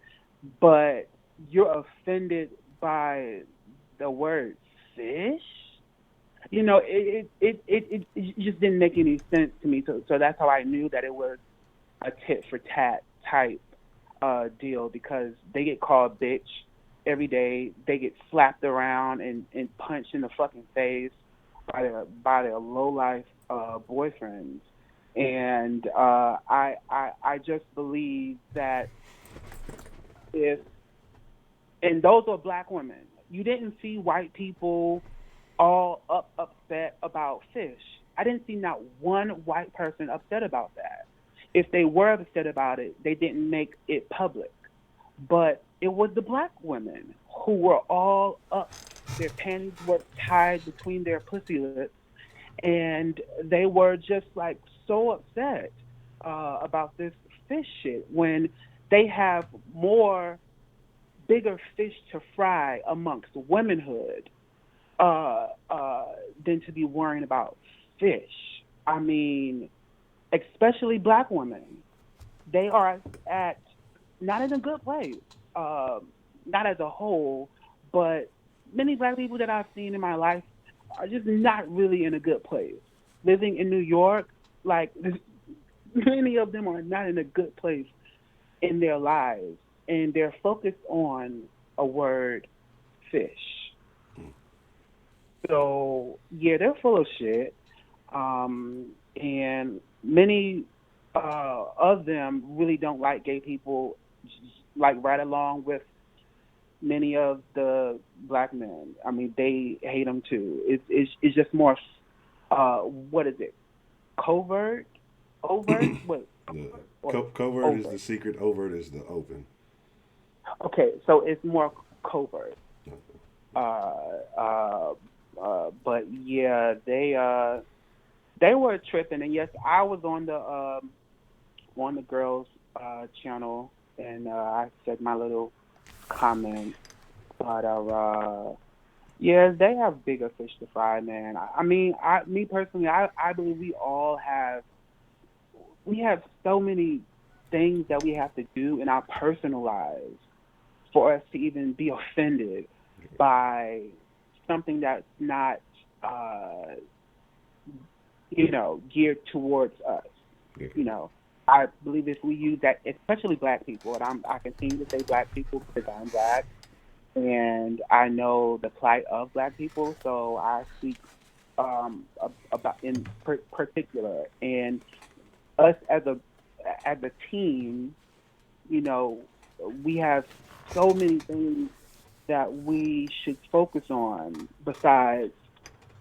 but you're offended by the word fish. You know, it just didn't make any sense to me. So that's how I knew that it was a tit for tat type deal, because they get called bitch every day. They get slapped around and punched in the fucking face by their low life boyfriends. And I just believe that and those are black women. You didn't see white people all upset about fish. I didn't see not one white person upset about that. if they were upset about it, they didn't make it public. But it was the black women who were all up. Their panties were tied between their pussy lips, and they were just like so upset about this fish shit when they have more bigger fish to fry amongst womanhood than to be worrying about fish. I mean, especially black women, they are at not in a good place, not as a whole, but many black people that I've seen in my life are just not really in a good place. Living in New York, like, many of them are not in a good place in their lives, and they're focused on a word, fish. So, yeah, they're full of shit. And many of them really don't like gay people, like right along with many of the black men. I mean, they hate them too. It's just more, what is it? Covert? Overt? What? Covert overt is the secret, overt is the open. Okay, so it's more covert. But yeah, they were tripping, and yes, I was on the girls' channel, and I said my little comment. But yeah, they have bigger fish to fry, man. I mean, me personally, I believe we have so many things that we have to do in our personal lives for us to even be offended by something that's not, geared towards us. Yeah. I believe if we use that, especially black people, and I continue to say black people because I'm black, and I know the plight of black people, so I speak about in particular. And us as a team, we have so many things that we should focus on besides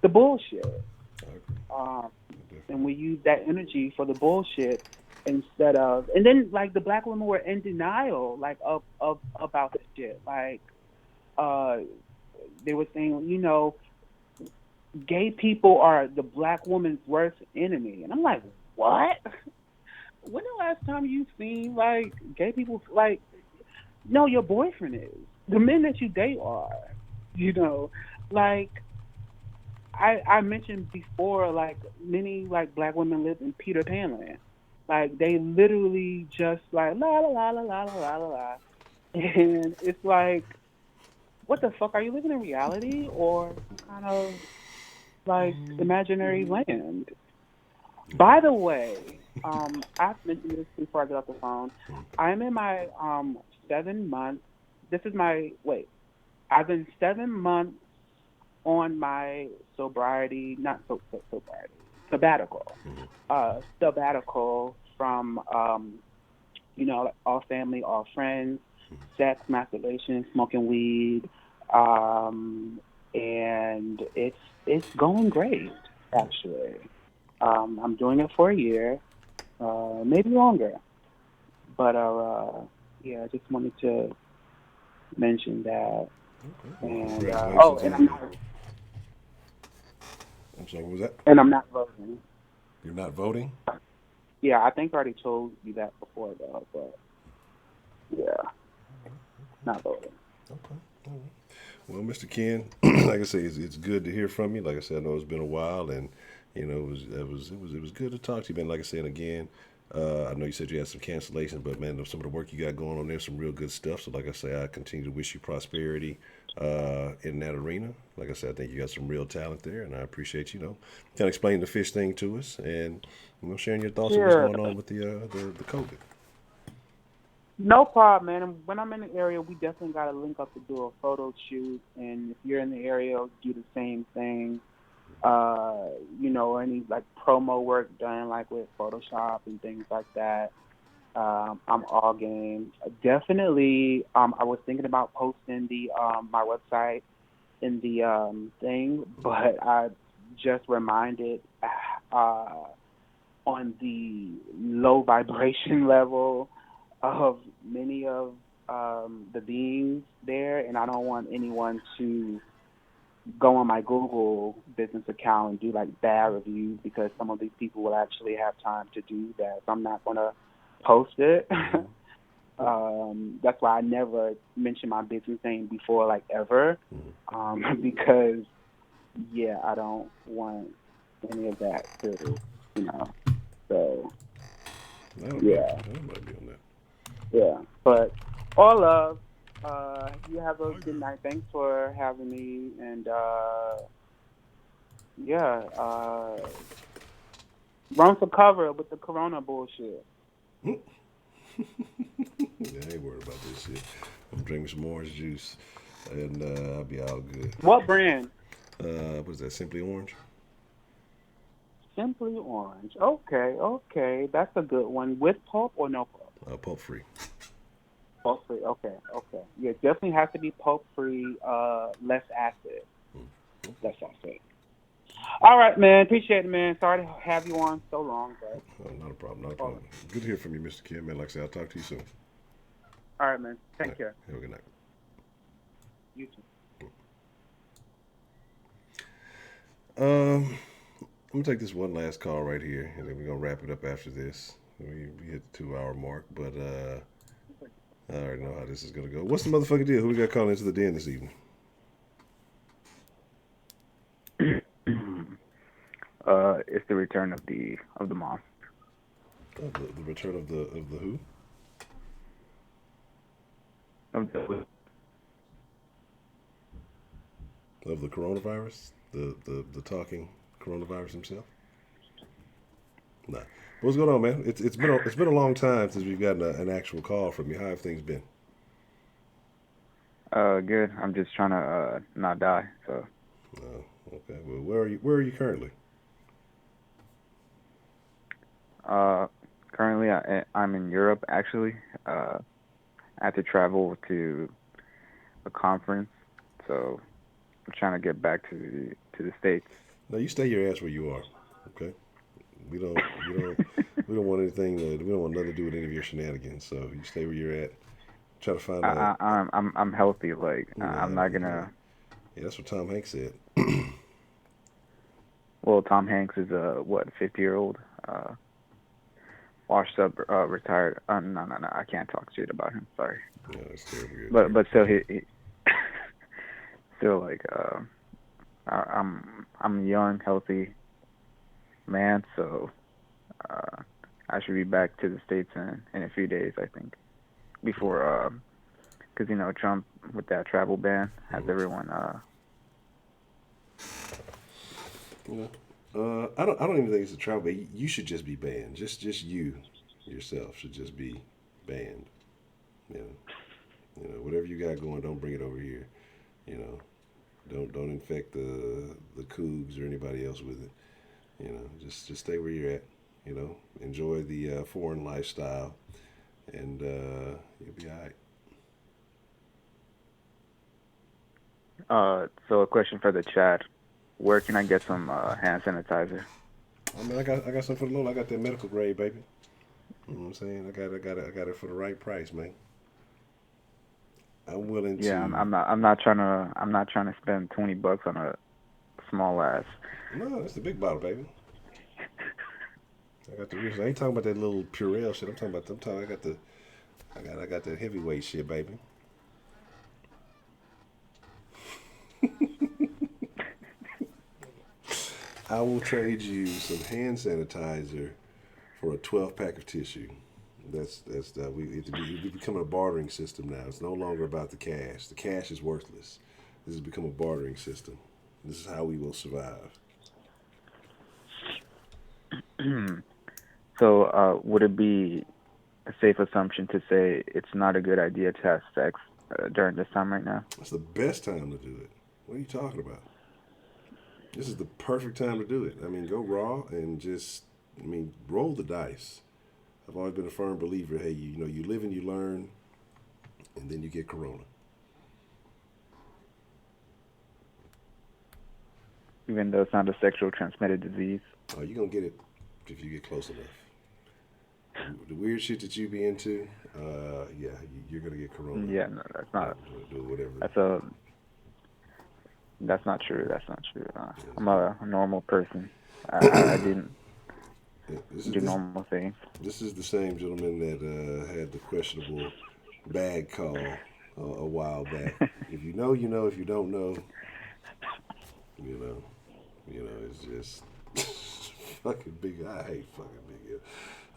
the bullshit. And we use that energy for the bullshit instead of, and then like the black women were in denial, like of about this shit. Like they were saying, gay people are the black woman's worst enemy, and I'm like, what? When the last time you seen like gay people like? No, your boyfriend is. The men that you date are. Like I mentioned before, like many like black women live in Peter Pan land. Like they literally just like la la la la la la la la, and it's like, what the fuck, are you living in reality or kind of like imaginary land? By the way, I've mentioned this before I get off the phone. I'm in my 7 months. I've been 7 months on my sobriety, sabbatical. Sabbatical from, all family, all friends, sex, masturbation, smoking weed, and it's going great, actually. I'm doing it for a year, maybe longer. But yeah, I just wanted to mention that. And and I'm sorry, what was that? And I'm not voting. You're not voting? Yeah, I think I already told you that before, though. But yeah, not voting. Okay. All right. Well, Mr. Ken, like I say, it's good to hear from you. Like I said, I know it's been a while, and it was good to talk to you, man. Like I said again, I know you said you had some cancellations, but man, some of the work you got going on there, some real good stuff. So like I say, I continue to wish you prosperity in that arena. Like I said, I think you got some real talent there, and I appreciate kind of explaining the fish thing to us, and sharing your thoughts on what's going on with the COVID. No problem, man. And when I'm in the area, we definitely got to link up to do a photo shoot. And if you're in the area, do the same thing. Any like promo work done like with Photoshop and things like that. I'm all game. Definitely. I was thinking about posting the my website in the thing, but I just reminded on the low vibration level of many of the beings there, and I don't want anyone to go on my Google business account and do like bad reviews, because some of these people will actually have time to do that. So I'm not going to post it. That's why I never mention my business name before, like, ever, because, yeah, I don't want any of that to, so, yeah. That might be on that. Yeah, but all love. You have a good night. Thanks for having me, and run for cover with the Corona bullshit. Yeah, I ain't worried about this shit. I'm drinking some orange juice, and I'll be all good. What brand? What is that? Simply Orange. Simply Orange. Okay, that's a good one. With pulp or no pulp? Pulp free. Pulp free. Okay. Yeah, definitely has to be pulp free. Less acid. Less acid. All right, man. Appreciate it, man. Sorry to have you on so long, but not a problem. Good to hear from you, Mr. Kim, man. Like I said, I'll talk to you soon. All right, man. Take care. Have a good night. You too. I'm gonna take this one last call right here, and then we're gonna wrap it up after this. We hit the 2-hour mark, but I already know how this is gonna go. What's the motherfucking deal? Who we got calling into the den this evening? It's the return of the mom. The return of the who? Of the coronavirus? The talking coronavirus himself? Nah. What's going on, man? It's been a long time since we've gotten an actual call from you. How have things been? Good. I'm just trying to not die. So. Oh, okay. Well, where are you currently? Currently, I'm in Europe. Actually, I had to travel to a conference, so I'm trying to get back to the States. No, you stay your ass where you are. Okay. We don't want anything. We don't want nothing to do with any of your shenanigans. So you stay where you're at. Try to find out. I'm healthy. Like I'm not gonna. Yeah, that's what Tom Hanks said. Well, Tom Hanks is a 50-year-old, washed up, retired. No, I can't talk shit about him. Sorry. Yeah, that's terrible. But still, he still like I'm a young, healthy man, so I should be back to the States in a few days, I think, before because Trump with that travel ban has everyone. Yeah. I don't even think it's a travel ban. You should just be banned. Just you yourself should just be banned. Whatever you got going, don't bring it over here. Don't infect the cougs or anybody else with it. Just stay where you're at. Enjoy the foreign lifestyle, and you'll be all right. So a question for the chat: where can I get some hand sanitizer? I mean, I got some for the low. I got that medical grade, baby. You know what I'm saying? I got it for the right price, man. I'm willing to. Yeah, I'm not trying to spend $20 on a small ass. No, that's the big bottle, baby. I got the real. I ain't talking about that little Purell shit. I got that heavyweight shit, baby. I will trade you some hand sanitizer for a 12-pack of tissue. It's becoming a bartering system now. It's no longer about the cash. The cash is worthless. This has become a bartering system. This is how we will survive. So, would it be a safe assumption to say it's not a good idea to have sex during this time right now? It's the best time to do it. What are you talking about? This is the perfect time to do it. I mean, go raw and roll the dice. I've always been a firm believer, hey, you live and you learn, and then you get corona. Even though it's not a sexual transmitted disease? Oh, you're going to get it if you get close enough. The weird shit that you be into, yeah, you're gonna get corona. Yeah, no, that's not. Do whatever. That's not true. That's not true. I'm a normal person. I didn't do normal things. This is the same gentleman that had the questionable bag call a while back. If you know, you know. If you don't know, you know. It's just fucking big. I hate fucking big.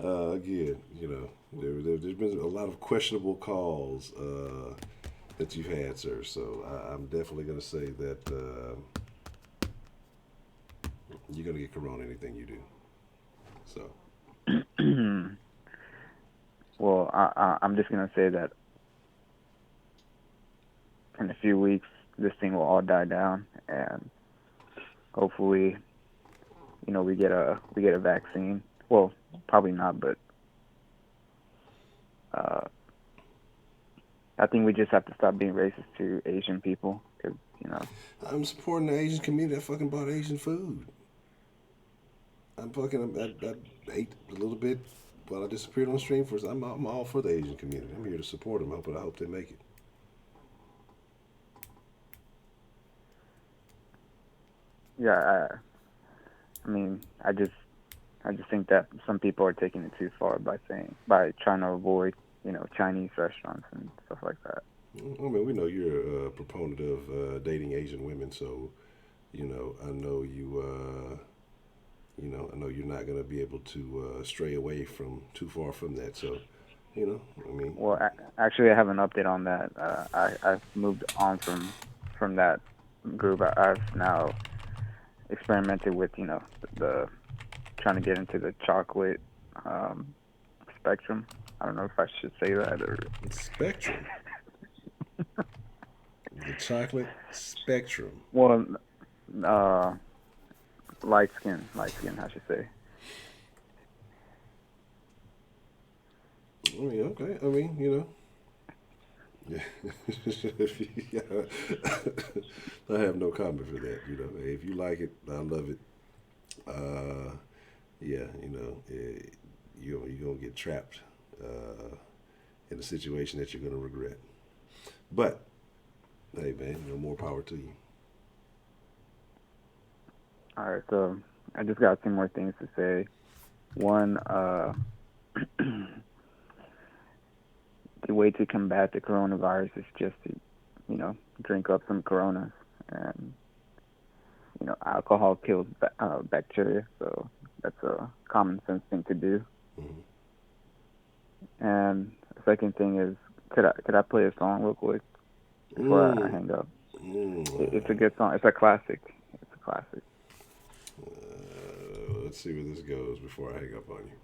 Again, there's been a lot of questionable calls that you've had, sir. So I'm definitely going to say that you're going to get corona anything you do. So. Well, I'm just going to say that in a few weeks, this thing will all die down, and hopefully, we get a vaccine. Well, probably not, but I think we just have to stop being racist to Asian people, because I'm supporting the Asian community. I fucking bought Asian food. I ate a little bit while I disappeared on the stream first. I'm all for the Asian community. I'm here to support them. I hope they make it. Yeah, I just think that some people are taking it too far by trying to avoid, Chinese restaurants and stuff like that. I mean, we know you're a proponent of dating Asian women, so, I know you, I know you're not going to be able to stray away from too far from that. So, Well, actually, I have an update on that. I've moved on from that group. I've now experimented with, the trying to get into the chocolate spectrum. I don't know if I should say that or spectrum. The chocolate spectrum. Well, light skin, I should say. I mean, okay. I mean, Yeah. I have no comment for that. If you like it, I love it. Yeah, you're gonna get trapped in a situation that you're gonna regret. But hey, man, more power to you. All right, so I just got two more things to say. One, the way to combat the coronavirus is just to, drink up some Coronas. And, alcohol kills bacteria, so that's a common sense thing to do. Mm-hmm. And the second thing is, could I play a song real quick before I hang up? It's a good song. It's a classic. Let's see where this goes before I hang up on you.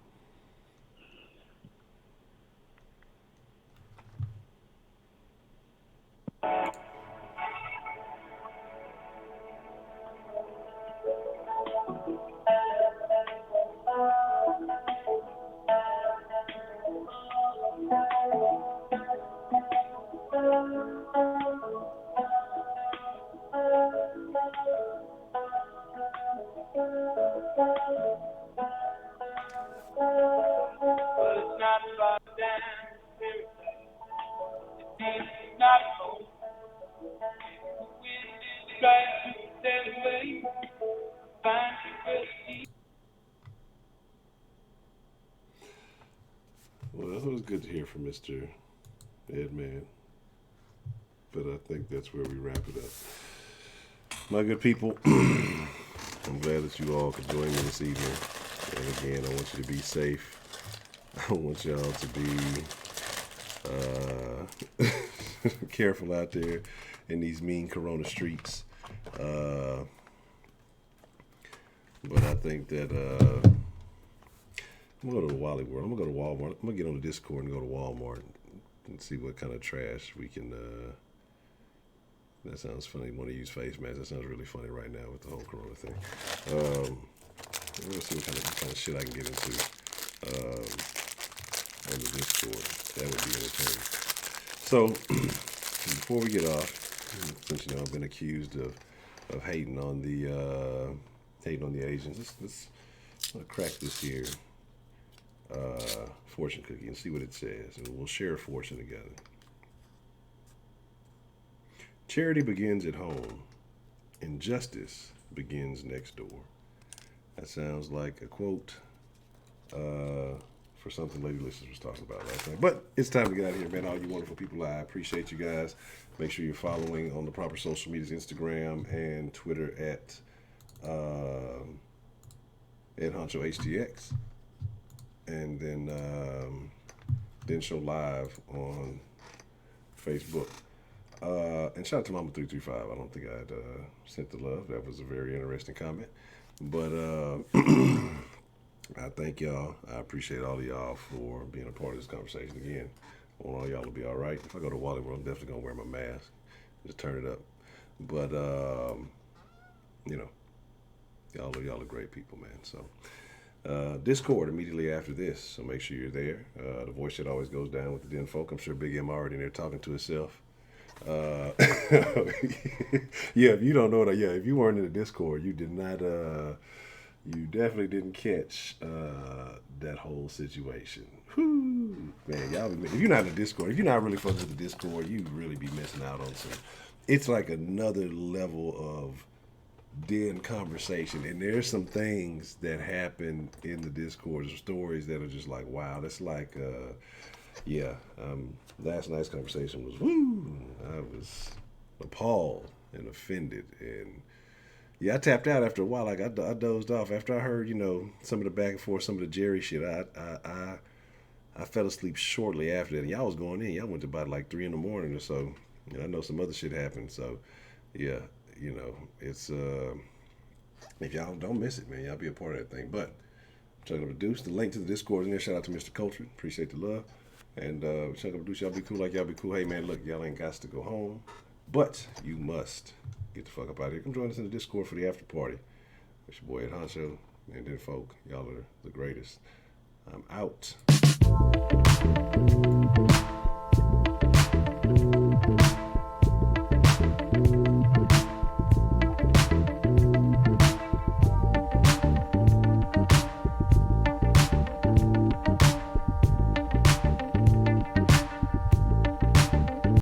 Well, that was good to hear from Mr. Ed Man. But I think that's where we wrap it up. My good people, I'm glad that you all could join me this evening. And again, I want you to be safe. I want y'all to be careful out there in these mean Corona streets. But I think that I'm going to go to Wally World. I'm going to go to Walmart. I'm going to get on the Discord and go to Walmart and see what kind of trash we can. That sounds funny. You want to use face masks? That sounds really funny right now with the whole Corona thing. Let's see what kind of shit I can get into on the Discord. That would be entertaining. So before we get off, since I've been accused of hating on the Asians, let's I'm gonna crack this here fortune cookie and see what it says, and we'll share a fortune together. Charity begins at home, and justice begins next door. That sounds like a quote for something Lady Listeners was talking about last night. But it's time to get out of here, man. All you wonderful people, I appreciate you guys. Make sure you're following on the proper social medias, Instagram and Twitter at Ed Honcho HTX. And then show live on Facebook. And shout out to Mama335. I don't think I'd sent the love. That was a very interesting comment. But I thank y'all. I appreciate all of y'all for being a part of this conversation. Again, I want all y'all to be all right. If I go to Wally World, I'm definitely going to wear my mask. Just turn it up. But, you know, y'all are great people, man. So, Discord immediately after this. So make sure you're there. The voice shit always goes down with the Den folk. I'm sure Big M already in there talking to himself. Yeah, if you don't know that, if you weren't in the Discord, you did not, you definitely didn't catch that whole situation. Whew. Man, y'all, if you're not in the Discord, if you're not really fucking with the Discord, you really be missing out on some. It's like another level of Den conversation, and there's some things that happen in the Discord, stories that are just like, wow, that's like, last night's conversation was, woo, I was appalled and offended, and I tapped out after a while. Like I dozed off after I heard, some of the back and forth, some of the Jerry shit. I fell asleep shortly after that, and y'all was going in. Y'all went to about like 3 in the morning or so. And I know some other shit happened, so yeah, it's if y'all don't miss it, man, y'all be a part of that thing. But I'm trying to reduce the link to the Discord in there. Shout out to Mr. Culture, appreciate the love. And trying to reduce, y'all be cool like y'all be cool. Hey man, look, y'all ain't got to go home, but you must get the fuck up out of here. Come join us in the Discord for the after party. It's your boy Ed Honcho and Den folk. Y'all are the greatest. I'm out.